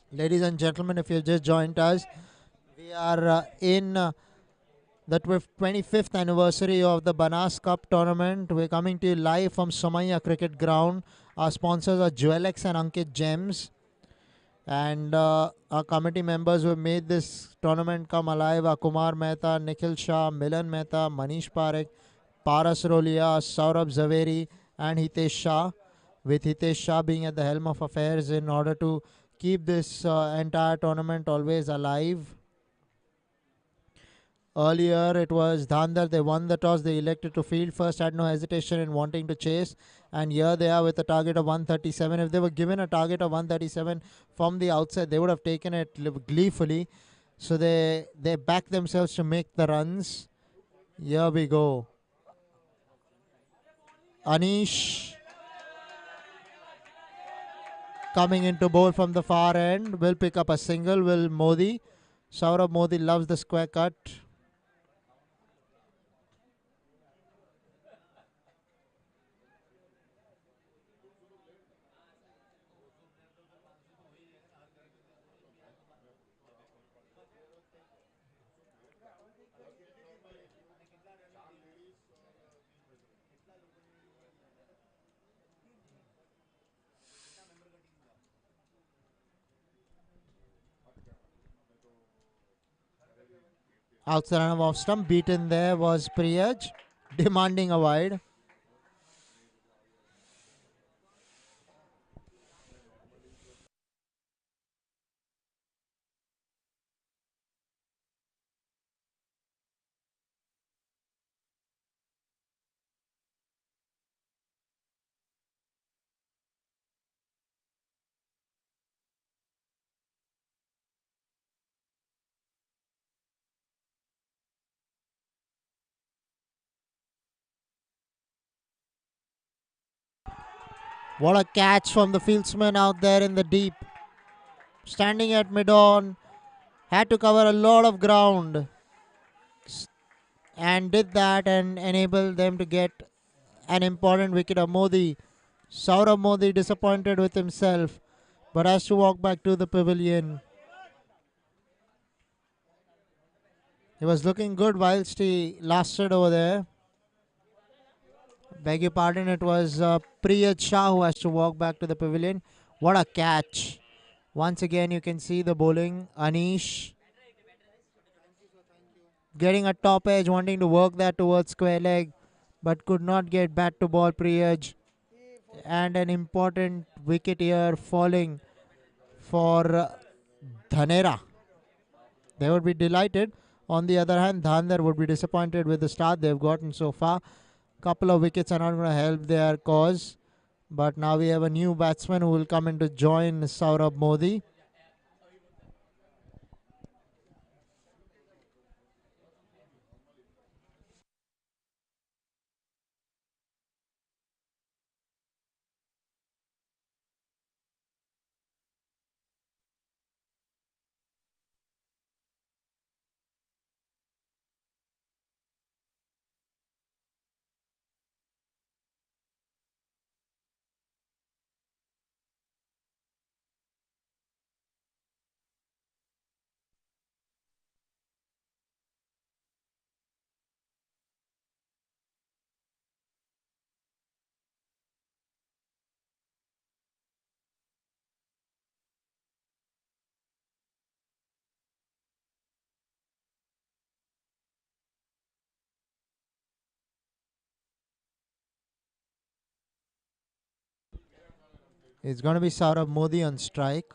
Ladies and gentlemen, if you've just joined us, we are in the 25th anniversary of the Banas Cup tournament. We're coming to you live from Somaiya Cricket Ground. Our sponsors are Jolex and Ankit Gems. And our committee members who have made this tournament come alive are Kumar Mehta, Nikhil Shah, Milan Mehta, Manish Parekh, Paras Rolia, Saurabh Zaveri and Hitesh Shah. With Hitesh Shah being at the helm of affairs in order to keep this entire tournament always alive. Earlier it was Dhandhar, they won the toss, they elected to field first, had no hesitation in wanting to chase And here they are with a target of 137. If they were given a target of 137 from the outside, they would have taken it gleefully. So they back themselves to make the runs. Here we go. Anish coming into bowl from the far end. Will pick up a single. Will Modi. Saurabh Modi loves the square cut. Outside run of off stump. Beaten there was Priyaj, demanding a wide. What a catch from the fieldsman out there in the deep. Standing at mid-on. Had to cover a lot of ground. And did that and enabled them to get an important wicket of Modi. Saurabh Modi disappointed with himself, but has to walk back to the pavilion. He was looking good whilst he lasted over there. Beg your pardon, it was Priyaj Shah who has to walk back to the pavilion. What a catch. Once again, you can see the bowling. Anish getting a top edge, wanting to work that towards square leg, but could not get bat to ball Priyaj. And an important wicket here falling for Dhnaera. They would be delighted. On the other hand, Dhandhar would be disappointed with the start they've gotten so far. Couple of wickets are not going to help their cause. But now we have a new batsman who will come in to join Saurabh Modi. It's going to be Saurabh Modi on strike.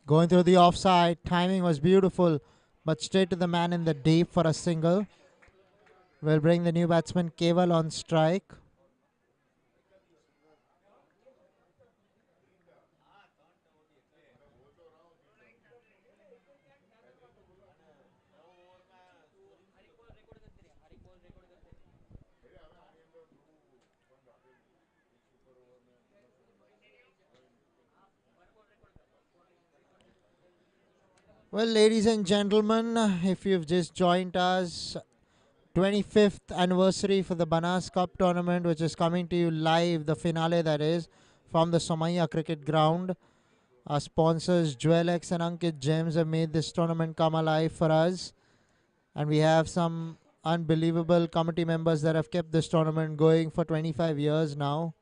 Going through the offside. Timing was beautiful, but straight to the man in the deep for a single. Will bring the new batsman Keval on strike. Well, ladies and gentlemen, if you've just joined us, 25th anniversary for the Banas Cup tournament, which is coming to you live, the finale that is, from the Somaiya cricket ground. Our sponsors, Jewel X and Ankit Gems, have made this tournament come alive for us. And we have some unbelievable committee members that have kept this tournament going for 25 years now.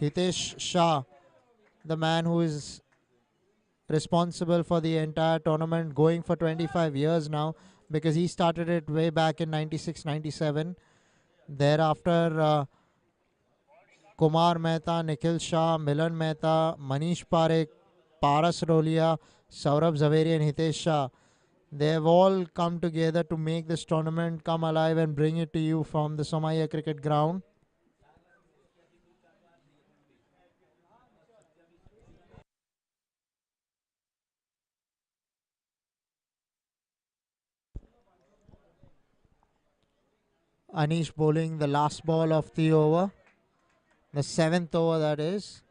Hitesh Shah, the man who is responsible for the entire tournament, going for 25 years now, because he started it way back in 96-97. Thereafter, Kumar Mehta, Nikhil Shah, Milan Mehta, Manish Parekh, Paras Rolia, Saurabh Zaveri and Hitesh Shah. They have all come together to make this tournament come alive and bring it to you from the Somaiya cricket ground. Anish bowling the last ball of the over, the 7th over that is.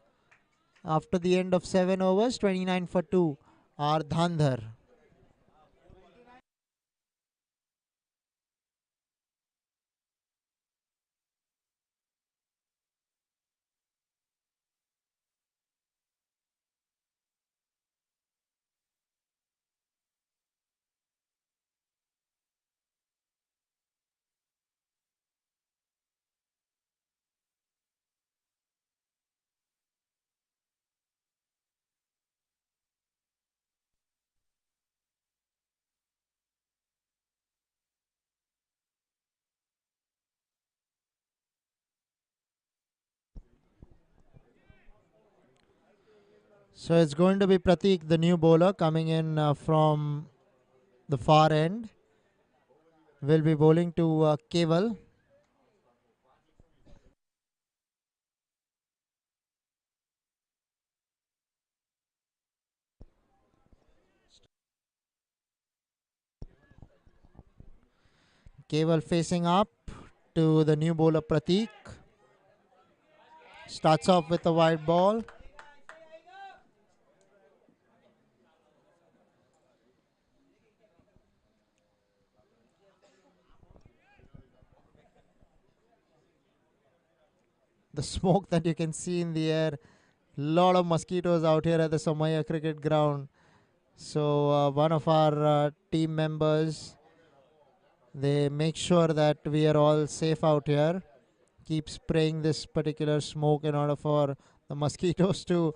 After the end of 7 overs, 29 for 2 are Dhandhar. So it's going to be Pratik, the new bowler, coming in from the far end. Will be bowling to Keval. Keval facing up to the new bowler Pratik. Starts off with a wide ball. The smoke that you can see in the air. Lot of mosquitoes out here at the Somaiya cricket ground. So one of our team members, they make sure that we are all safe out here. Keep spraying this particular smoke in order for the mosquitoes to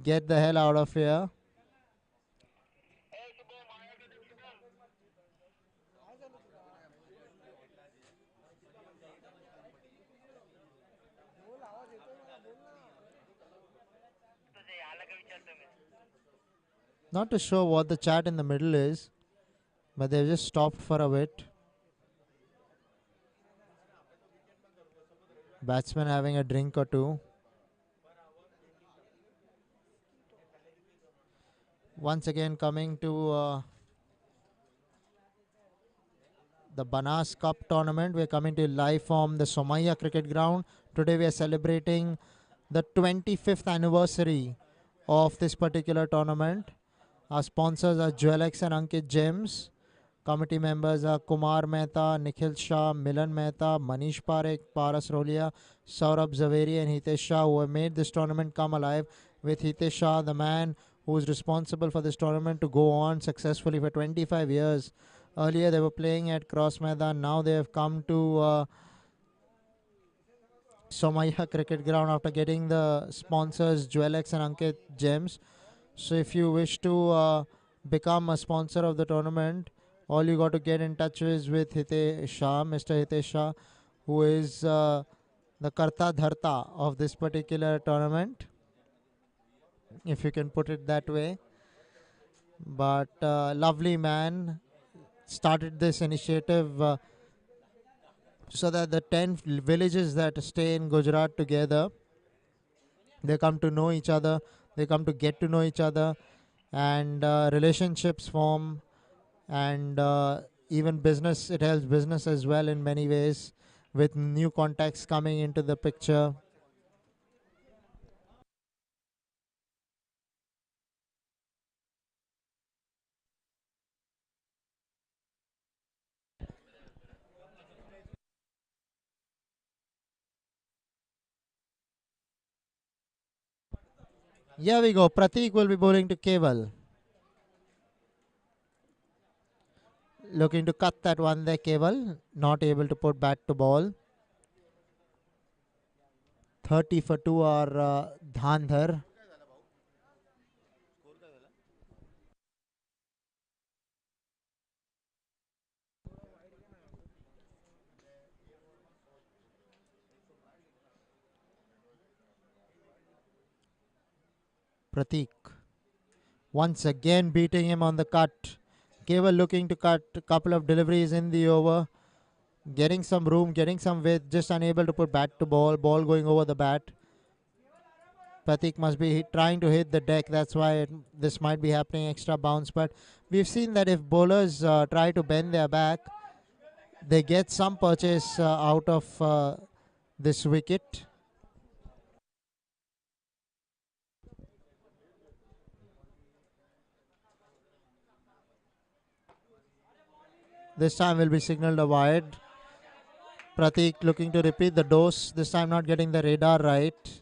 get the hell out of here. Not too sure what the chat in the middle is, but they've just stopped for a bit. Batsman having a drink or two. Once again coming to the Banas Cup tournament. We are coming to you live from the Somaiya cricket ground. Today we are celebrating the 25th anniversary of this particular tournament. Our sponsors are Jewelex and Ankit Gems. Committee members are Kumar Mehta, Nikhil Shah, Milan Mehta, Manish Parekh, Paras Rolia, Saurabh Zaveri and Hitesh Shah, who have made this tournament come alive, with Hitesh Shah, the man who is responsible for this tournament to go on successfully for 25 years. Earlier they were playing at Cross Maidan. Now they have come to Somaiya cricket ground after getting the sponsors Jewelex and Ankit Gems. So if you wish to become a sponsor of the tournament, all you got to get in touch is with Hitesh Shah, Mr. Hitesh Shah, who is the Karta Dharta of this particular tournament, if you can put it that way. But lovely man, started this initiative so that the 10 villages that stay in Gujarat together, they come to know each other, they come to get to know each other, and relationships form, and even business, it helps business as well in many ways, with new contacts coming into the picture. Here we go. Pratik will be bowling to Keval. Looking to cut that one there, Keval. Not able to put bat to ball. 30 for 2 are Dhandhar. Pratik once again beating him on the cut. Keval looking to cut a couple of deliveries in the over. Getting some room, getting some width, just unable to put bat to ball. Ball going over the bat. Pratik must be trying to hit the deck. That's why this might be happening, extra bounce. But we've seen that if bowlers try to bend their back, they get some purchase out of this wicket. This time will be signaled a wide. Pratik looking to repeat the dose. This time not getting the radar right.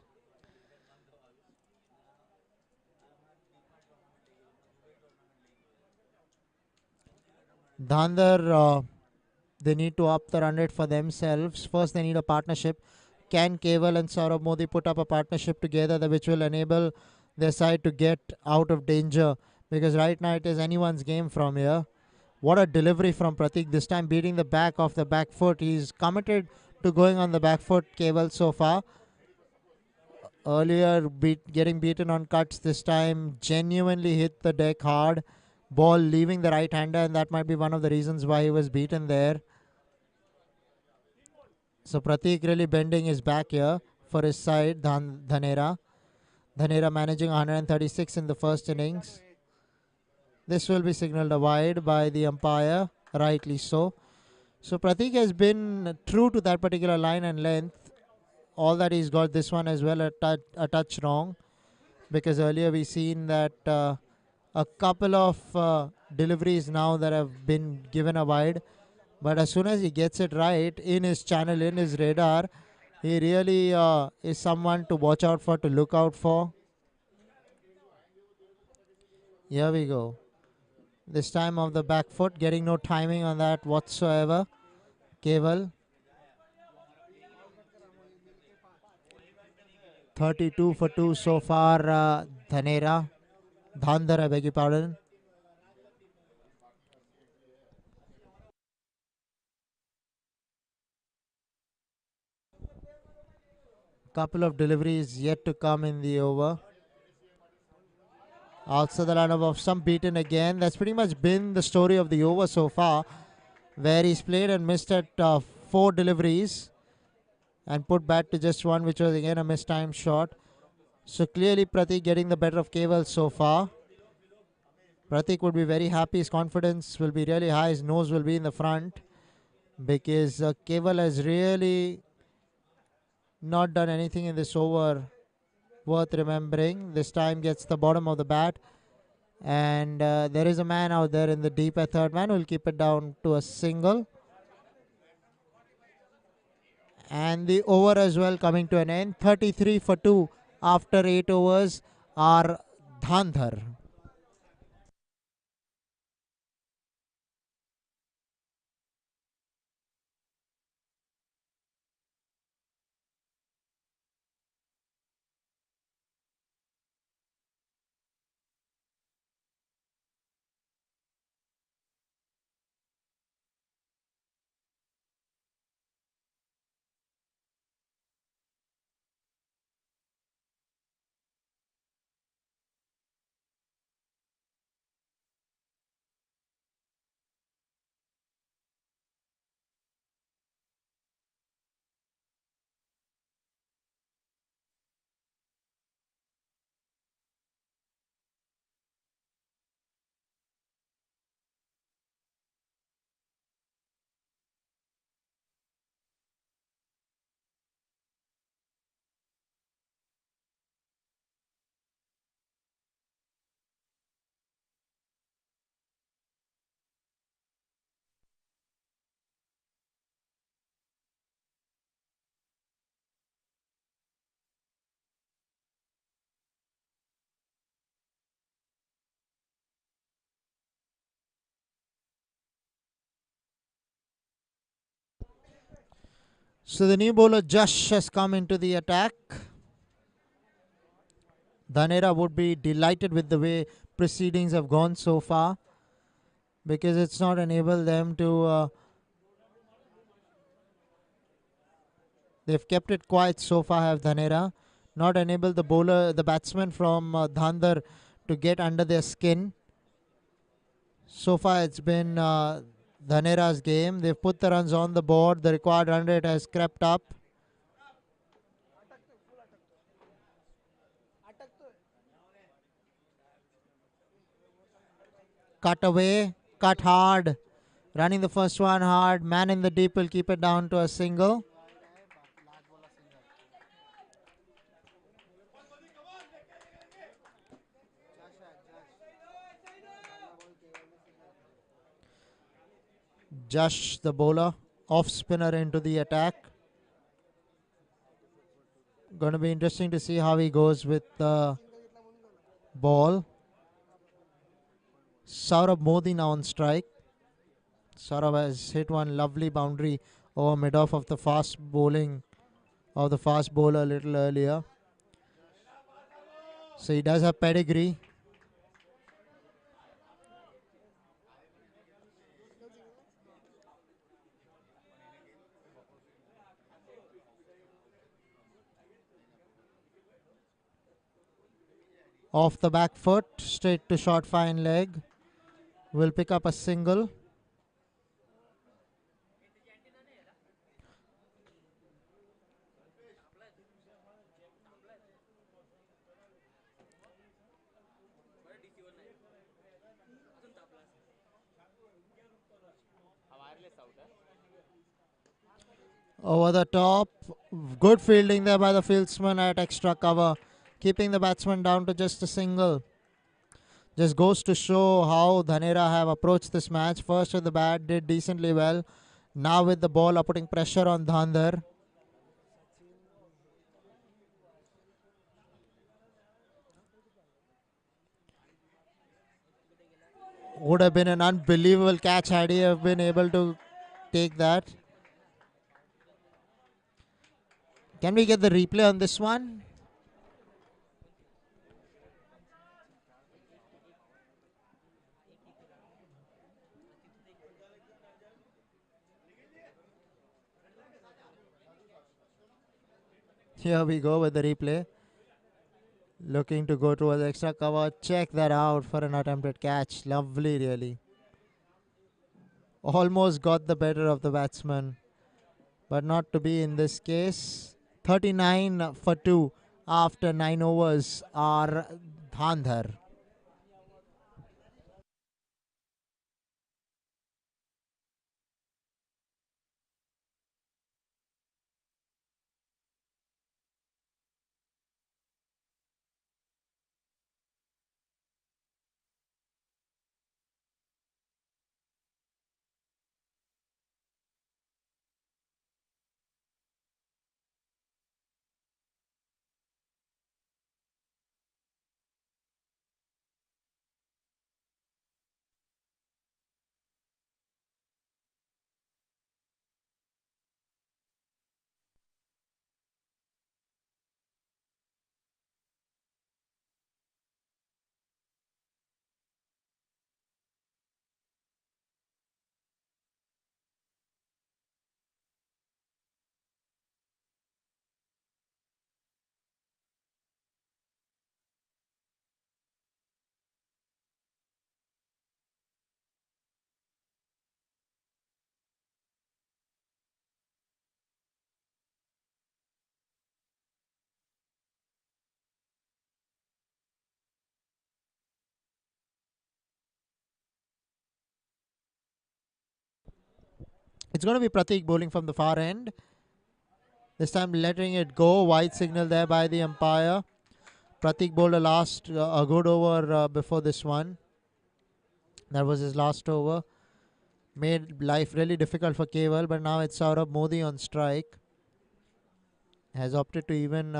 Dhandhar, they need to up the run rate for themselves. First, they need a partnership. Can Keval and Saurabh Modi put up a partnership together which will enable their side to get out of danger? Because right now it is anyone's game from here. What a delivery from Pratik. This time beating the back of the back foot. He's committed to going on the back foot, Keval, so far. Earlier, getting beaten on cuts. This time, genuinely hit the deck hard. Ball leaving the right hander, and that might be one of the reasons why he was beaten there. So Pratik really bending his back here for his side, Dhnaera. Dhnaera managing 136 in the first innings. This will be signaled a wide by the umpire, rightly so. So Pratik has been true to that particular line and length. All that he's got this one as well a touch wrong, because earlier we seen that a couple of deliveries now that have been given a wide. But as soon as he gets it right in his channel, in his radar, he really is someone to watch out for, to look out for. Here we go. This time of the back foot, getting no timing on that whatsoever. Keval. 32 for 2 so far, Dhnaera. Dhandhar, I beg your pardon. Couple of deliveries yet to come in the over. Also the lineup of some beaten again. That's pretty much been the story of the over so far, where he's played and missed at 4 deliveries and put bat to just one, which was again a mistimed shot. So clearly Pratik getting the better of Keval so far. Pratik would be very happy. His confidence will be really high. His nose will be in the front, because Keval has really not done anything in this over worth remembering. This time gets the bottom of the bat, and there is a man out there in the deep at third. Man will keep it down to a single, and the over as well coming to an end. 33 for 2 after 8 overs are Dhandhar. So the new bowler Josh has come into the attack. Dhnaera would be delighted with the way proceedings have gone so far, because it's not enabled them to they've kept it quiet so far, have Dhnaera. Not enabled the batsman from Dhandhar to get under their skin. So far, it's been Dhnaera's game. They've put the runs on the board. The required run rate has crept up. Cut away, cut hard. Running the first one hard. Man in the deep will keep it down to a single. Josh, the bowler, off spinner into the attack. Going to be interesting to see how he goes with the ball. Saurabh Modi now on strike. Saurabh has hit one lovely boundary over mid-off of the fast bowling of the fast bowler a little earlier. So he does have pedigree. Off the back foot, straight to short fine leg. Will pick up a single. Over the top. Good fielding there by the fieldsman at extra cover. Keeping the batsman down to just a single. Just goes to show how Dhnaera have approached this match. First with the bat, did decently well. Now with the ball are putting pressure on Dhandhar. Would have been an unbelievable catch had he have been able to take that. Can we get the replay on this one? Here we go with the replay. Looking to go towards extra cover. Check that out for an attempted catch. Lovely, really. Almost got the better of the batsman, but not to be in this case. 39 for 2 after 9 overs are Dhandhar. It's going to be Pratik bowling from the far end. This time letting it go. Wide signal there by the umpire. Pratik bowled a good over before this one. That was his last over. Made life really difficult for Keval, but now it's Saurabh Modi on strike. Has opted to even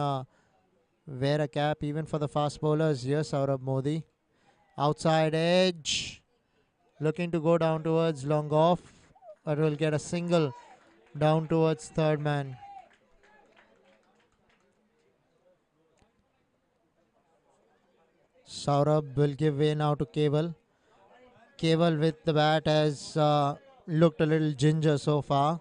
wear a cap even for the fast bowlers. Here Saurabh Modi. Outside edge. Looking to go down towards long off. But will get a single down towards third man. Saurabh will give way now to Keval. Keval with the bat has looked a little ginger so far.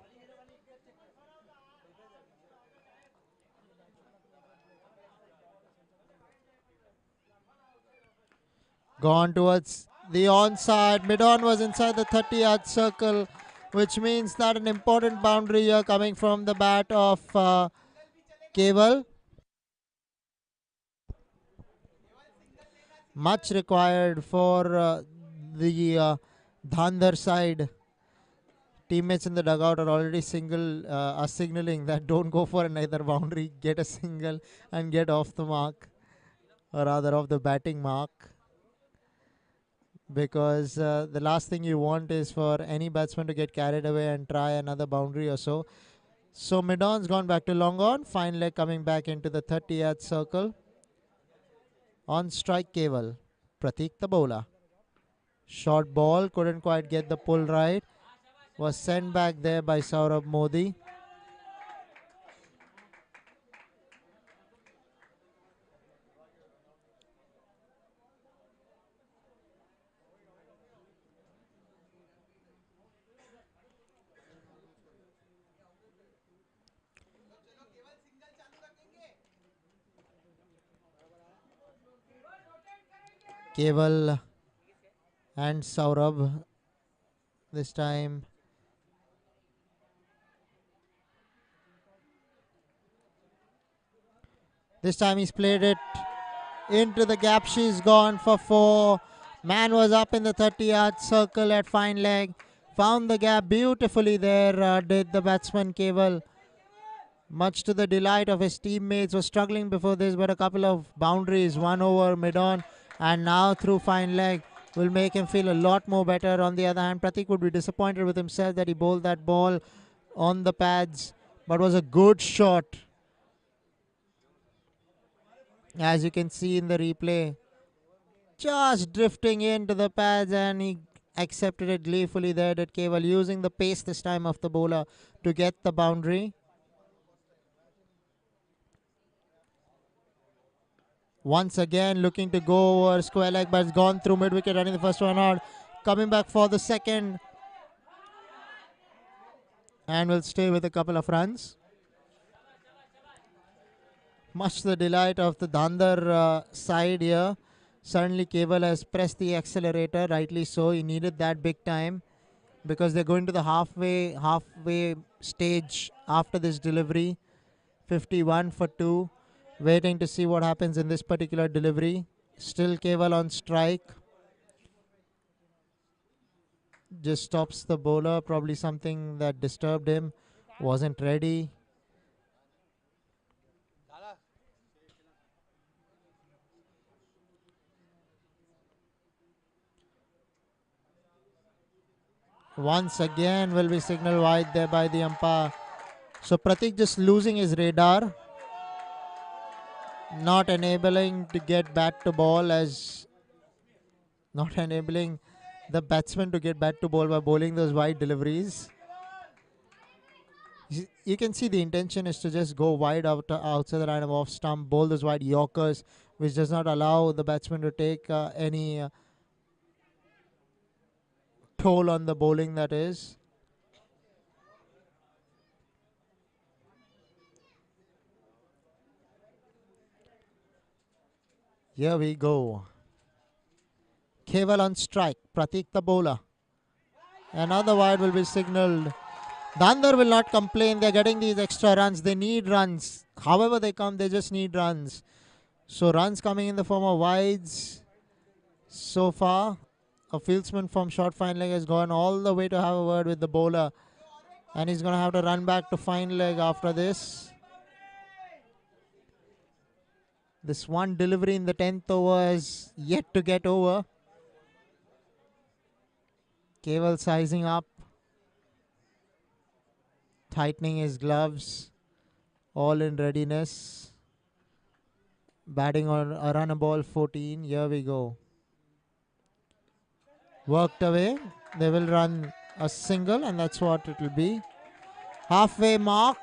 Gone towards the onside. Midon was inside the 30-yard circle, which means that an important boundary here coming from the bat of Cable. Much required for the Dhandhar side. Teammates in the dugout are already signaling that don't go for another boundary, get a single and get off the mark, or rather off the batting mark, because the last thing you want is for any batsman to get carried away and try another boundary or so. So Midon's gone back to long on, fine leg coming back into the 30-yard circle. On strike Keval, Pratik the bowler. Short ball, couldn't quite get the pull right. Was sent back there by Saurabh Modi. Keval and Saurabh this time. This time he's played it into the gap. She's gone for 4. Man was up in the 30-yard circle at fine leg. Found the gap beautifully there, did the batsman Keval. Much to the delight of his teammates. Was struggling before this, but a couple of boundaries, one over mid-on, and now through fine leg will make him feel a lot more better. On the other hand, Pratik would be disappointed with himself that he bowled that ball on the pads, but was a good shot. As you can see in the replay, just drifting into the pads, and he accepted it gleefully there, did Keval, using the pace this time of the bowler to get the boundary. Once again looking to go over square leg, but it's gone through mid-wicket, running the first one out. Coming back for the second, and will stay with a couple of runs. Much to the delight of the Dhandhar side here. Suddenly Keval has pressed the accelerator, rightly so. He needed that big time, because they're going to the halfway stage after this delivery. 51 for 2. Waiting to see what happens in this particular delivery. Still Keval on strike. Just stops the bowler. Probably something that disturbed him. Wasn't ready. Once again will be signaled wide there by the umpire. So Pratik just losing his radar. Not enabling to get bat to ball, as not enabling the batsman to get bat to ball by bowling those wide deliveries. You can see the intention is to just go wide outside the line of off stump, bowl those wide yorkers, which does not allow the batsman to take any toll on the bowling, that is. Here we go. Keval on strike. Pratik the bowler. Another wide will be signaled. Dhandhar will not complain. They're getting these extra runs. They need runs. However they come, they just need runs. So runs coming in the form of wides. So far, a fieldsman from short fine leg has gone all the way to have a word with the bowler. And he's going to have to run back to fine leg after this. This one delivery in the 10th over is yet to get over. Keval sizing up. Tightening his gloves. All in readiness. Batting on a run a ball 14. Here we go. Worked away. They will run a single, and that's what it will be. Halfway mark.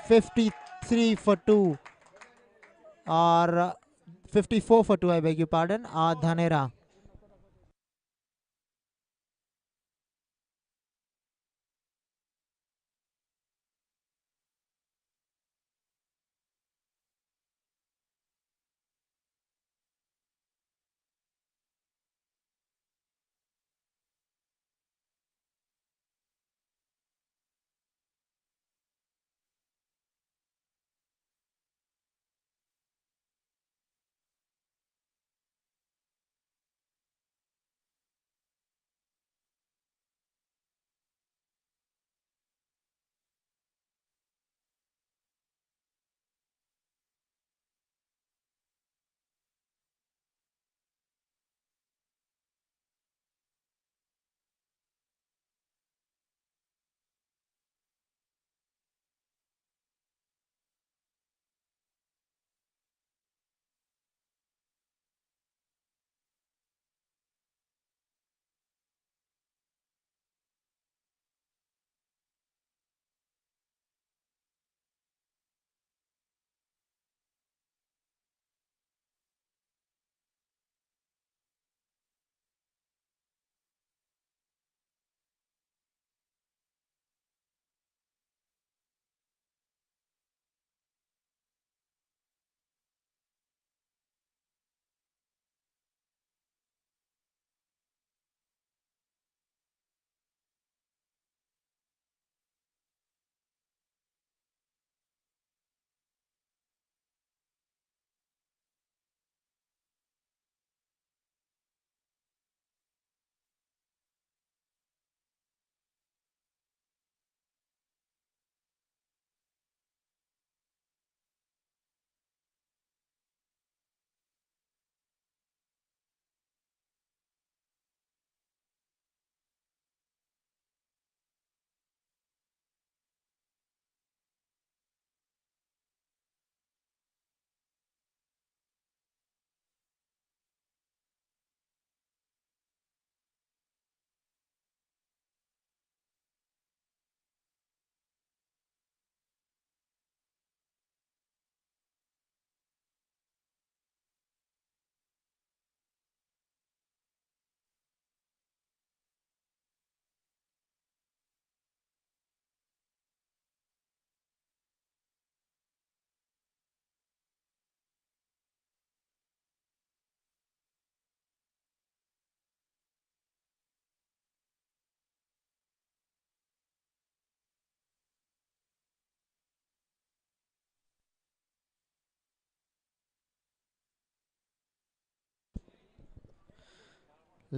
53 for 2. Or 54 for 2, I beg your pardon. Dhnaera.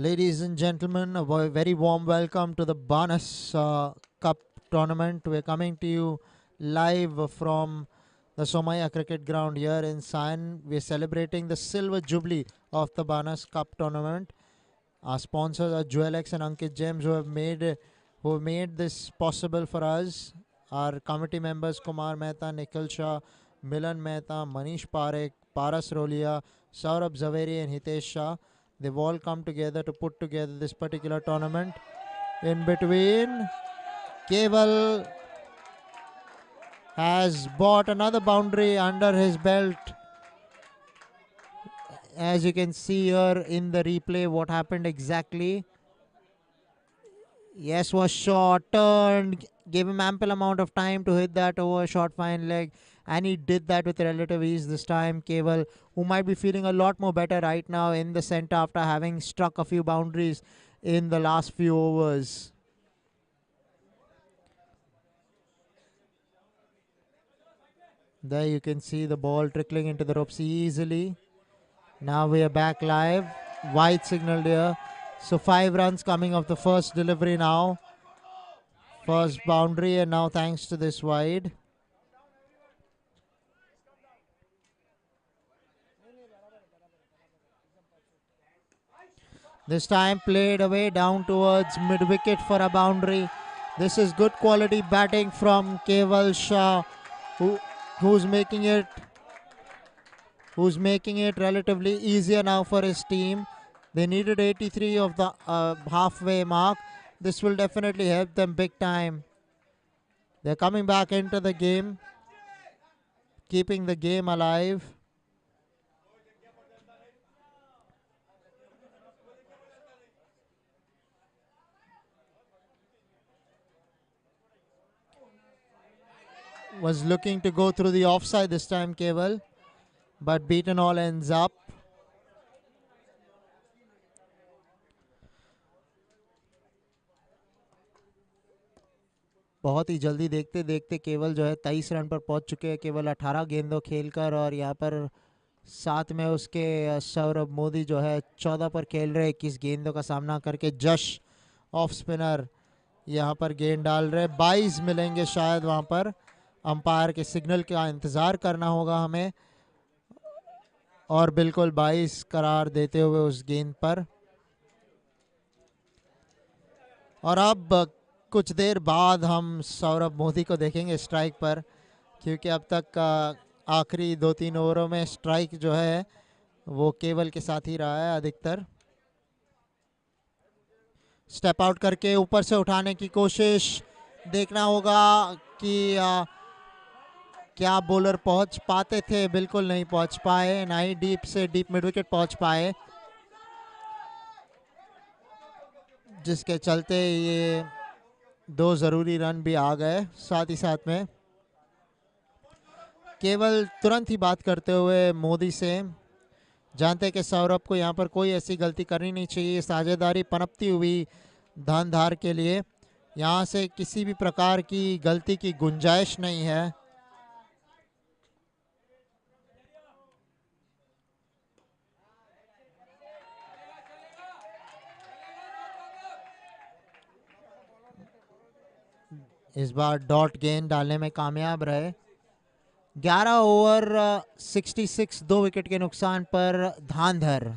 Ladies and gentlemen, a very warm welcome to the Banas Cup tournament. We're coming to you live from the Somaya Cricket Ground here in Sion. We're celebrating the silver jubilee of the Banas Cup tournament. Our sponsors are Jewelex and Ankit Gems, who have made this possible for us. Our committee members Kumar Mehta, Nikhil Shah, Milan Mehta, Manish Parekh, Paras Rolia, Saurabh Zaveri and Hitesh Shah. They've all come together to put together this particular tournament. In between, Keval has bought another boundary under his belt. As you can see here in the replay, what happened exactly. Yes, was short, turned, gave him ample amount of time to hit that over short fine leg, and he did that with relative ease this time. Keval, who might be feeling a lot more better right now in the center after having struck a few boundaries in the last few overs. There you can see the ball trickling into the ropes easily. Now we are back live. Wide signal here. So 5 runs coming off the first delivery now. First boundary, and now thanks to this wide. This time played away down towards mid-wicket for a boundary. This is good quality batting from Keval Shah, who's making it relatively easier now for his team. They needed 83 of the halfway mark. This will definitely help them big time. They're coming back into the game, keeping the game alive. Was looking to go through the offside this time, Keval, but beaten all ends up. बहुत ही जल्दी देखते देखते केवल जो है 23 run पर पहुंच चुके हैं, केवल 18 गेंदों खेलकर, और यहाँ पर साथ में उसके सौरभ मोदी जो है 14 पर खेल रहे, 21 गेंदों का सामना करके। जश ऑफ स्पिनर यहाँ पर गेंद डाल रहे, 22 मिलेंगे शायद वहाँ पर। अंपायर के सिग्नल का इंतज़ार करना होगा हमें, और बिल्कुल 22 करार देते हुए उस गेंद पर। और अब कुछ देर बाद हम सौरभ मोदी को देखेंगे स्ट्राइक पर, क्योंकि अब तक आखिरी 2-3 ओवरों में स्ट्राइक जो है वो केवल के साथ ही रहा है अधिकतर। स्टेप आउट करके ऊपर से उठाने की कोशिश, देखना होगा कि क्या बॉलर पहुंच पाते थे। बिल्कुल नहीं पहुंच पाए, ना ही डीप से डीप मिड विकेट पहुंच पाए, जिसके चलते ये 2 ज़रूरी रन भी आ गए। साथ ही साथ में केवल तुरंत ही बात करते हुए मोदी से, जानते कि सौरभ को यहाँ पर कोई ऐसी गलती करनी नहीं चाहिए। साझेदारी पनपती हुई धानधार के लिए, यहाँ से किसी भी प्रकार की गलती की गुंजाइश नहीं है। इस बार डॉट गेंद डालने में कामयाब रहे। 11 ओवर 66, 2 विकेट के नुकसान पर धांधर।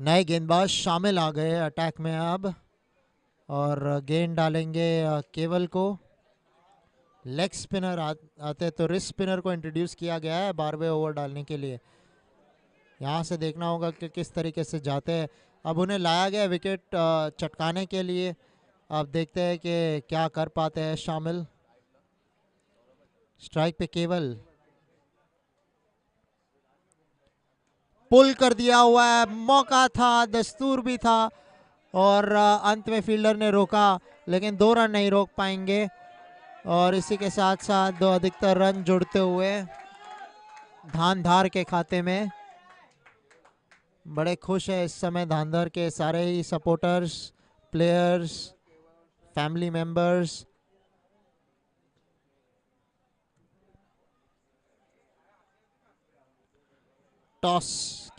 नए गेंदबाज शामिल आ गए अटैक में अब, और गेंद डालेंगे केवल को। लेग स्पिनर आते तो रिस्ट स्पिनर को इंट्रोड्यूस किया गया है 12वें ओवर डालने के लिए। यहाँ से देखना होगा कि किस तरीके से जाते हैं। अब उन्हें लाया गया विकेट चटकाने के लिए। अब देखते हैं कि क्या कर पाते हैं शामिल। स्ट्राइक पे केवल, पुल कर दिया हुआ है, मौका था, दस्तूर भी था, और अंत में फील्डर ने रोका, लेकिन 2 रन नहीं रोक पाएंगे। और इसी के साथ साथ 2 अधिकतर रन जुड़ते हुए धानधार के खाते में। बड़े खुश है इस समय धानधार के सारे ही supporters, players, family members. Toss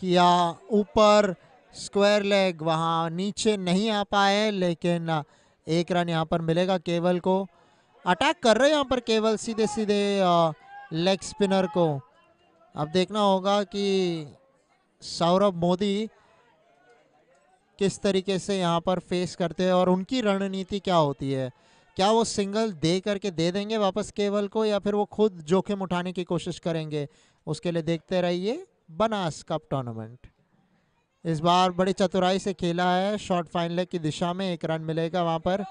किया ऊपर, स्क्वायर लेग, वहां नीचे नहीं आ पाए, लेकिन 1 रन यहाँ पर मिलेगा केवल को। अटैक कर रहे हैं यहाँ पर केवल सीधे सीधे लेग स्पिनर को। अब देखना होगा कि सौरभ मोदी किस तरीके से यहाँ पर फेस करते हैं और उनकी रणनीति क्या होती है। क्या वो सिंगल दे करके दे देंगे वापस केवल को, या फिर वो खुद जोखिम उठाने की कोशिश करेंगे। उसके लिए देखते रहिए बनास कप टूर्नामेंट। इस बार बड़ी चतुराई से खेला है, शॉर्ट फाइन लेग की दिशा में 1 रन मिलेगा वहां पर।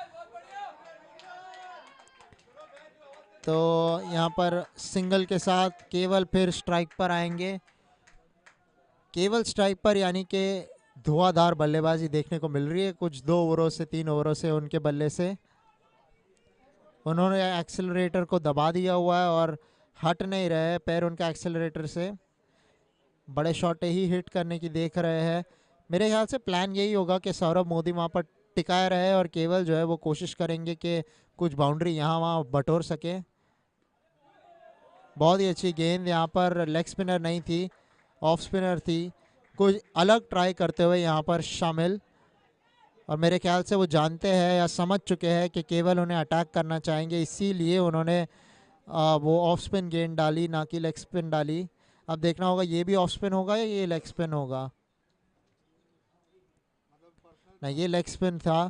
तो यहाँ पर सिंगल के साथ केवल फिर स्ट्राइक पर आएंगे। केवल स्ट्राइक पर, यानी कि धुआंधार बल्लेबाजी देखने को मिल रही है कुछ 2 ओवरों से 3 ओवरों से उनके बल्ले से। उन्होंने एक्सेलरेटर को दबा दिया हुआ है और हट नहीं रहे पैर उनका एक्सेलरेटर से। बड़े शॉट ही हिट करने की देख रहे हैं। मेरे ख्याल से प्लान यही होगा कि सौरभ मोदी वहाँ पर टिकाए रहे और केवल जो है वो कोशिश करेंगे कि कुछ बाउंड्री यहाँ वहाँ बटोर सके। बहुत ही अच्छी गेंद, यहाँ पर लेग स्पिनर नहीं थी, ऑफ स्पिनर थी। कुछ अलग ट्राई करते हुए यहाँ पर शामिल, और मेरे ख्याल से वो जानते हैं या समझ चुके हैं कि केवल उन्हें अटैक करना चाहेंगे, इसीलिए उन्होंने वो ऑफ स्पिन गेंद डाली, ना कि लेग स्पिन डाली। अब देखना होगा ये भी ऑफ स्पिन होगा या ये लेग स्पिन होगा। ना, ये लेग स्पिन था।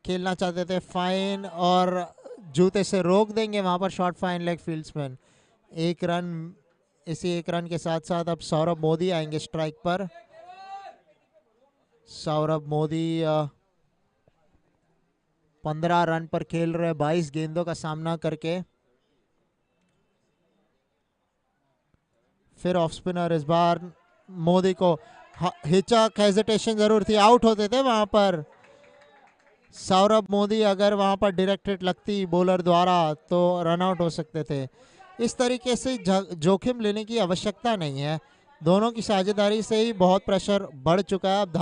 खेलना चाहते थे फाइन, और जूते से रोक देंगे वहां पर शॉर्ट फाइन लेग फील्ड्समैन। 1 रन, इसी 1 रन के साथ साथ अब सौरभ मोदी आएंगे स्ट्राइक पर। सौरभ मोदी 15 रन पर खेल रहे, 22 गेंदों का सामना करके। फिर ऑफ स्पिनर, इस बार मोदी को हिचक, हेजिटेशन जरूर थी, आउट होते थे वहां पर सौरभ मोदी। अगर वहां पर डायरेक्ट हिट लगती बॉलर द्वारा तो रन आउट हो सकते थे। इस तरीके से जोखिम लेने की आवश्यकता नहीं है। दोनों की साझेदारी से ही बहुत प्रेशर बढ़ चुका है अब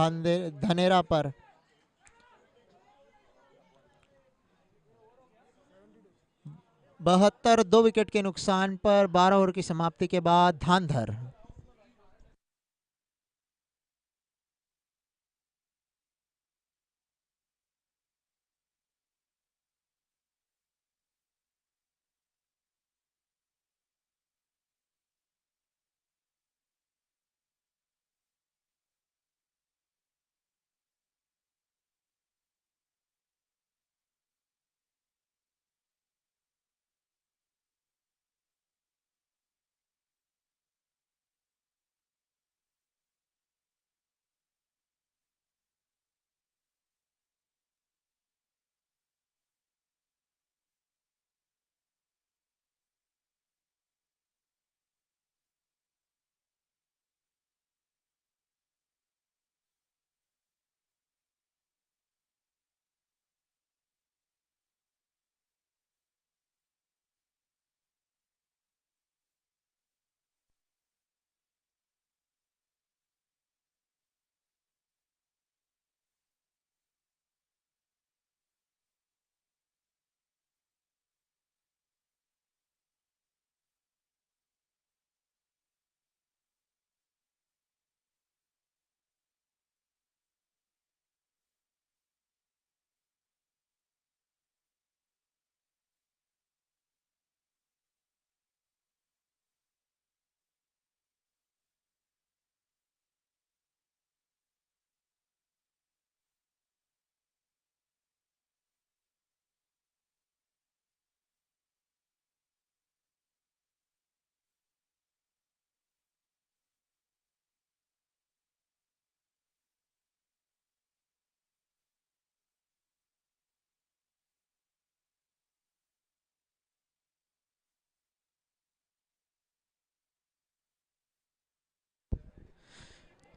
धनेरा पर। बहत्तर 2 विकेट के नुकसान पर 12 ओवर की समाप्ति के बाद धांधर।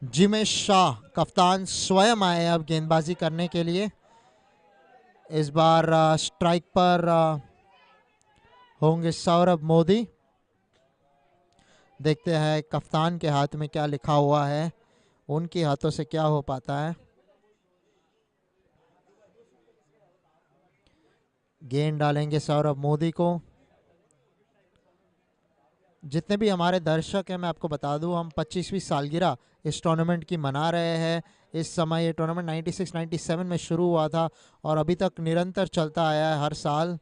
जिमेश शाह कप्तान स्वयं आए अब गेंदबाजी करने के लिए। इस बार स्ट्राइक पर होंगे सौरभ मोदी। देखते हैं कप्तान के हाथ में क्या लिखा हुआ है, उनके हाथों से क्या हो पाता है। गेंद डालेंगे सौरभ मोदी को। जितने भी हमारे दर्शक हैं मैं आपको बता दूं, हम 25वीं सालगिरह इस टूर्नामेंट की मना रहे हैं। इस समय ये टूर्नामेंट 96-97 में शुरू हुआ था और अभी तक निरंतर चलता आया है हर साल।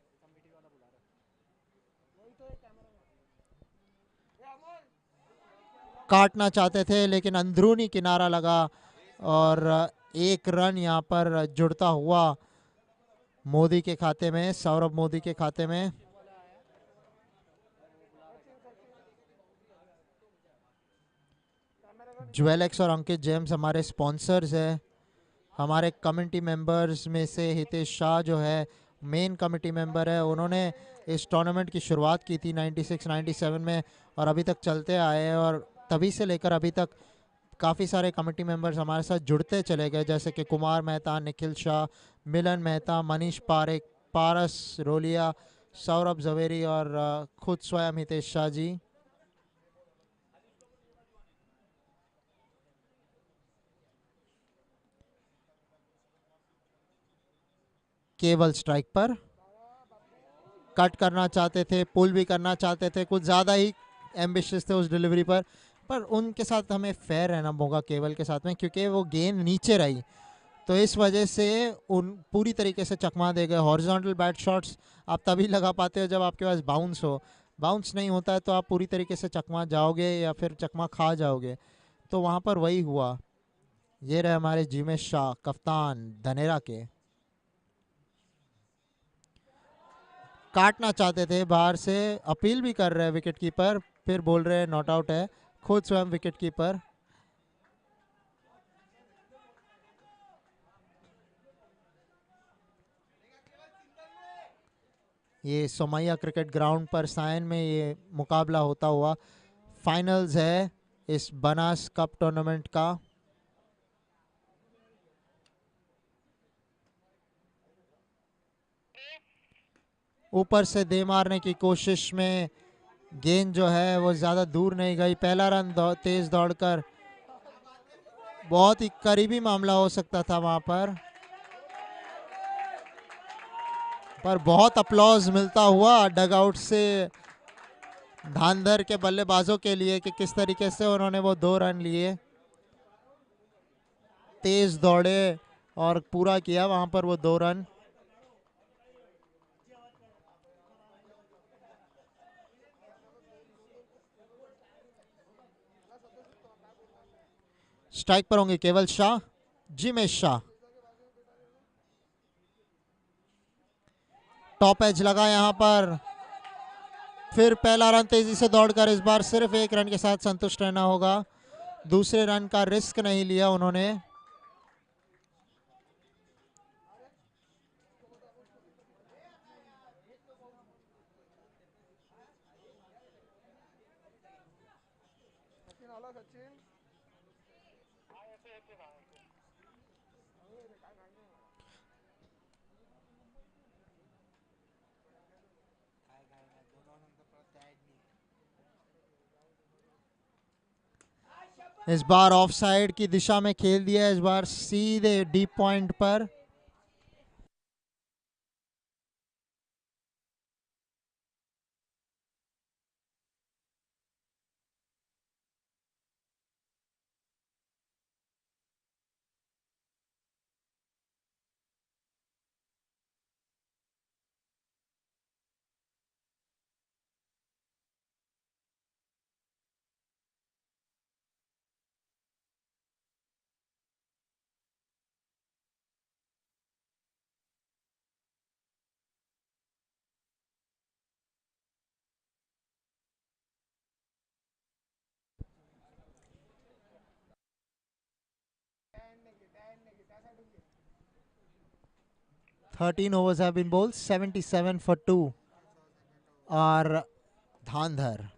काटना चाहते थे लेकिन अंदरूनी किनारा लगा और एक रन यहाँ पर जुड़ता हुआ मोदी के खाते में, सौरभ मोदी के खाते में। ज्वेलेक्स और अंकित जेम्स हमारे स्पॉन्सर्स हैं। हमारे कमेटी मेंबर्स में से हितेश शाह जो है मेन कमेटी मेंबर है, उन्होंने इस टूर्नामेंट की शुरुआत की थी 96-97 में और अभी तक चलते आए हैं और तभी से लेकर अभी तक काफ़ी सारे कमेटी मेंबर्स हमारे साथ जुड़ते चले गए, जैसे कि कुमार मेहता, निखिल शाह, मिलन मेहता, मनीष पारेख, पारस रोलिया, सौरभ जवेरी और खुद स्वयं हितेश शाह जी। केवल स्ट्राइक पर कट करना चाहते थे, पुल भी करना चाहते थे, कुछ ज़्यादा ही एम्बिशियस थे उस डिलीवरी पर उनके साथ हमें फेयर रहना होगा केवल के साथ में, क्योंकि वो गेंद नीचे रही तो इस वजह से उन पूरी तरीके से चकमा दे गए। हॉरिजॉन्टल बैट शॉट्स आप तभी लगा पाते हो जब आपके पास बाउंस हो, बाउंस नहीं होता है तो आप पूरी तरीके से चकमा जाओगे या फिर चकमा खा जाओगे, तो वहाँ पर वही हुआ। ये रहे हमारे जिमेश शाह कप्तान धनेरा के। काटना चाहते थे बाहर से, अपील भी कर रहे हैं विकेट कीपर, फिर बोल रहे हैं नॉट आउट है, खुद स्वयं विकेट कीपर। ये सोमैया क्रिकेट ग्राउंड पर सायन में ये मुकाबला होता हुआ फाइनल्स है इस बनास कप टूर्नामेंट का। ऊपर से दे मारने की कोशिश में गेंद जो है वो ज़्यादा दूर नहीं गई। पहला रन तेज दौड़कर, बहुत ही करीबी मामला हो सकता था वहाँ पर बहुत अप्लॉज मिलता हुआ डगआउट से धांधर के बल्लेबाजों के लिए कि किस तरीके से उन्होंने वो 2 रन लिए, तेज दौड़े और पूरा किया वहाँ पर वो 2 रन। स्ट्राइक पर होंगे केवल शाह, जिमेश शाह। टॉप एज लगा यहाँ पर, फिर पहला रन तेजी से दौड़कर, इस बार सिर्फ 1 रन के साथ संतुष्ट रहना होगा, दूसरे रन का रिस्क नहीं लिया उन्होंने। इस बार ऑफ साइड की दिशा में खेल दिया, इस बार सीधे डीप पॉइंट पर। Thirteen overs have been bowled, 77 for 2 are Dhandhar.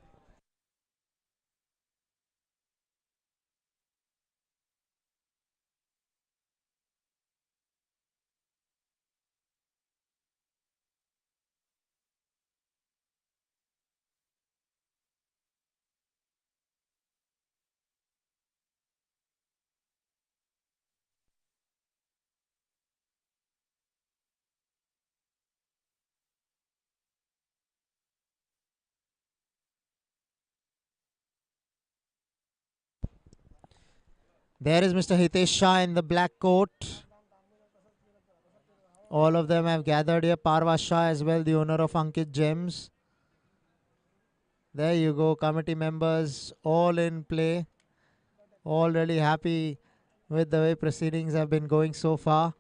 There is Mr. Hitesh Shah in the black coat. All of them have gathered here. Parva Shah as well, the owner of Ankit Gems. There you go, committee members all in play. All really happy with the way proceedings have been going so far.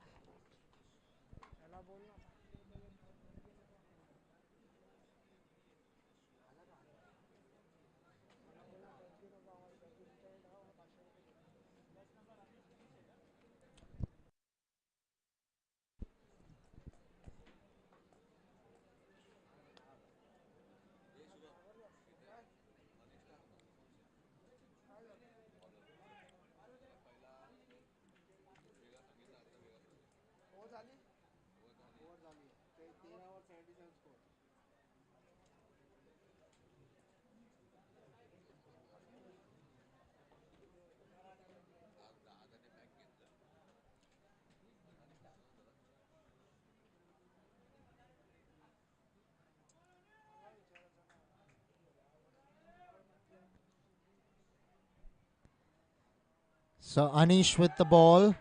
So Anish with the ball,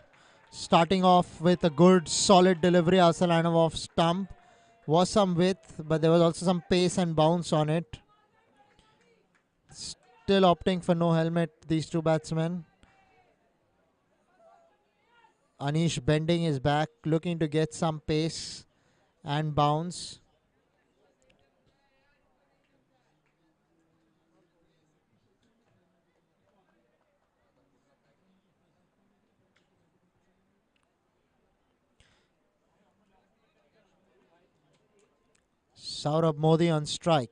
starting off with a good solid delivery. Arsalanov off stump. Was some width, but there was also some pace and bounce on it. Still opting for no helmet, these two batsmen. Anish bending his back, looking to get some pace and bounce. Saurabh Modi on strike.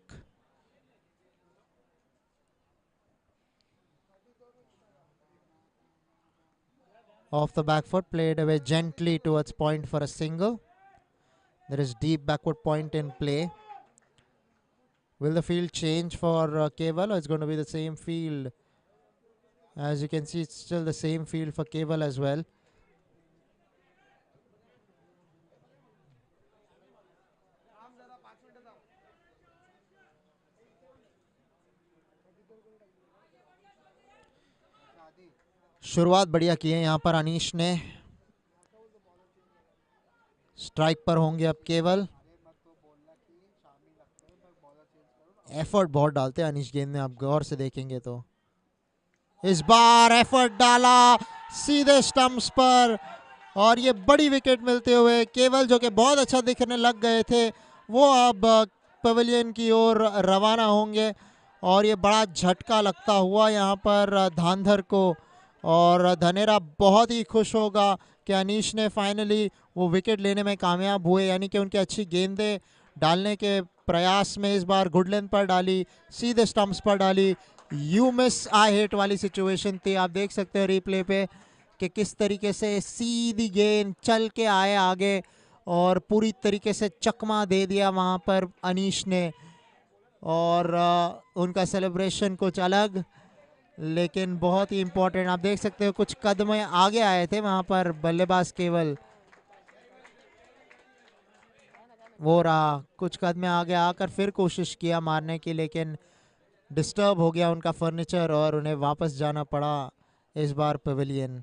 Off the back foot, played away gently towards point for a single. There is deep backward point in play. Will the field change for Keval, or it's going to be the same field? As you can see, it's still the same field for Keval as well. शुरुआत बढ़िया की है यहाँ पर अनीश ने. Strike पर होंगे अब केवल. एफर्ट बहुत डालते हैं अनीश गेंद में, आप गौर से देखेंगे तो. इस बार एफर्ट डाला सीधे स्टंप्स पर, और ये बड़ी विकेट मिलते हुए केवल, जो कि बहुत अच्छा दिखने लग गए थे, वो अब पवेलियन की ओर रवाना होंगे. और ये बड़ा झटका लगता हुआ यहाँ पर धांधर को, और धनेरा बहुत ही खुश होगा कि अनीश ने फाइनली वो विकेट लेने में कामयाब हुए. यानी कि उनकी अच्छी गेंदें डालने के प्रयास में इस बार गुड लेंथ पर डाली, सीधे स्टंप्स पर डाली. यू मिस आई हिट वाली सिचुएशन थी. आप देख सकते हैं रिप्ले पे कि किस तरीके से सीधी गेंद चल के आए आगे और पूरी तरीके से चकमा दे दिया वहाँ पर अनीश ने. और उनका सेलिब्रेशन कुछ अलग, लेकिन बहुत ही इम्पोर्टेंट. आप देख सकते हो कुछ कदम आगे आए थे वहाँ पर बल्लेबाज केवल. वो रहा कुछ कदम आगे आकर फिर कोशिश किया मारने की, लेकिन डिस्टर्ब हो गया उनका फर्नीचर और उन्हें वापस जाना पड़ा इस बार pavilion.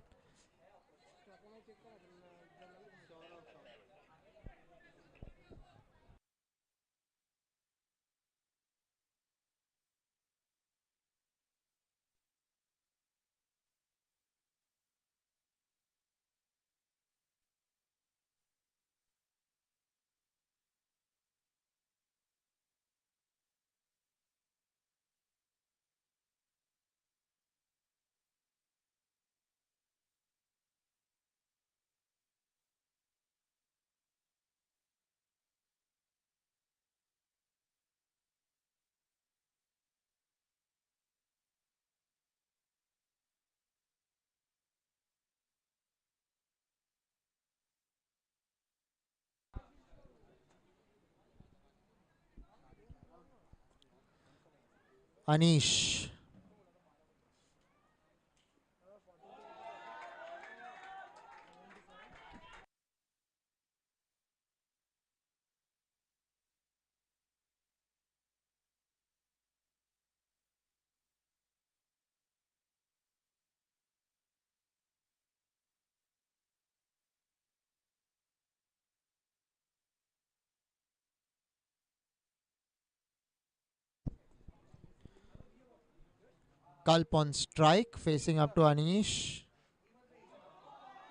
Anish Kalp on strike, facing up to Anish.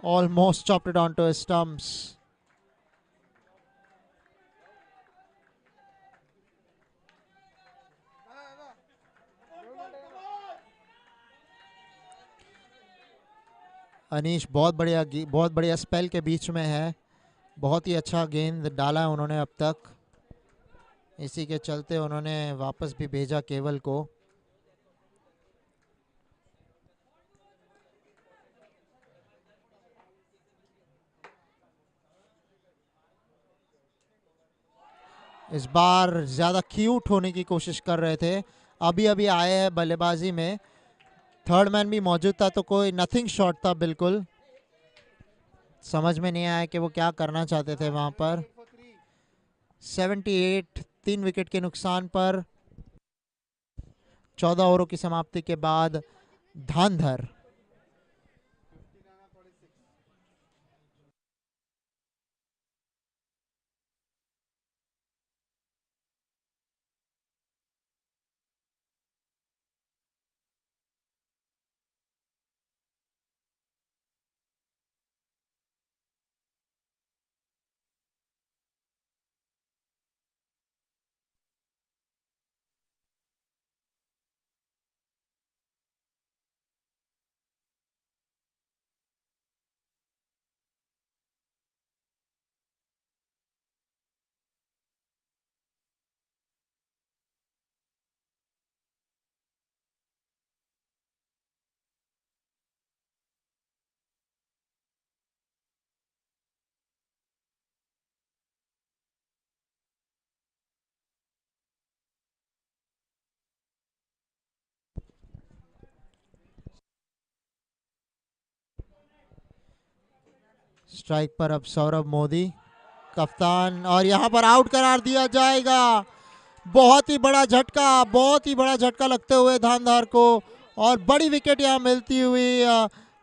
Almost chopped it onto his stumps. Anish बहुत बढ़िया स्पेल के बीच में है. बहुत ही अच्छा गेंद डाला है उन्होंने अब तक. इसी के चलते उन्होंने वापस भी भेजा केवल को. इस बार ज़्यादा क्यूट होने की कोशिश कर रहे थे. अभी अभी आए हैं बल्लेबाजी में. थर्ड मैन भी मौजूद था तो कोई नथिंग शॉट था बिल्कुल. समझ में नहीं आया कि वो क्या करना चाहते थे वहां पर. 78 3 विकेट के नुकसान पर 14 ओवरों की समाप्ति के बाद धांधर. स्ट्राइक पर अब सौरभ मोदी. कप्तान और यहां पर आउट करार दिया जाएगा. बहुत ही बड़ा झटका लगते हुए धांधार को. और बड़ी विकेट यहां मिलती हुई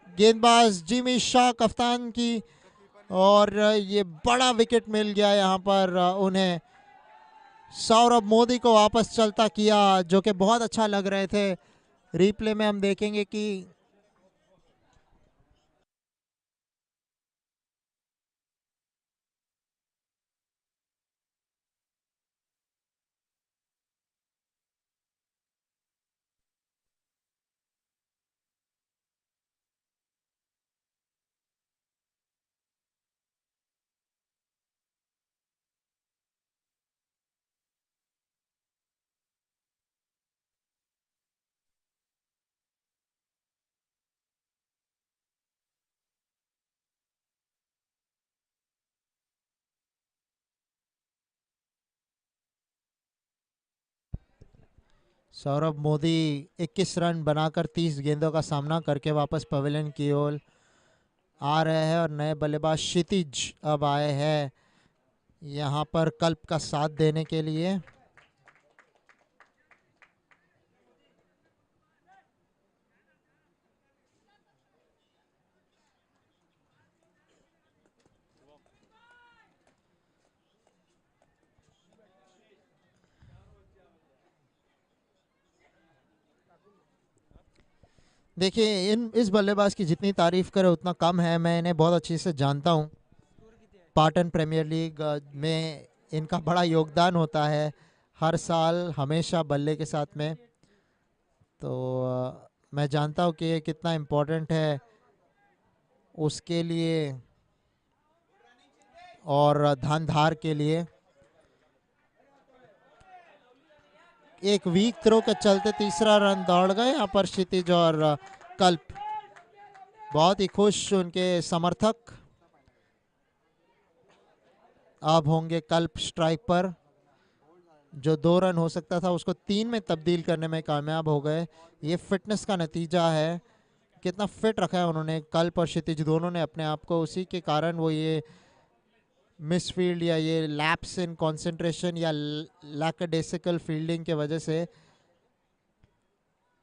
गेंदबाज जिमी शाह कप्तान की. और ये बड़ा विकेट मिल गया यहां पर उन्हें. सौरभ मोदी को वापस चलता किया जो कि बहुत अच्छा लग रहे थे. रिप्ले में हम देखेंगे कि सौरभ मोदी 21 रन बनाकर 30 गेंदों का सामना करके वापस पवेलियन की ओर आ रहे हैं. और नए बल्लेबाज क्षितिज अब आए हैं यहां पर कल्प का साथ देने के लिए. देखिए इस बल्लेबाज की जितनी तारीफ करे उतना कम है. मैं इन्हें बहुत अच्छे से जानता हूं. पाटन प्रीमियर लीग में इनका बड़ा योगदान होता है हर साल हमेशा बल्ले के साथ में. तो मैं जानता हूं कि ये कितना इम्पोर्टेंट है उसके लिए और धनधार के लिए. एक वीक थ्रो के चलते तीसरा रन दौड़ गए यहाँ पर क्षितिज. और कल्प बहुत ही खुश उनके समर्थक. अब होंगे कल्प स्ट्राइक पर. जो 2 रन हो सकता था उसको 3 में तब्दील करने में कामयाब हो गए. ये फिटनेस का नतीजा है. कितना फिट रखा है उन्होंने. कल्प और क्षितिज दोनों ने अपने आप को. उसी के कारण वो ये मिसफील्ड या ये लैप्स इन कंसंट्रेशन या लैकडेसिकल फील्डिंग के वजह से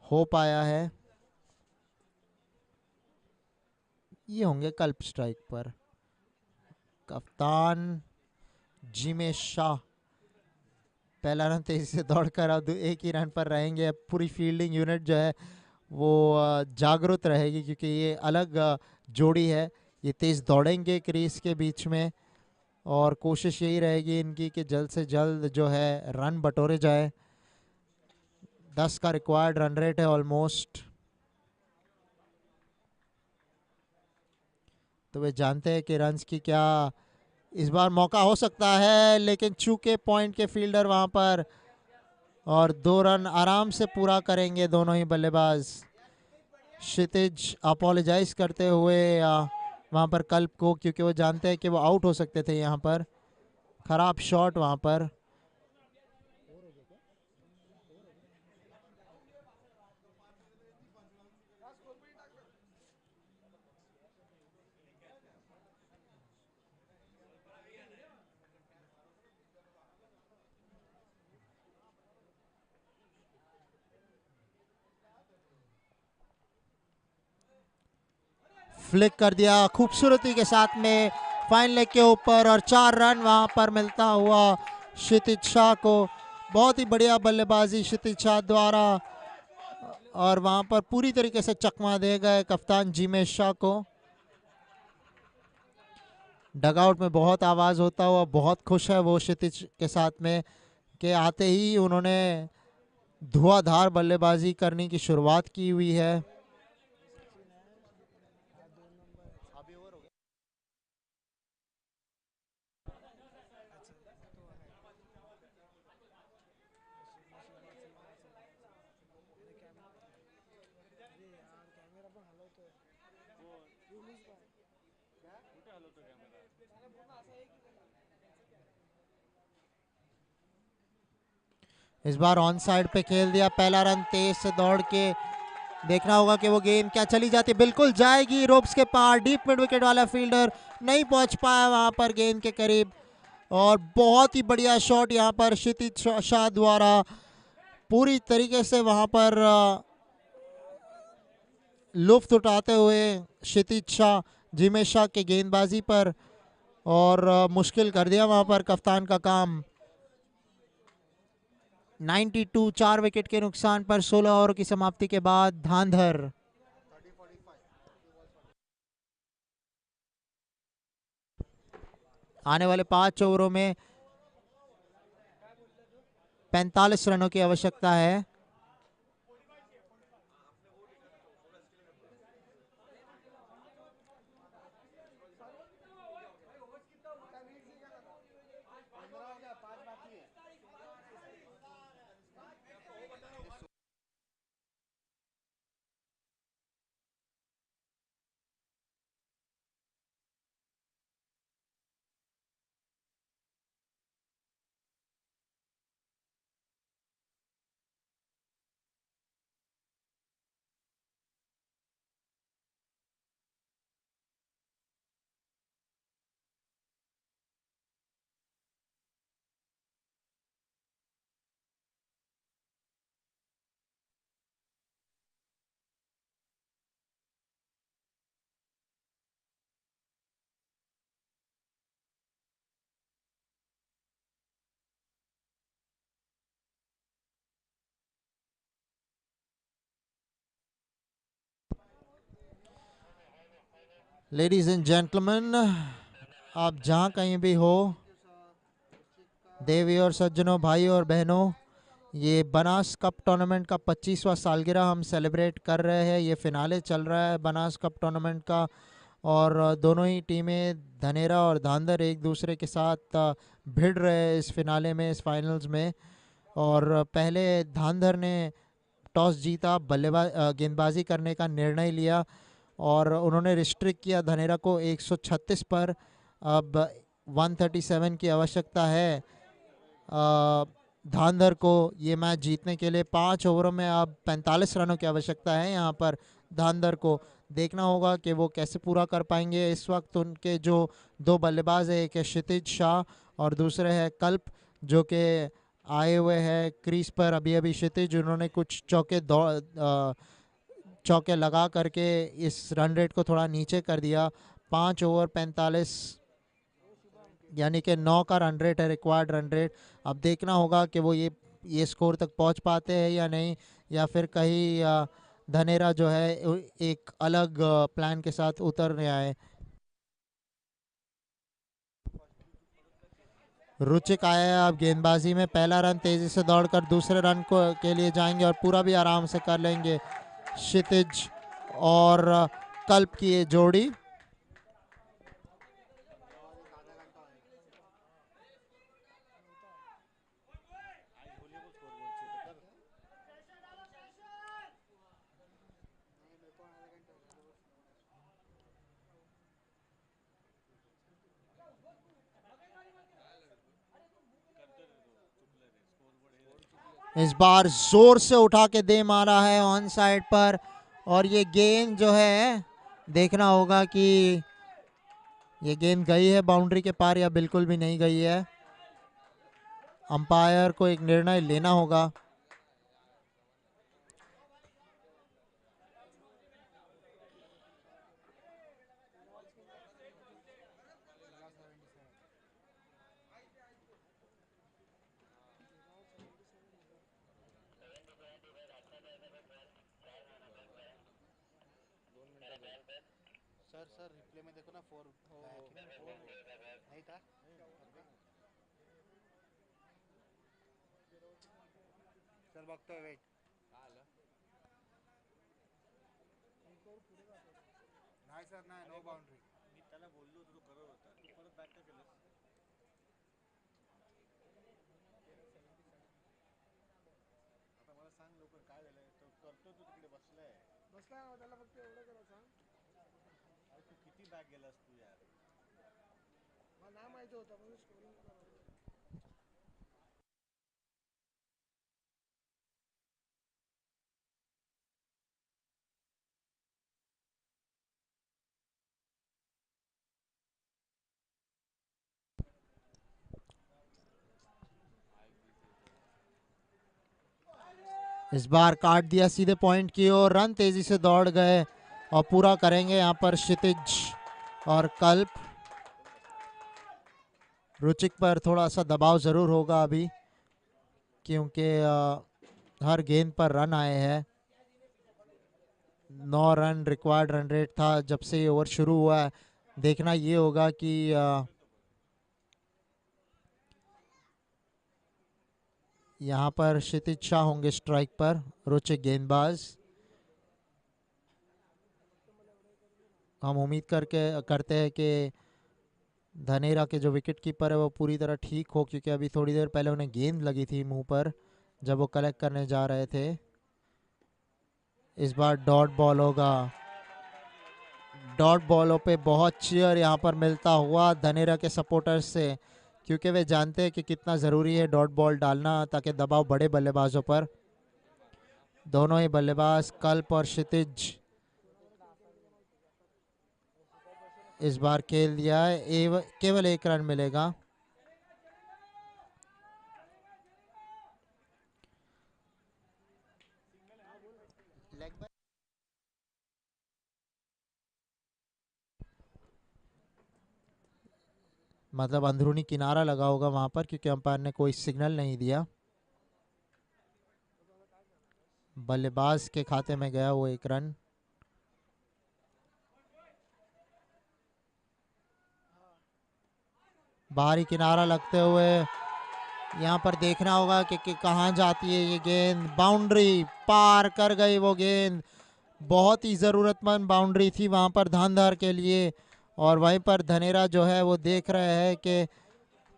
हो पाया है. ये होंगे कल्प स्ट्राइक पर. कप्तान जिमे शाह पहला रन तेजी से दौड़कर अब एक ही रन पर रहेंगे. अब पूरी फील्डिंग यूनिट जो है वो जागरूक रहेगी, क्योंकि ये अलग जोड़ी है। ये तेज़ दौड़ेंगे क्रीज के बीच में और कोशिश यही रहेगी इनकी कि जल्द से जल्द जो है रन बटोरे जाए। 10 का रिक्वायर्ड रन रेट है ऑलमोस्ट। तो वे जानते हैं कि रन्स की क्या इस बार मौका हो सकता है, लेकिन चूके पॉइंट के फील्डर वहां पर, और 2 रन आराम से पूरा करेंगे दोनों ही बल्लेबाज। क्षितिज अपोलोजाइज करते हुए वहां पर कल्प को, क्योंकि वो जानते हैं कि वो आउट हो सकते थे यहाँ पर। खराब शॉट वहां पर। फ्लिक कर दिया खूबसूरती के साथ में फाइन लेग के ऊपर, और 4 रन वहां पर मिलता हुआ क्षितिज शाह को। बहुत ही बढ़िया बल्लेबाजी क्षितिज शाह द्वारा, और वहां पर पूरी तरीके से चकमा दे गए कप्तान जिमेश शाह को। डगआउट में बहुत आवाज होता हुआ बहुत खुश है वो क्षितिज के साथ में, कि आते ही उन्होंने धुआंधार बल्लेबाजी करने की शुरुआत की हुई है। इस बार ऑन साइड पे खेल दिया। पहला रन तेज से दौड़ के, देखना होगा कि वो गेंद क्या चली जाती है। बिल्कुल जाएगी रोप्स के पार। डीप मिड विकेट वाला फील्डर नहीं पहुंच पाया वहां पर गेंद के करीब, और बहुत ही बढ़िया शॉट यहां पर क्षितिज शाह द्वारा पूरी तरीके से वहां पर लुफ्त उठाते हुए क्षितिज शाह जिमेश शाह के गेंदबाजी पर, और मुश्किल कर दिया वहां पर कप्तान का काम। 92 4 विकेट के नुकसान पर 16 ओवर की समाप्ति के बाद धांधर। आने वाले 5 ओवरों में 45 रनों की आवश्यकता है। लेडीज एंड जेंटलमैन, आप जहां कहीं भी हो, देवी और सज्जनों, भाइयों और बहनों, ये बनास कप टूर्नामेंट का 25वां सालगिरह हम सेलिब्रेट कर रहे हैं। ये फिनाले चल रहा है बनास कप टूर्नामेंट का, और दोनों ही टीमें धनेरा और धांधर एक दूसरे के साथ भिड़ रहे हैं इस फिनाले में, इस फाइनल्स में। और पहले धांधर ने टॉस जीता, गेंदबाजी करने का निर्णय लिया, और उन्होंने रिस्ट्रिक्ट किया धनेरा को 136 पर। अब 137 की आवश्यकता है धांधर को ये मैच जीतने के लिए। 5 ओवरों में अब 45 रनों की आवश्यकता है यहाँ पर धांधर को। देखना होगा कि वो कैसे पूरा कर पाएंगे। इस वक्त उनके जो 2 बल्लेबाज है, एक है क्षितिज शाह और दूसरे है कल्प, जो कि आए हुए हैं क्रीज पर अभी अभी। क्षितिज, उन्होंने कुछ चौके लगा करके इस रन रेट को थोड़ा नीचे कर दिया। 5 ओवर 45 यानी कि 9 का रन रेट है, रिक्वायर्ड रन रेट। अब देखना होगा कि वो ये स्कोर तक पहुंच पाते हैं या नहीं, या फिर कहीं धनेरा जो है एक अलग प्लान के साथ उतर रहा है। रुचिक आया है अब गेंदबाजी में, पहला रन तेजी से दौड़कर दूसरे रन को के लिए जाएंगे और पूरा भी आराम से कर लेंगे क्षितिज और कल्प की ये जोड़ी। इस बार जोर से उठा के दे मारा है ऑन साइड पर, और ये गेंद जो है देखना होगा कि ये गेंद गई है बाउंड्री के पार या बिल्कुल भी नहीं गई है। अंपायर को एक निर्णय लेना होगा। सर रिप्ले में देखो ना 4 नहीं था। सर बघतोय वेट नाही सर नाही नो बाउंड्री मी त्याला बोललो होतो तो करत होता तू परत बॅक का केलंस आता मला सांग लवकर काय झालंय तो करतो तू तिकडे बसलाय त्याला फक्त एवढं करा सांग अरे तू किती बॅक गेलास तू यार मला नाही माहिती होतं म्हणजे स्कोरिंग इस बार काट दिया सीधे पॉइंट की ओर, रन तेजी से दौड़ गए और पूरा करेंगे यहाँ पर क्षितिज और कल्प। रुचिक पर थोड़ा सा दबाव जरूर होगा अभी, क्योंकि हर गेंद पर रन आए हैं। 9 रन रिक्वायर्ड रन रेट था जब से ये ओवर शुरू हुआ है। देखना ये होगा कि यहाँ पर क्षितिज शाह होंगे स्ट्राइक पर, रुचिक गेंदबाज। हम उम्मीद करते हैं कि धनेरा के जो विकेट कीपर है वो पूरी तरह ठीक हो, क्योंकि अभी थोड़ी देर पहले उन्हें गेंद लगी थी मुंह पर जब वो कलेक्ट करने जा रहे थे। इस बार डॉट बॉल होगा। डॉट बॉलों पे बहुत चीयर यहाँ पर मिलता हुआ धनेरा के सपोर्टर्स से, क्योंकि वे जानते हैं कि कितना ज़रूरी है डॉट बॉल डालना ताकि दबाव बढ़े बल्लेबाजों पर। दोनों ही बल्लेबाज कल्प और क्षितिज इस बार खेल दिया है, केवल 1 रन मिलेगा। मतलब अंदरूनी किनारा लगा होगा वहां पर, क्योंकि अंपायर ने कोई सिग्नल नहीं दिया। बल्लेबाज के खाते में गया वो 1 रन। बाहरी किनारा लगते हुए यहाँ पर देखना होगा कि कहाँ जाती है ये गेंद। बाउंड्री पार कर गई वो गेंद, बहुत ही ज़रूरतमंद बाउंड्री थी वहाँ पर धांधार के लिए। और वहीं पर धनेरा जो है वो देख रहे हैं कि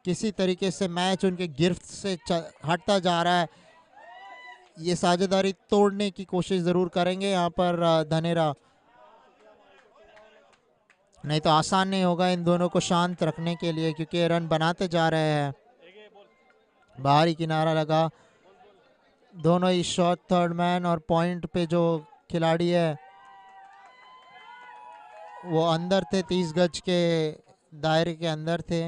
किसी तरीके से मैच उनके गिरफ्त से हटता जा रहा है। ये साझेदारी तोड़ने की कोशिश ज़रूर करेंगे यहाँ पर धनेरा, नहीं तो आसान नहीं होगा इन दोनों को शांत रखने के लिए, क्योंकि रन बनाते जा रहे हैं। बाहरी किनारा लगा, दोनों ही शॉट थर्ड मैन और पॉइंट पे जो खिलाड़ी है वो अंदर थे, 30 गज के दायरे के अंदर थे।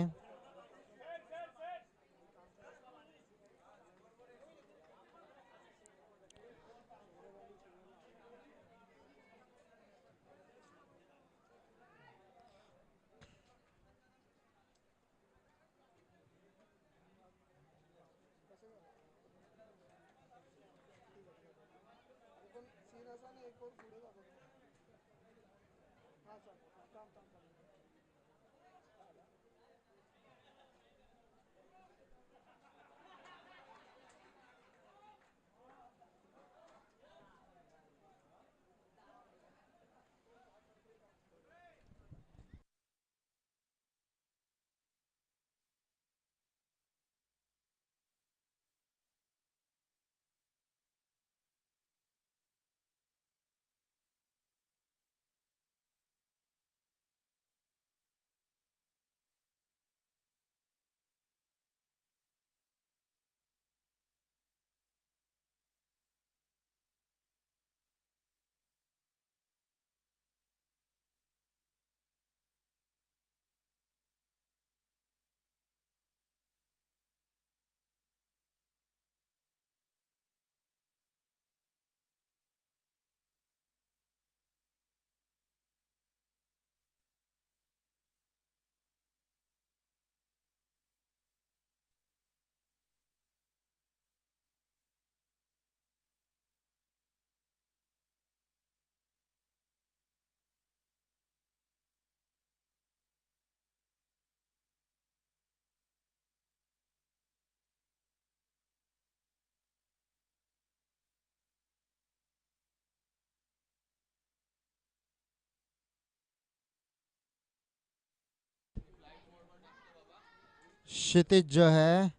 क्षितिज जो है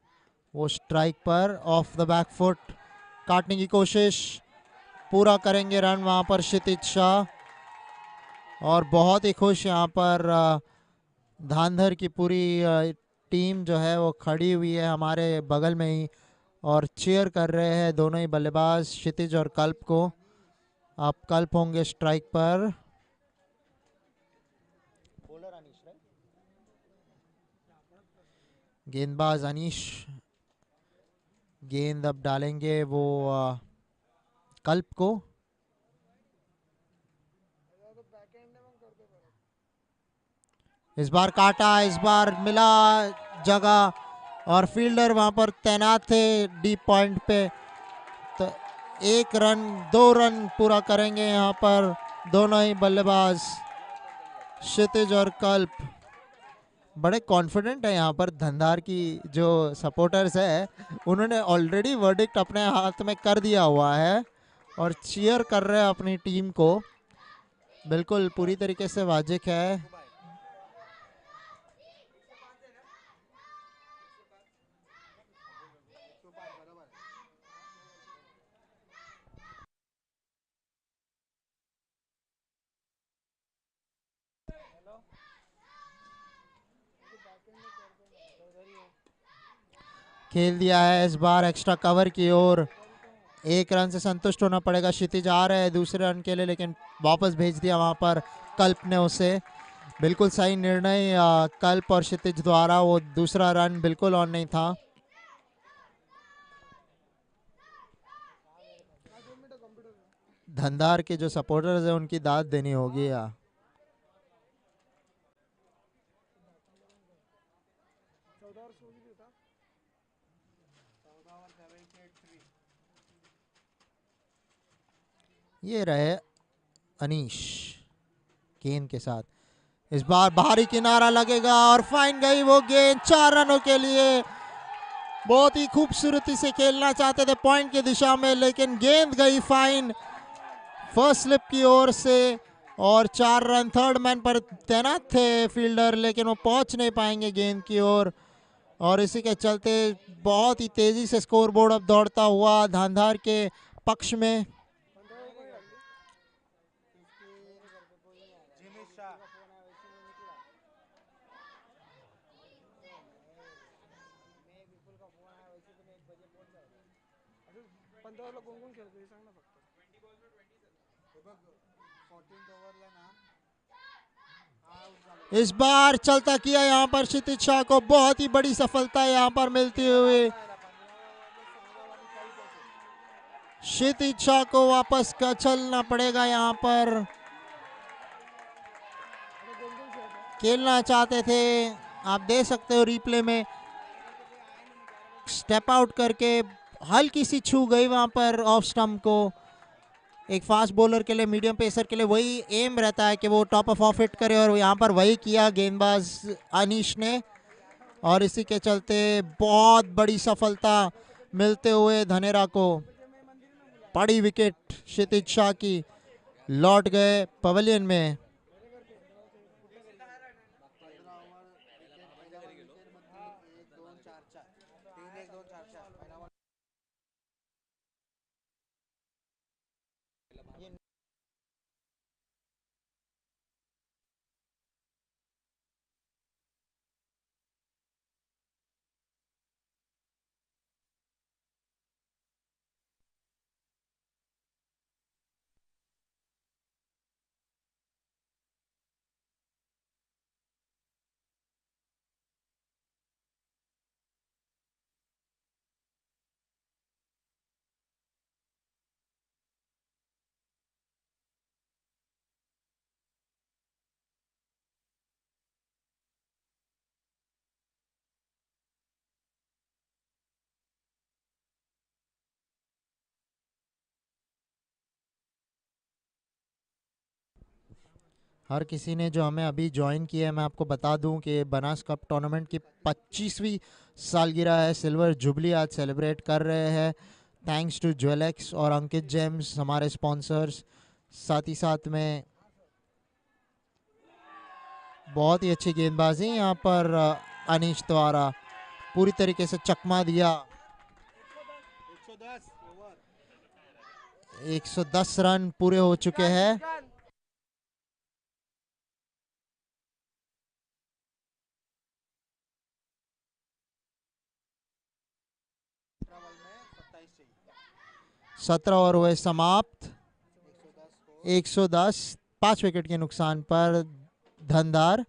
वो स्ट्राइक पर ऑफ द बैक फुट काटने की कोशिश, पूरा करेंगे रन वहां पर क्षितिज शाह। और बहुत ही खुश यहाँ पर धांधर की पूरी टीम जो है वो खड़ी हुई है हमारे बगल में ही और चीयर कर रहे हैं दोनों ही बल्लेबाज क्षितिज और कल्प को। अब कल्प होंगे स्ट्राइक पर। गेंदबाज अनीश गेंद अब डालेंगे वो कल्प को। इस बार काटा, इस बार मिला जगह और फील्डर वहां पर तैनात थे डीप पॉइंट पे। तो 1 रन 2 रन पूरा करेंगे यहाँ पर दोनों ही बल्लेबाज क्षितिज और कल्प। बड़े कॉन्फिडेंट है यहाँ पर धंधार की जो सपोर्टर्स है, उन्होंने ऑलरेडी वर्डिक्ट अपने हाथ में कर दिया हुआ है और चीयर कर रहे हैं अपनी टीम को। बिल्कुल पूरी तरीके से वाजिब है। खेल दिया है इस बार एक्स्ट्रा कवर की ओर। 1 रन से संतुष्ट होना पड़ेगा। क्षितिज आ रहे हैं दूसरे रन के लिए लेकिन वापस भेज दिया वहां पर कल्प ने उसे। बिल्कुल सही निर्णय कल्प और क्षितिज द्वारा। वो दूसरा रन बिल्कुल ऑन नहीं था। धंधार के जो सपोर्टर्स है उनकी दाद देनी होगी यार। ये रहे अनीश गेंद के साथ। इस बार बाहरी किनारा लगेगा और फाइन गई वो गेंद 4 रनों के लिए। बहुत ही खूबसूरती से खेलना चाहते थे पॉइंट की दिशा में लेकिन गेंद गई फाइन फर्स्ट स्लिप की ओर से और 4 रन। थर्ड मैन पर तैनात थे फील्डर लेकिन वो पहुंच नहीं पाएंगे गेंद की ओर और इसी के चलते बहुत ही तेजी से स्कोर बोर्ड अब दौड़ता हुआ धांधार के पक्ष में। इस बार चलता किया यहाँ पर क्षितिज शाह को। बहुत ही बड़ी सफलता यहाँ पर मिलती हुई क्षितिज शाह को वापस का चलना पड़ेगा। यहाँ पर खेलना चाहते थे, आप देख सकते हो रिप्ले में स्टेप आउट करके हल्की सी छू गई वहां पर ऑफ स्टंप को एक फास्ट बॉलर के लिए, मीडियम पेसर के लिए वही एम रहता है कि वो टॉप ऑफ ऑफ हिट करे, और यहाँ पर वही किया गेंदबाज अनीश ने, और इसी के चलते बहुत बड़ी सफलता मिलते हुए धनेरा को। बड़ी विकेट क्षितिज शाह की, लौट गए पवेलियन में। हर किसी ने जो हमें अभी ज्वाइन किया है, मैं आपको बता दूं कि बनास कप टूर्नामेंट की 25वीं सालगिरह है, सिल्वर जुबली आज सेलिब्रेट कर रहे हैं। थैंक्स टू ज्वेलेक्स और अंकित जेम्स हमारे स्पॉन्सर्स। साथ ही साथ में बहुत ही अच्छी गेंदबाजी यहाँ पर अनीश द्वारा पूरी तरीके से चकमा दिया। 110 रन पूरे हो चुके हैं। सत्रह ओवर हुए समाप्त। 110, 5 विकेट के नुकसान पर धनधार।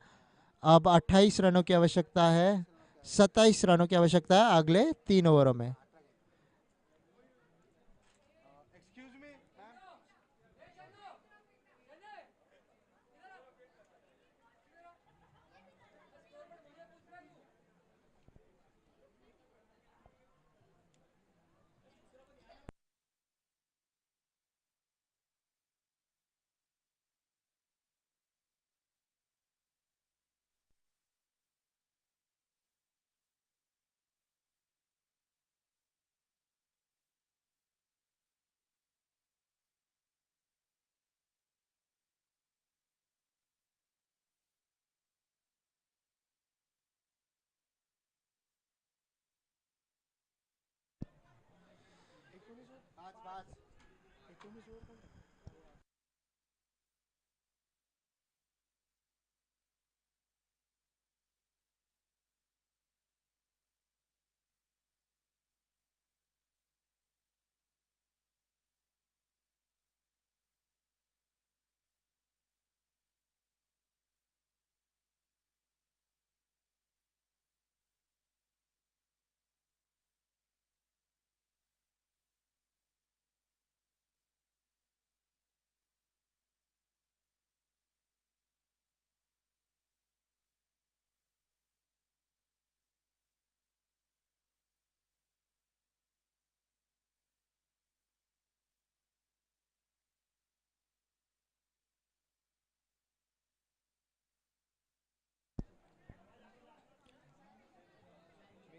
अब 28 रनों की आवश्यकता है, 27 रनों की आवश्यकता है अगले 3 ओवरों में।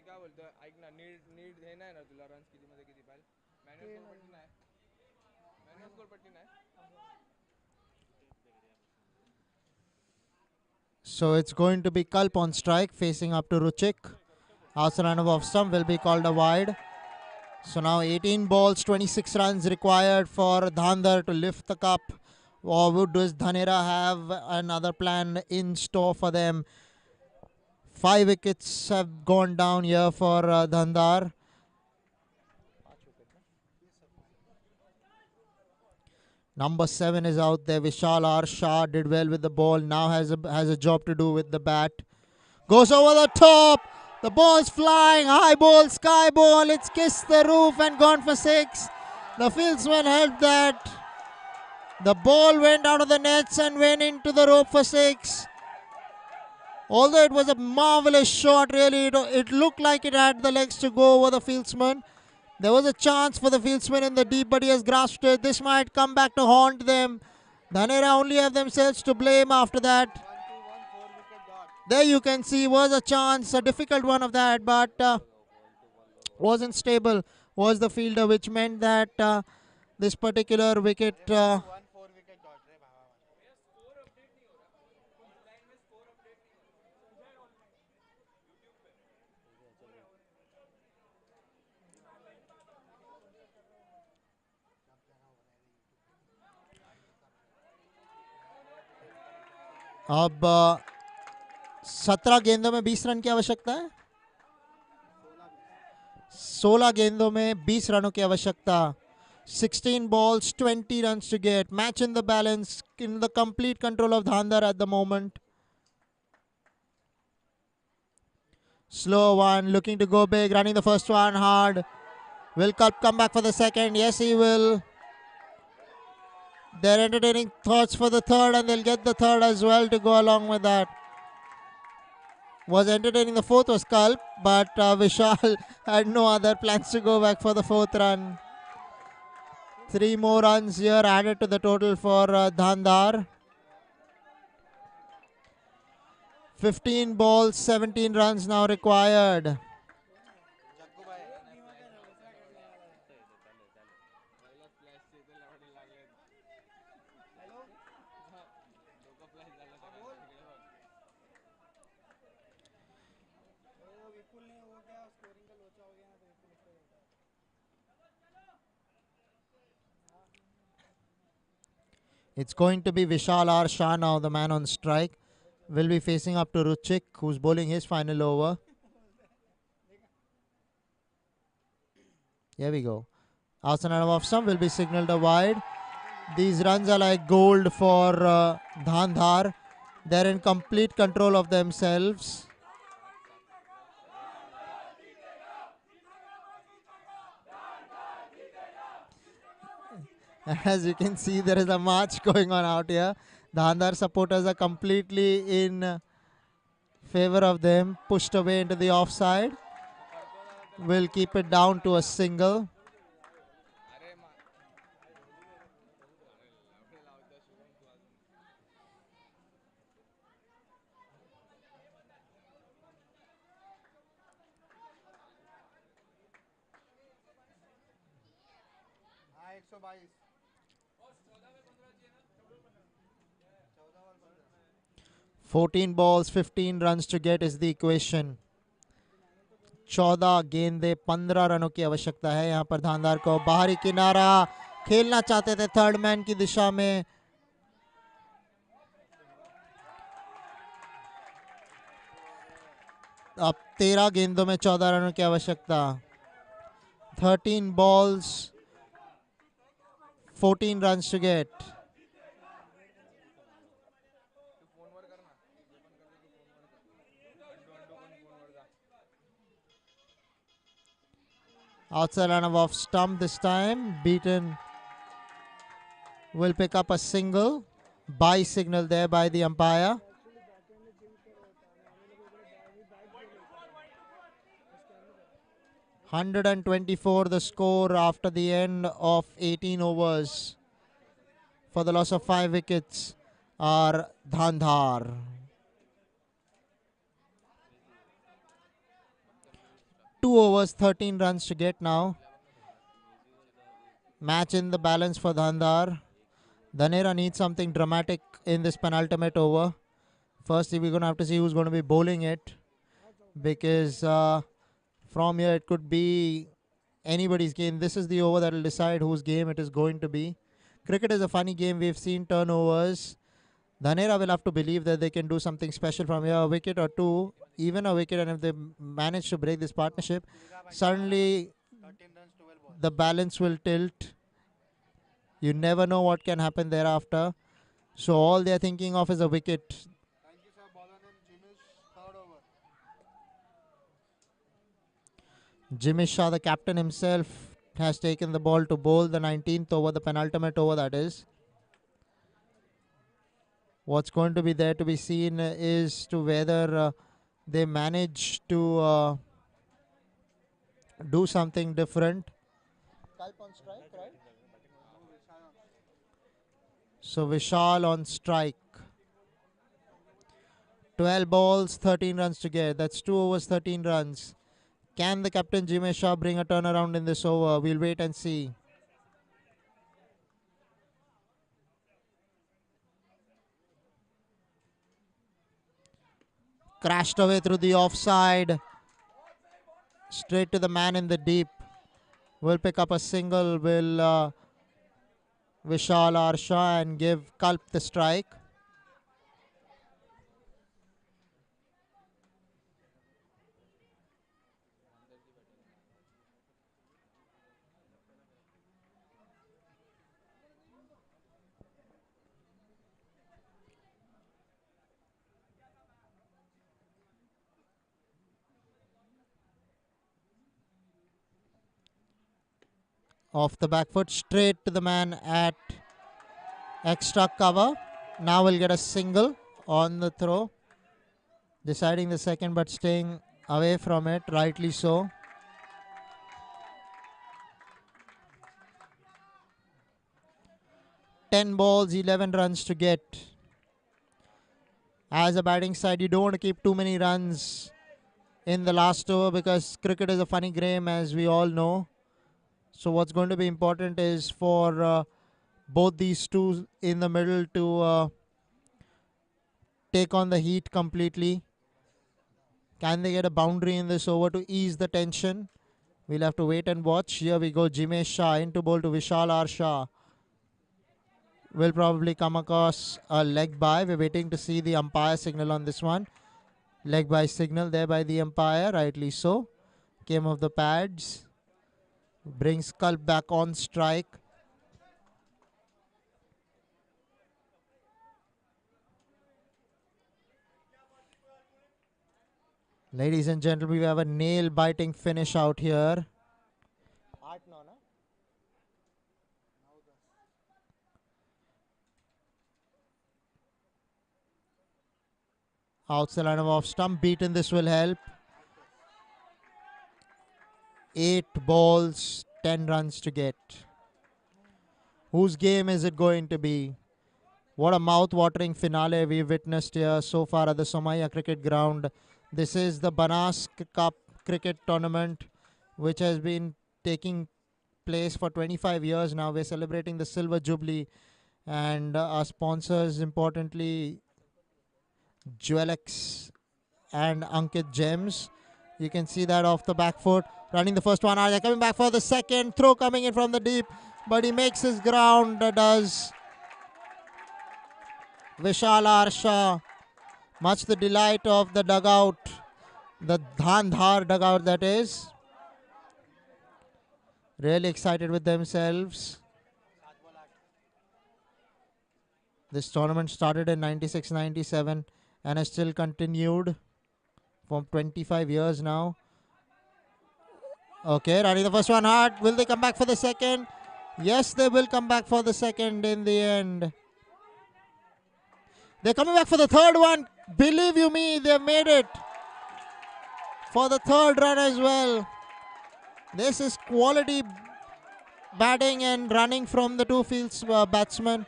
काय बोलतो ऐक ना, नीट नीट हे नाही ना तुला रन्स किती मध्ये किती पाहिजे? मॅन्युअल स्कोर पट्टी नाही, मॅन्युअल स्कोर पट्टी नाही. So it's going to be Kalp on strike facing up to Ruchik. Outside run off stump will be called a wide. So now 18 balls, 26 runs required for Dhandhar to lift the cup. Or does Dhnaera have another plan in store for them? 5 wickets have gone down here for Dhandhar. Number 7 is out there. Vishal R. Shah did well with the ball. Now has a job to do with the bat. Goes over the top. The ball's flying. High ball, sky ball. It's kissed the roof and gone for 6. The fieldsman helped that. The ball went out of the nets and went into the rope for 6. Although it was a marvelous shot, really, it looked like it had the legs to go over the fieldsman. There was a chance for the fieldsman in the deep, but he has grasped it. This might come back to haunt them. Dhnaera only have themselves to blame after that. There you can see was a chance, a difficult one of that, but wasn't stable was the fielder, which meant that this particular wicket अब 17 गेंदों में 20 run की आवश्यकता है. 16 गेंदों में 20 रनों की आवश्यकता. 16 balls, 20 runs to get. Match in the balance, in the complete control of Dhandhar at the moment. Slow one, looking to go big, running the first one hard. Will Culp come back for the second? Yes, he will. They're entertaining thoughts for the third, and they'll get the third as well to go along with that. Was entertaining the fourth was Culp, but Vishal had no other plans to go back for the fourth run. 3 more runs here added to the total for Dhandhar. 15 balls, 17 runs now required. It's going to be Vishal R. Shah now, the man on strike. Will be facing up to Ruchik, who's bowling his final over. Here we go. Outside and off stump will be signalled a wide. These runs are like gold for Dhandhar. They're in complete control of themselves. As you can see, there is a march going on out here. Dhandhar supporters are completely in favor of them. Pushed away into the offside. Will keep it down to a single. Nice. 14 balls, 15 runs to get is the equation. 14 गेंदे 15 रनों की आवश्यकता है यहाँ पर धांधार को. बाहरी किनारा खेलना चाहते थे थर्ड मैन की दिशा में. अब 13 गेंदों में 14 रनों की आवश्यकता. 13 balls, 14 runs to get. Outside run off stump this time. Beaten will pick up a single. Bye signal there by the umpire. $124 the score after the end of 18 overs. For the loss of 5 wickets are Dhandhar. Two overs, 13 runs to get now. Match in the balance for Dhandhar. Dhnaera needs something dramatic in this penultimate over. Firstly, we're going to have to see who's going to be bowling it. Because from here it could be anybody's game. This is the over that will decide whose game it is going to be. Cricket is a funny game. We've seen turnovers. Dhnaera will have to believe that they can do something special from here. A wicket or two, even a wicket, and if they manage to break this partnership, suddenly the balance will tilt. You never know what can happen thereafter. So all they're thinking of is a wicket. Jimmy Shah, the captain himself, has taken the ball to bowl the 19th over, the penultimate over that is. What's going to be there to be seen is to whether they manage to do something different. Kalp on strike, right? So Vishal on strike. 12 balls, 13 runs to get. That's 2 overs, 13 runs. Can the captain Jimesh Shah bring a turnaround in this over? We'll wait and see. Crashed away through the offside. Straight to the man in the deep. Will pick up a single. Will Vishal Arsha and give Kalp the strike. Off the back foot, straight to the man at extra cover. Now we'll get a single on the throw. Deciding the second but staying away from it, rightly so. Ten balls, 11 runs to get. As a batting side, you don't want to keep too many runs in the last over because cricket is a funny game, as we all know. So what's going to be important is for both these two in the middle to take on the heat completely. Can they get a boundary in this over to ease the tension? We'll have to wait and watch. Here we go. Jimesh Shah into bowl to Vishal Arsha. Will probably come across a leg by. We're waiting to see the umpire signal on this one. Leg by signal there by the umpire. Rightly so. Came off the pads. Brings Kalp back on strike. Ladies and gentlemen, we have a nail-biting finish out here. Outside line of off stump. Beaten, this will help. 8 balls, 10 runs to get. Whose game is it going to be? What a mouth-watering finale we've witnessed here so far at the Somaiya Cricket Ground. This is the Banas Cup Cricket Tournament, which has been taking place for 25 years now. We're celebrating the Silver Jubilee, and our sponsors, importantly, Jewelex and Ankit Gems. You can see that off the back foot. Running the first one. They're coming back for the second. Throw coming in from the deep, but he makes his ground. Does Vishal Arsha. Much the delight of the dugout, the Dhandhar dugout that is. Really excited with themselves. This tournament started in 96-97 and has still continued for 25 years now. Okay, running the first one hard. Will they come back for the second? Yes, they will come back for the second in the end. They're coming back for the third one. Believe you me, they've made it for the third run as well. This is quality batting and running from the two fields batsmen.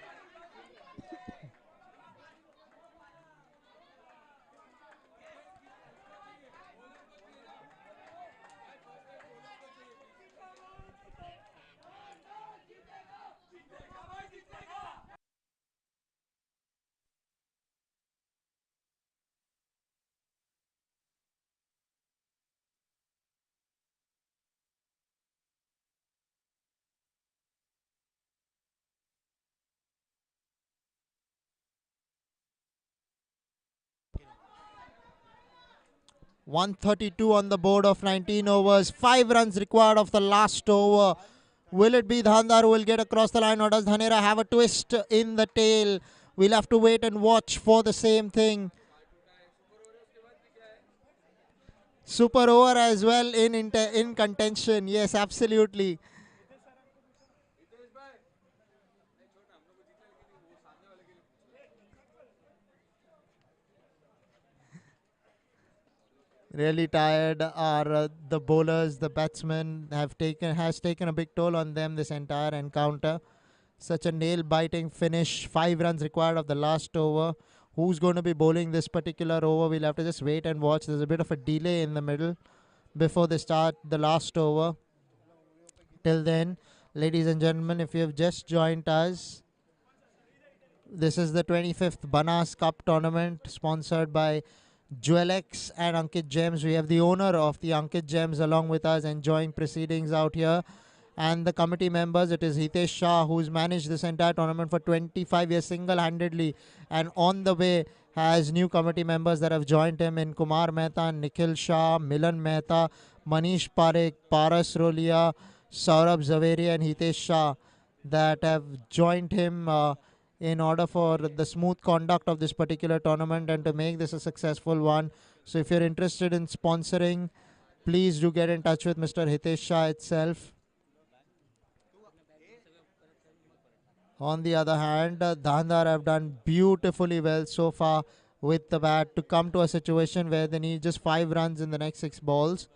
.132 on the board of 19 overs. 5 runs required of the last over. Will it be Dhandhar who will get across the line, or does Dhnaera have a twist in the tail? We'll have to wait and watch for the same thing. Super over as well in contention. Yes, absolutely. really tired. Are the bowlers, the batsmen has taken a big toll on them this entire encounter. Such a nail-biting finish. 5 runs required of the last over. Who's going to be bowling this particular over? We'll have to just wait and watch. There's a bit of a delay in the middle before they start the last over. Till then, ladies and gentlemen, if you have just joined us, this is the 25th Banas Cup tournament sponsored by Jewelex and Ankit Gems. We have the owner of the Ankit Gems along with us enjoying proceedings out here. And the committee members, it is Hitesh Shah, who's managed this entire tournament for 25 years single-handedly. And on the way has new committee members that have joined him in Kumar Mehta, Nikhil Shah, Milan Mehta, Manish Parekh, Paras Rolia, Saurabh Zaveri and Hitesh Shah that have joined him in order for the smooth conduct of this particular tournament and to make this a successful one. So if you're interested in sponsoring, please do get in touch with Mr. Hitesh Shah itself. On the other hand, Dhandhar have done beautifully well so far with the bat to come to a situation where they need just 5 runs in the next 6 balls.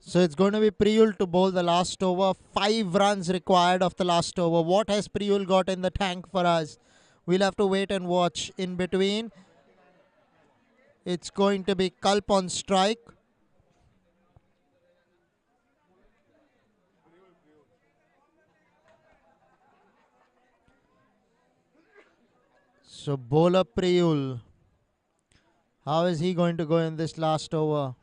So it's going to be Priyul to bowl the last over. 5 runs required of the last over. What has Priyul got in the tank for us? We'll have to wait and watch. In between, it's going to be Kalp on strike. So bowler Priyul. How is he going to go in this last over?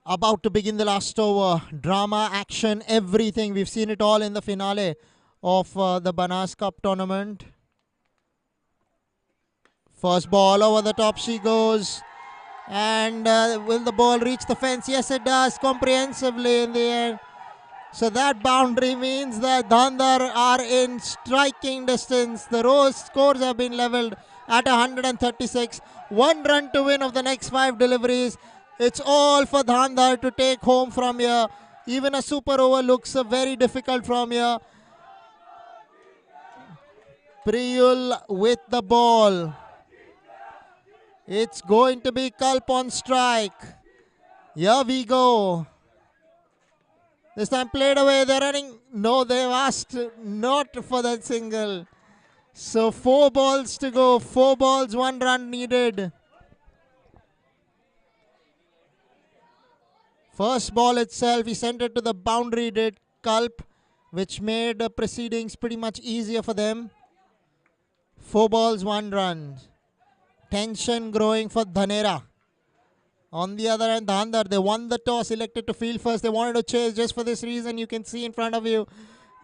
About to begin the last over. Drama, action, everything. We've seen it all in the finale of the Banas Cup tournament. First ball over the top she goes. And will the ball reach the fence? Yes, it does, comprehensively in the end. So that boundary means that Dhandhar are in striking distance. The scores have been leveled at 136. 1 run to win of the next 5 deliveries. It's all for Dhandhar to take home from here. Even a super over looks very difficult from here. Priyul with the ball. It's going to be Kalp on strike. Here we go. This time played away. They're running. No, they've asked not for that single. So 4 balls to go. 4 balls, 1 run needed. First ball itself, he sent it to the boundary, did Kalp, which made the proceedings pretty much easier for them. 4 balls, 1 run. Tension growing for Dhnaera. On the other hand, Dhandhar, they won the toss, elected to field first. They wanted to chase just for this reason. You can see in front of you.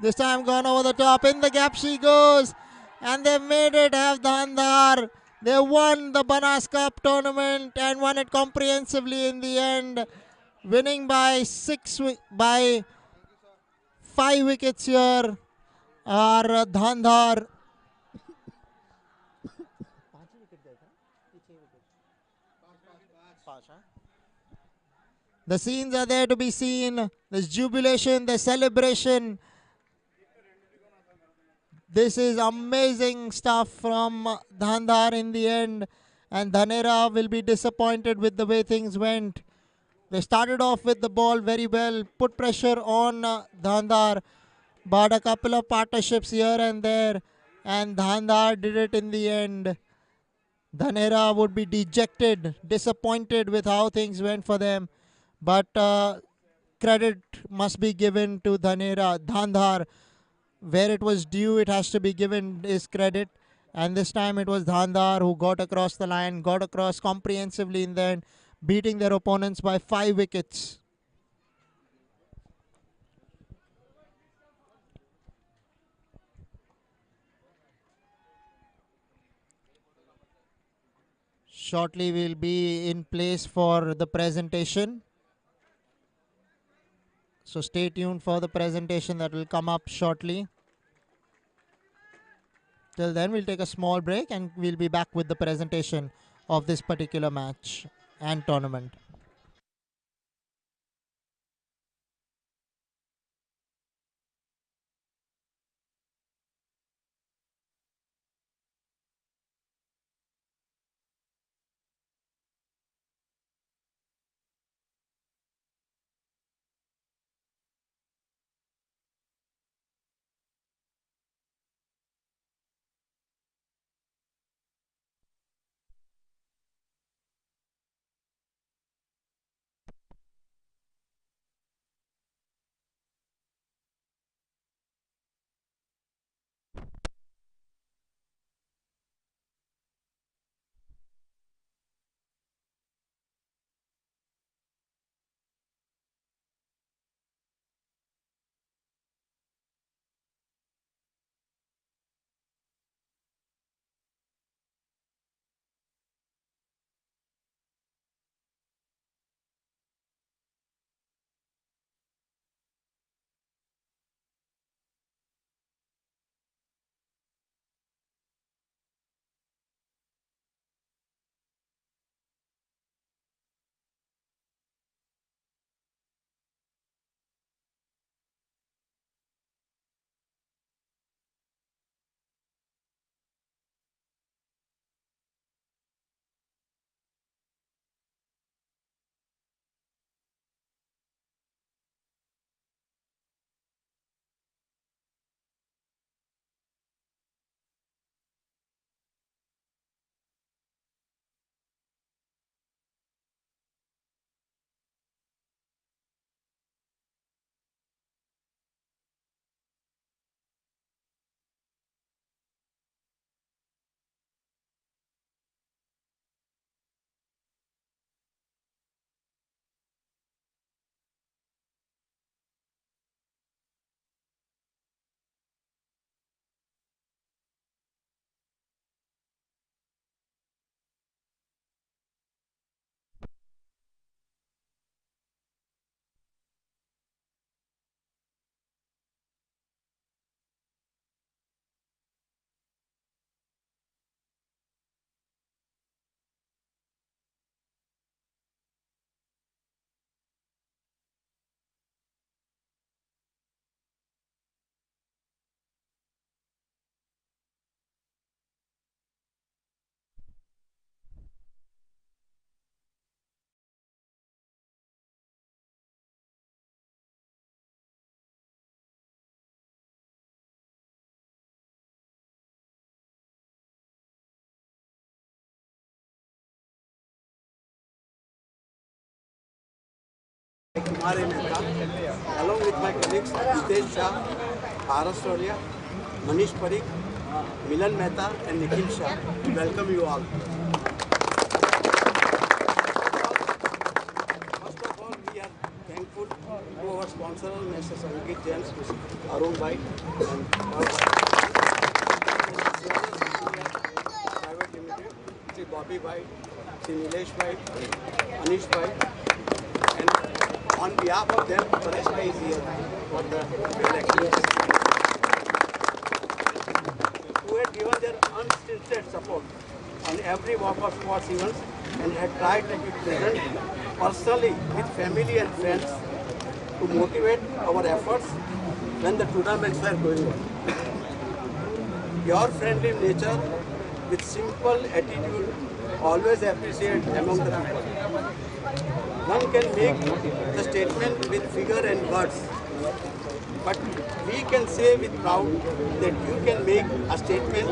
This time gone over the top. In the gap she goes. And they made it have Dhandhar. They won the Banas Cup tournament and won it comprehensively in the end. Winning by 5 wickets here are Dhandhar. The scenes are there to be seen. There's jubilation, there's celebration. This is amazing stuff from Dhandhar in the end. And Dhnaera will be disappointed with the way things went. They started off with the ball very well, put pressure on Dhandhar, but a couple of partnerships here and there, and Dhandhar did it in the end. Dhnaera would be dejected, disappointed with how things went for them, but credit must be given to Dhandhar. Where it was due, it has to be given his credit. And this time it was Dhandhar who got across the line, got across comprehensively in the end, beating their opponents by 5 wickets. Shortly we'll be in place for the presentation. So stay tuned for the presentation that will come up shortly. Till then, we'll take a small break and we'll be back with the presentation of this particular match and tournament. Kumari Mehta, along with my colleagues Hitesh Shah, Australia, Manish Parikh, Milan Mehta and Nikhil Shah. We welcome you all. First of all, we are thankful to our sponsor, Mr. Sangeet Jain, Arun Bhai and Private Limited, Sri Bobby Bhai, Sri Nilesh Bhai, Anish Bhai, and on behalf of them, Paresh Bhai is here for the elections, who had given their unstinted support on every walk of sports events and had tried to be present personally with family and friends to motivate our efforts when the tournaments were going on. Your friendly nature with simple attitude always appreciated among the people. one can make the statement with figure and words, but we can say with proud that you can make a statement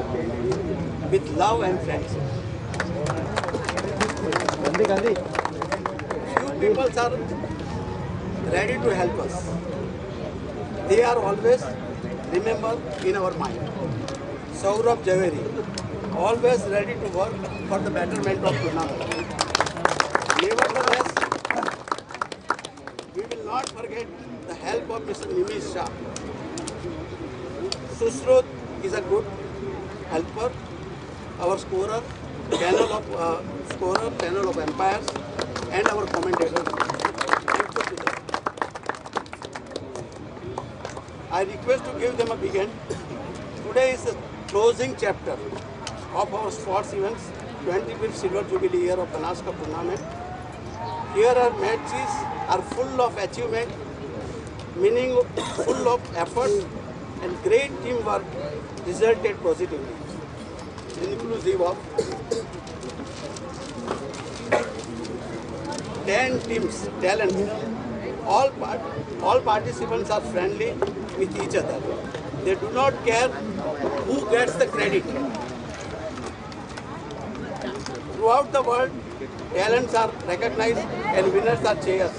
with love and friendship. Few people are ready to help us. They are always remember in our mind. Saurabh Javeri, always ready to work for the betterment of tournament. Nevertheless, we will not forget the help of Mr. Nimish Shah. Sushrut is a good helper, our scorer, panel of umpires, and our commentators. Thankful to them. I request to give them a big hand. Today is the closing chapter of our sports events, 25th Silver Jubilee year of Banas Cup tournament. Here our matches are full of achievement, meaning full of effort and great teamwork resulted positively, inclusive of 10 teams, talent. All participants are friendly with each other. They do not care who gets the credit. Throughout the world, talents are recognized and winners are cheered.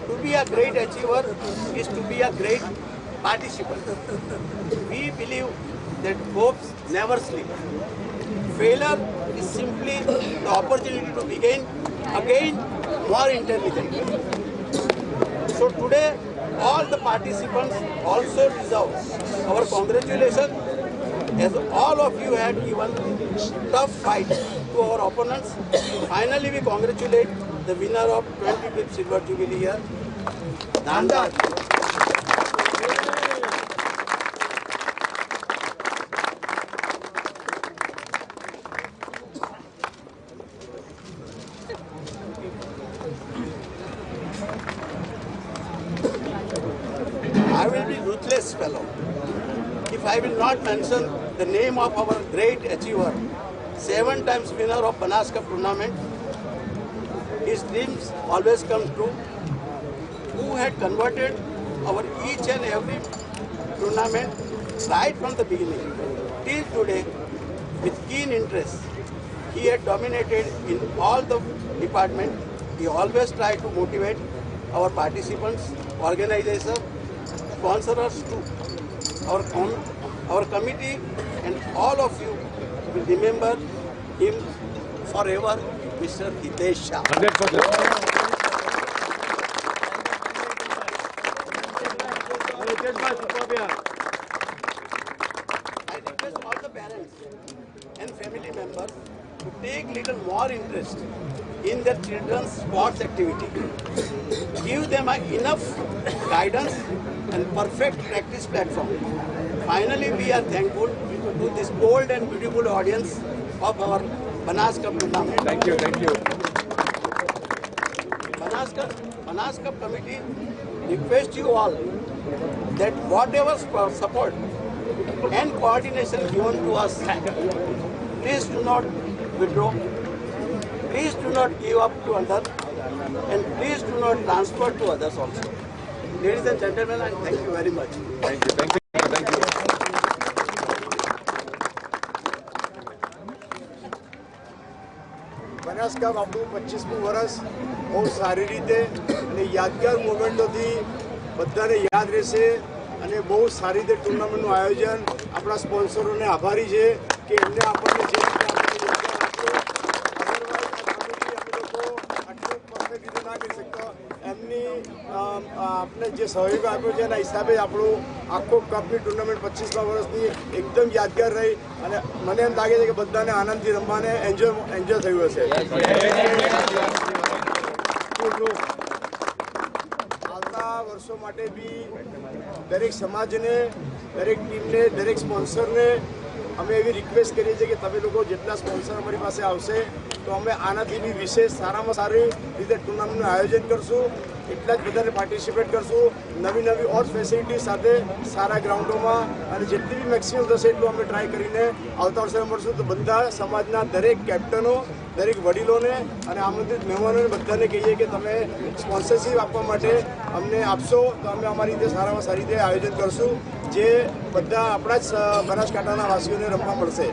To be a great achiever is to be a great participant. We believe that hopes never sleep. Failure is simply the opportunity to begin again more intelligently. So today, all the participants also deserve our congratulations, as all of you had given tough fight to our opponents. Finally, we congratulate the winner of 25th Silver Jubilee year, Dhandhar. I will be ruthless fellow if I will not mention the name of our great achiever, 7 times winner of Banas Cup tournament. His dreams always come true, who had converted our each and every tournament right from the beginning till today with keen interest. He had dominated in all the departments. He always tried to motivate our participants, organizers, sponsors too. Our committee and all of you will remember him forever, Mr. Hitesh Shah. 100%. I request all the parents and family members to take little more interest in their children's sports activity. Give them enough guidance and perfect practice platform. Finally, we are thankful to this bold and beautiful audience of our Banas Cup tournament. Thank you, thank you. Banas Cup committee request you all that whatever support and coordination given to us, please do not withdraw. Please do not give up to others, and please do not transfer to others also. Ladies and gentlemen, I thank you very much. Thank you, thank you, thank you. Banas કાપ આપણું 25મું વર્ષ બહુ સારી રીતે અને યાદગાર મોમેન્ટોથી બધાને યાદ રહેશે અને બહુ સારી રીતે ટુર્નામેન્ટનું આયોજન આપણા સ્પોન્સરોને આભારી છે કે એમને આપણને જે રીતે આપણે જે સહયોગ આપ્યો છે એના હિસાબે આપણું આખો કપની ટુર્નામેન્ટ 25મા વર્ષની એકદમ યાદગાર રહી અને મને એમ લાગે છે કે બધાને આનંદથી રમવાને એન્જોય થયું હશે. આવતા વર્ષો માટે બી દરેક સમાજને, દરેક ટીમને, દરેક સ્પોન્સરને અમે એવી રિક્વેસ્ટ કરીએ છીએ કે તમે લોકો જેટલા સ્પોન્સર અમારી પાસે આવશે તો અમે આનાથી બી વિશેષ સારામાં સારી રીતે ટુર્નામેન્ટનું આયોજન કરશું, એટલા જ બધાને પાર્ટિસિપેટ કરશું, નવી ઓર ફેસિલિટી સાથે સારા ગ્રાઉન્ડોમાં, અને જેટલી બી મેક્સિમમ થશે એટલું અમે ટ્રાય કરીને આવતા વર્ષે મળશું. તો બધા સમાજના દરેક કેપ્ટનો, દરેક વડીલોને અને આમંત્રિત મહેમાનોને બધાને કહીએ કે તમે સ્પોન્સરશીપ આપવા માટે અમને આપશો તો અમે અમારી રીતે સારામાં સારી રીતે આયોજન કરશું, જે બધા આપણા જ બનાસકાંઠાના વાસીઓને રમવા મળશે.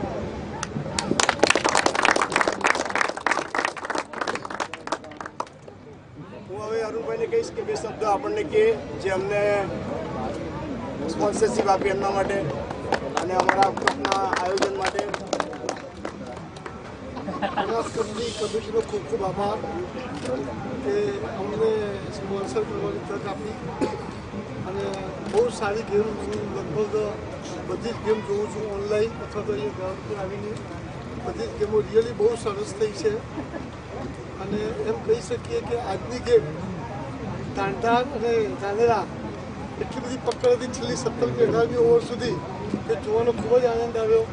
હું હવે અરુણભાઈને કહીશ કે બે શબ્દ આપણને કે જે અમને સ્પોન્સરશીપ આપી એમના માટે અને અમારા કપના આયોજન માટે. બનાસ કપની કમિટીનો ખૂબ ખૂબ આભાર કે અમને સ્પોન્સર કરવાની તક આપી, અને બહુ સારી ગેમ. હું લગભગ બધી જ ગેમ જોઉં છું ઓનલાઈન અથવા તો અહીંયા ગ્રાઉન્ડ પર આવીને. બધી જ ગેમો રિયલી બહુ સરસ થઈ છે, અને એમ કહી શકીએ કે આજની ગેમ ધાંધાર અને ધાનેરા એટલી બધી પકડ હતી છેલ્લી 17મી 18મી ઓવર સુધી કે જોવાનો ખૂબ જ આનંદ આવ્યો.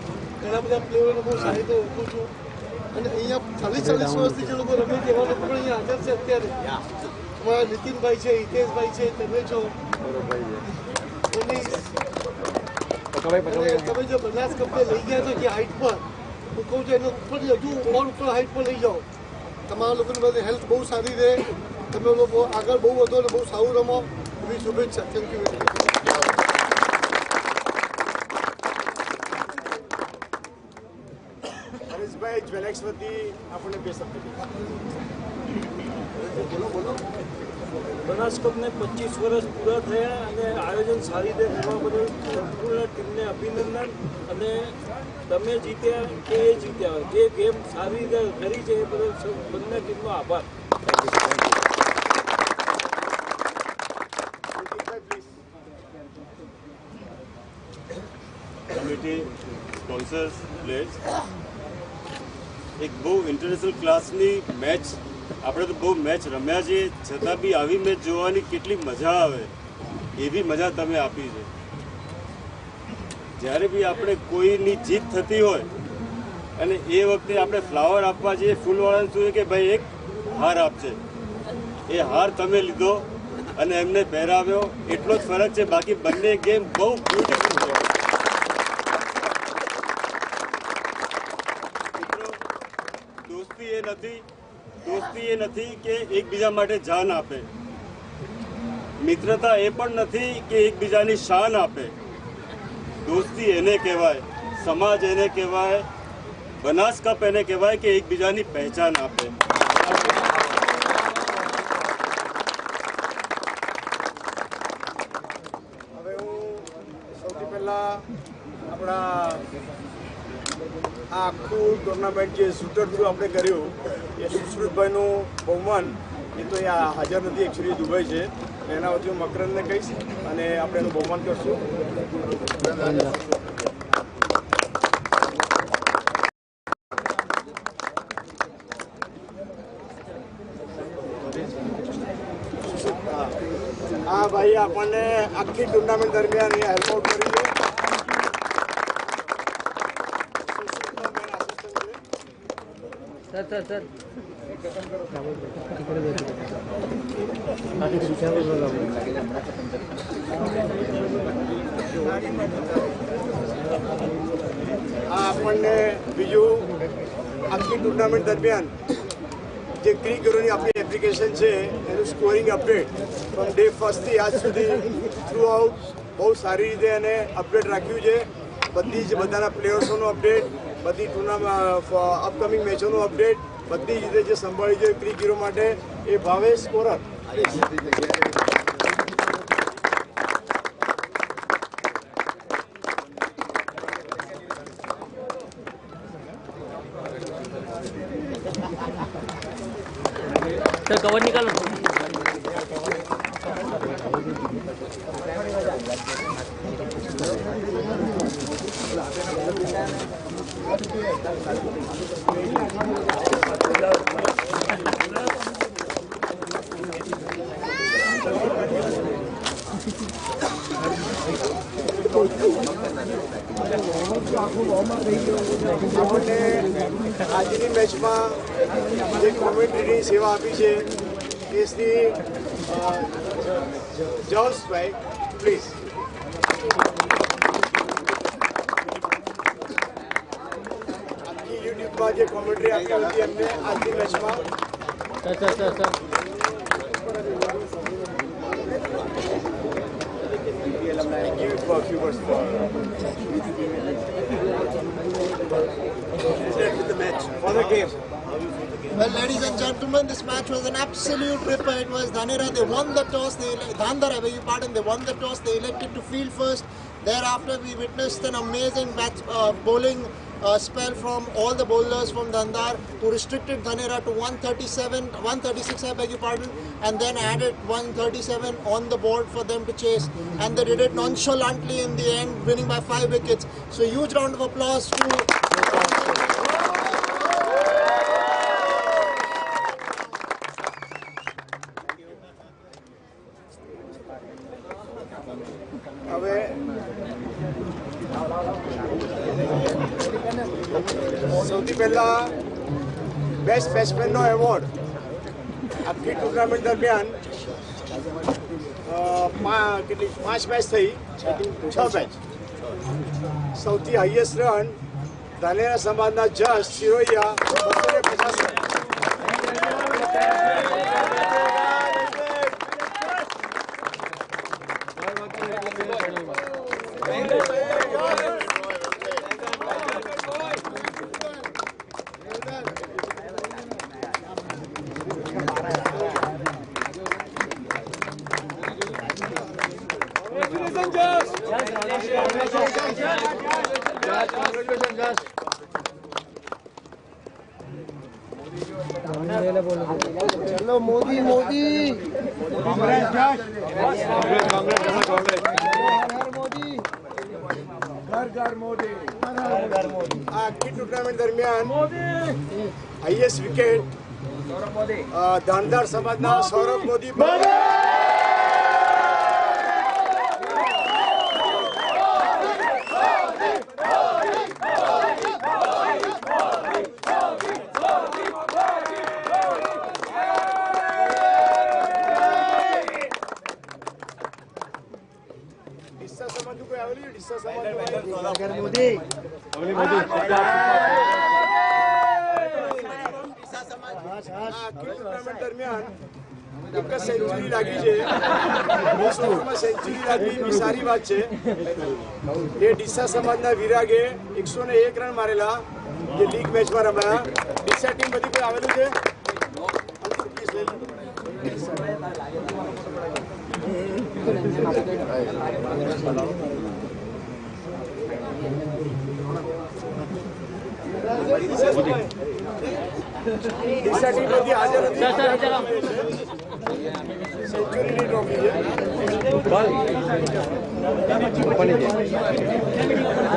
ઘણા બધા પ્લેયરોને બહુ સારી રીતે ઓળખું છું, અને અહીંયા 40 વર્ષથી જે લોકો રમે છે એવા લોકો પણ અહીંયા હાજર છે. અત્યારે અમારા નીતિનભાઈ છે, હિતેશભાઈ છે, તમે છો, તમે જો બનાસ કપને લઈ ગયા છો જે હાઈટ પર, હું કહું છું એને ઉપર હજુ ઓર ઉપર હાઈટ પર લઈ જાઓ. તમારા લોકોની બધી હેલ્થ બહુ સારી રહે, તમે લોકો આગળ બહુ વધો અને બહુ સારું રમો, એવી શુભેચ્છા. Thank you very much. હરીશભાઈ જ્વેલેક્સ વતી આપણને બે શબ્દ બોલો. બનાસ કપને 25 વર્ષ પૂરા થયા અને આયોજન સારી રીતે કરવા બદલ સંપૂર્ણ ટીમને અભિનંદન, અને તમે જીત્યા કે એ જીત્યા, જે ગેમ સારી રીતે કરી છે એ બદલ બંને ટીમનો આભાર. કમિટી, સ્પોન્સર્સ, પ્લેયર્સ, એક બહુ ઇન્ટરનેશનલ ક્લાસની મેચ. આપણે તો બહુ મેચ રમ્યા છીએ, છતાં બી આવી મેચ જોવાની કેટલી મજા આવે એવી મજા તમે આપી છે. જ્યારે બી આપણે કોઈની જીત થતી હોય અને એ વખતે આપણે ફ્લાવર આપવા જઈએ, ફૂલવાળાને જોઈએ કે ભાઈ એક હાર આપશે, એ હાર તમે લીધો અને એમને પહેરાવ્યો, એટલો જ ફરક છે. બાકી બંને ગેમ બહુ બ્યુટીફુલ છે. દોસ્તી એ નથી કે એકબીજા માટે જાન આપે, મિત્રતા એ પણ નથી કે એકબીજાની શાન આપે. દોસ્તી એને કહેવાય, સમાજ એને કહેવાય, બનાસ કપ એને કહેવાય કે એકબીજાની પહેચાન આપે. હવે હું સૌથી પહેલાં આપણા આ આખું ટુર્નામેન્ટ જે શૂટર થ્રુ આપણે કર્યું એ સુશ્રુતભાઈનું બહુમાન, એ તો એ હાજર નથી, એકચ્યુઅલી દુબઈ છે, એના વચ્ચે હું મકરંદને કહીશ અને આપણે એનું બહુમાન કરશું. હા ભાઈ, આપણને આખી ટુર્નામેન્ટ દરમિયાન અહીંયા હેલ્પ આઉટ કરી છે. સર આ આપણને બીજું આખી ટુર્નામેન્ટ દરમિયાન જે ક્રિકેટની આપણી એપ્લિકેશન છે એનું સ્કોરિંગ અપડેટ ફ્રોમ ડે ફર્સ્ટથી આજ સુધી થ્રુ આઉટ બહુ સારી રીતે એને અપડેટ રાખ્યું છે. બધી જ બધાના પ્લેયર્સોનું અપડેટ, બધી ટુર્નામેન્ટ અપકમિંગ મેચોનું અપડેટ, બધી જ રીતે જે સંભાળી છે ક્રિકેટરો માટે એ ભાવેશ કોરર. सर कवर निकालो. આપણને આજની મેચમાં જે કોમેન્ટ્રીની સેવા આપી છે એ શ્રી જોન્સભાઈ પ્લીઝ. આખી યુટ્યુબમાં જે કોમેન્ટ્રી આપી હતી એમને આજની મેચમાં give it for a few words for the match, for the game. Well, ladies and gentlemen, this match was an absolute ripper. It was Dhnaera. They won the toss. Dhandhar, I beg your pardon. They won the toss. They elected to field first. Thereafter, we witnessed an amazing bowling spell from all the bowlers from Dhandhar, who restricted Dhnaera to 136, I beg your pardon, and then added 137 on the board for them to chase. And they did it nonchalantly in the end, winning by 5 wickets. So huge round of applause to હવે સૌથી પહેલા best બેટ્સમેનનો award આખી tournament દરમિયાન 5 match થઈ 6 match સૌથી highest run Dhanera સમાજના જસ Shiroya 250 run. चलो मोदी मोदी कांग्रेस मोदी घर घर मोदी. આ આખી ટુર્નામેન્ટ દરમિયાન હાઈએસ્ટ વિકેટ ધાનધાર સમાજના સૌરભ મોદી. ડિસ્સા સમાજનું કોઈ આવેલું છે? ડિસ્સા સમાજનું મોદી ટુર્નામેન્ટ દરમિયાન એક જ સેન્ચુરી લાગી છે. 20 ઓવરમાં સેન્ચુરી લાગવી બી સારી વાત છે. એ ડિસ્સા સમાજના વિરાગે 101 રન મારેલા જે લીગ મેચમાં રમાયા. ડિસ્સા ટીમ બધી કોઈ આવેલું છે? ડિસ્સા ટીમ બધી હાજર હતી. સેન્ચુરીની ટ્રોફી છે.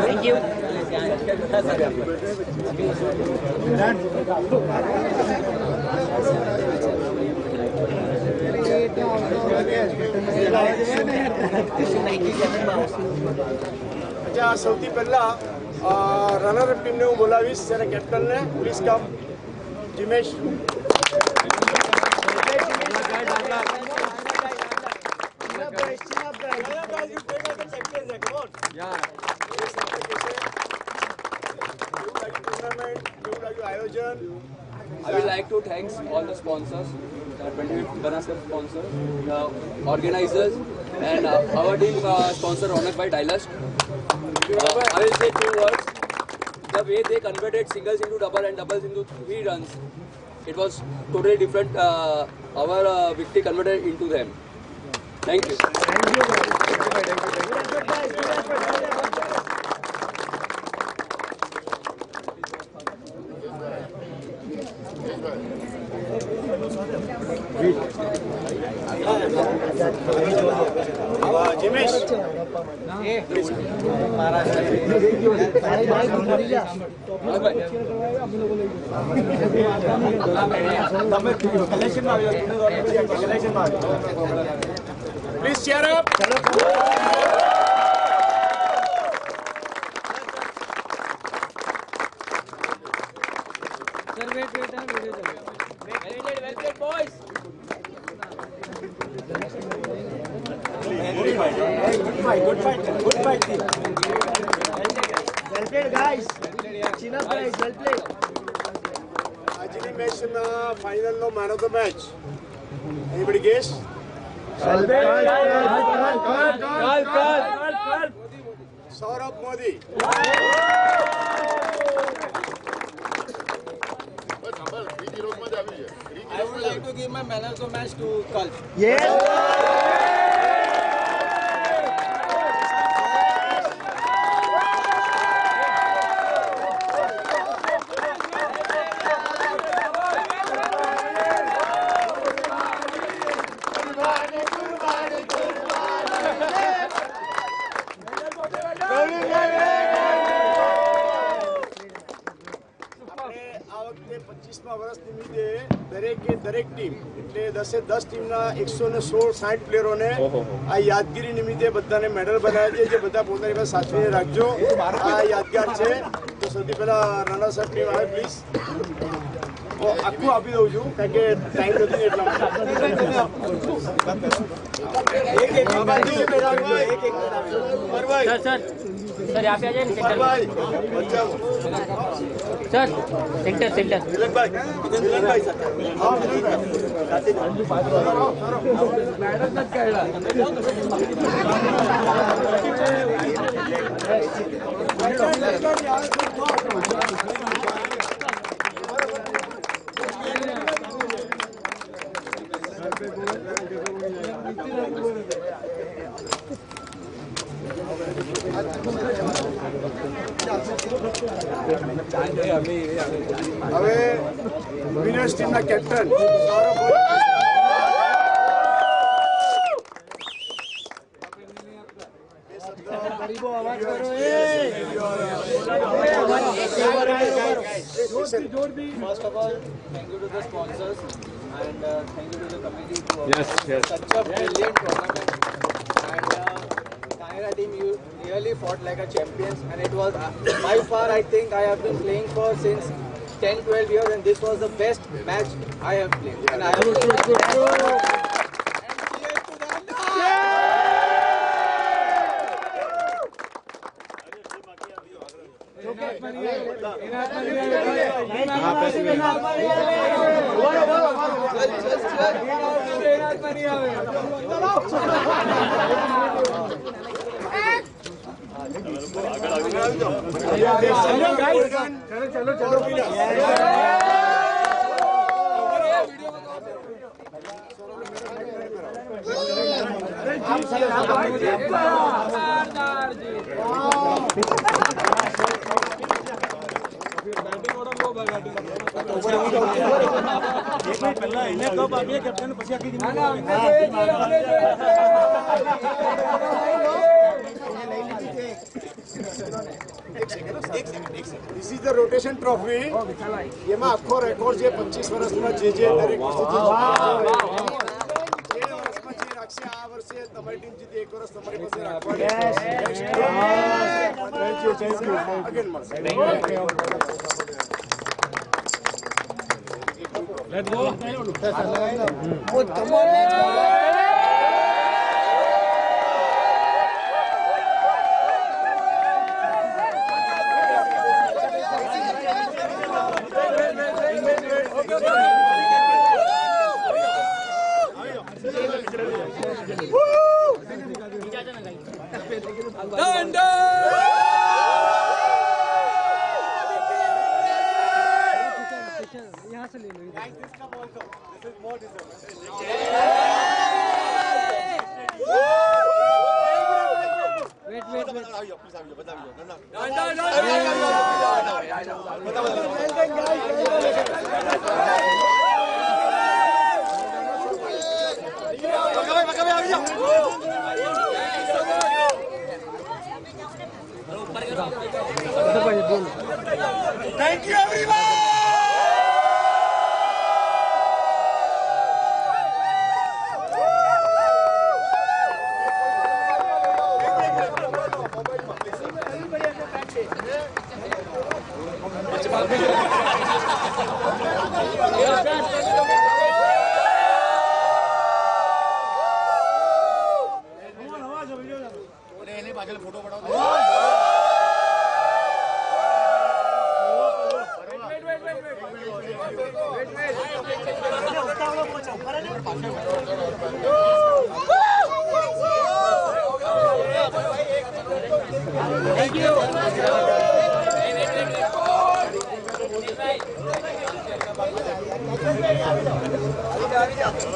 Thank you. अच्छा સૌથી પહેલા રનરઅપ ટીમને હું બોલાવીશ અને કેપ્ટનને. Please come જીમેશ. આયોજન I would like to thank all the sponsors, the 25th Banas sponsors, the organizers, and our team sponsor honored by Dylust. I will say 2 words. The way they converted singles into double and doubles into 3 runs, it was totally different. Our victory converted into them. Thank you. Jimesh please cheer up. આજની મેચના ફાઇનલનો man of the match anybody guess? Saurabh Modi. I would like to give my man of the match to Kalp. વર્ષ નિમિત્તે દરેક team એટલે 10 ટીમના 116-60 પ્લેયરોને આ યાદગીરી નિમિત્તે બધાને મેડલ બનાવ્યા છે, જે બધા પોતાની પાસે સાચવીને રાખજો. આ યાદગાર છે. તો સૌથી પહેલા રનર્સ અપ ટીમ આવે પ્લીઝ. આખું આપી દઉં છું કારણ કે ટાઈમ નથી એટલા सर यहाँ पे आ जाए सेंटर सर सेंटर હવે વિનર્સ ટીમના captain Saurabh First of all, thank you to the sponsors and thank you to the committee for such a brilliant tournament. And Dhnaera team, you really fought like a champions, and it was by far I think I have been playing for since 10-12 years, and this was the best match I have played. And I have This is the rotation trophy. એમાં આખો record છે 25 વર્ષમાં જે દરેક વસ્તુ જે વર્ષમાં જે રાખશે આ વર્ષે તમારી ટીમ જીતે એક વર્ષ તમારી પાસે રાખવાની. થેન્ક યુ અગેન મળશે. Let's go Thank you everyone.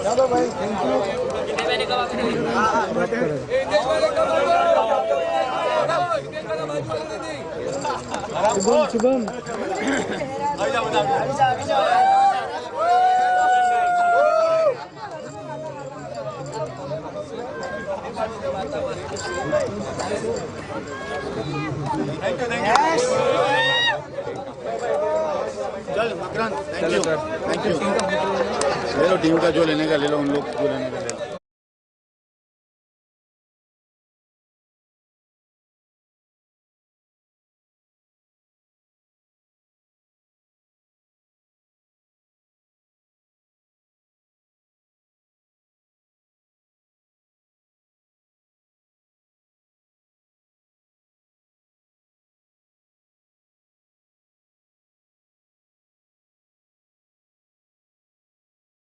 चलो भाई, थैंक यू। शुभम चल मकरंद, थैंक यू, थैंक यू। ले लो टीम का जो लेने का ले लो, उन लोग जो लेने का ले लो।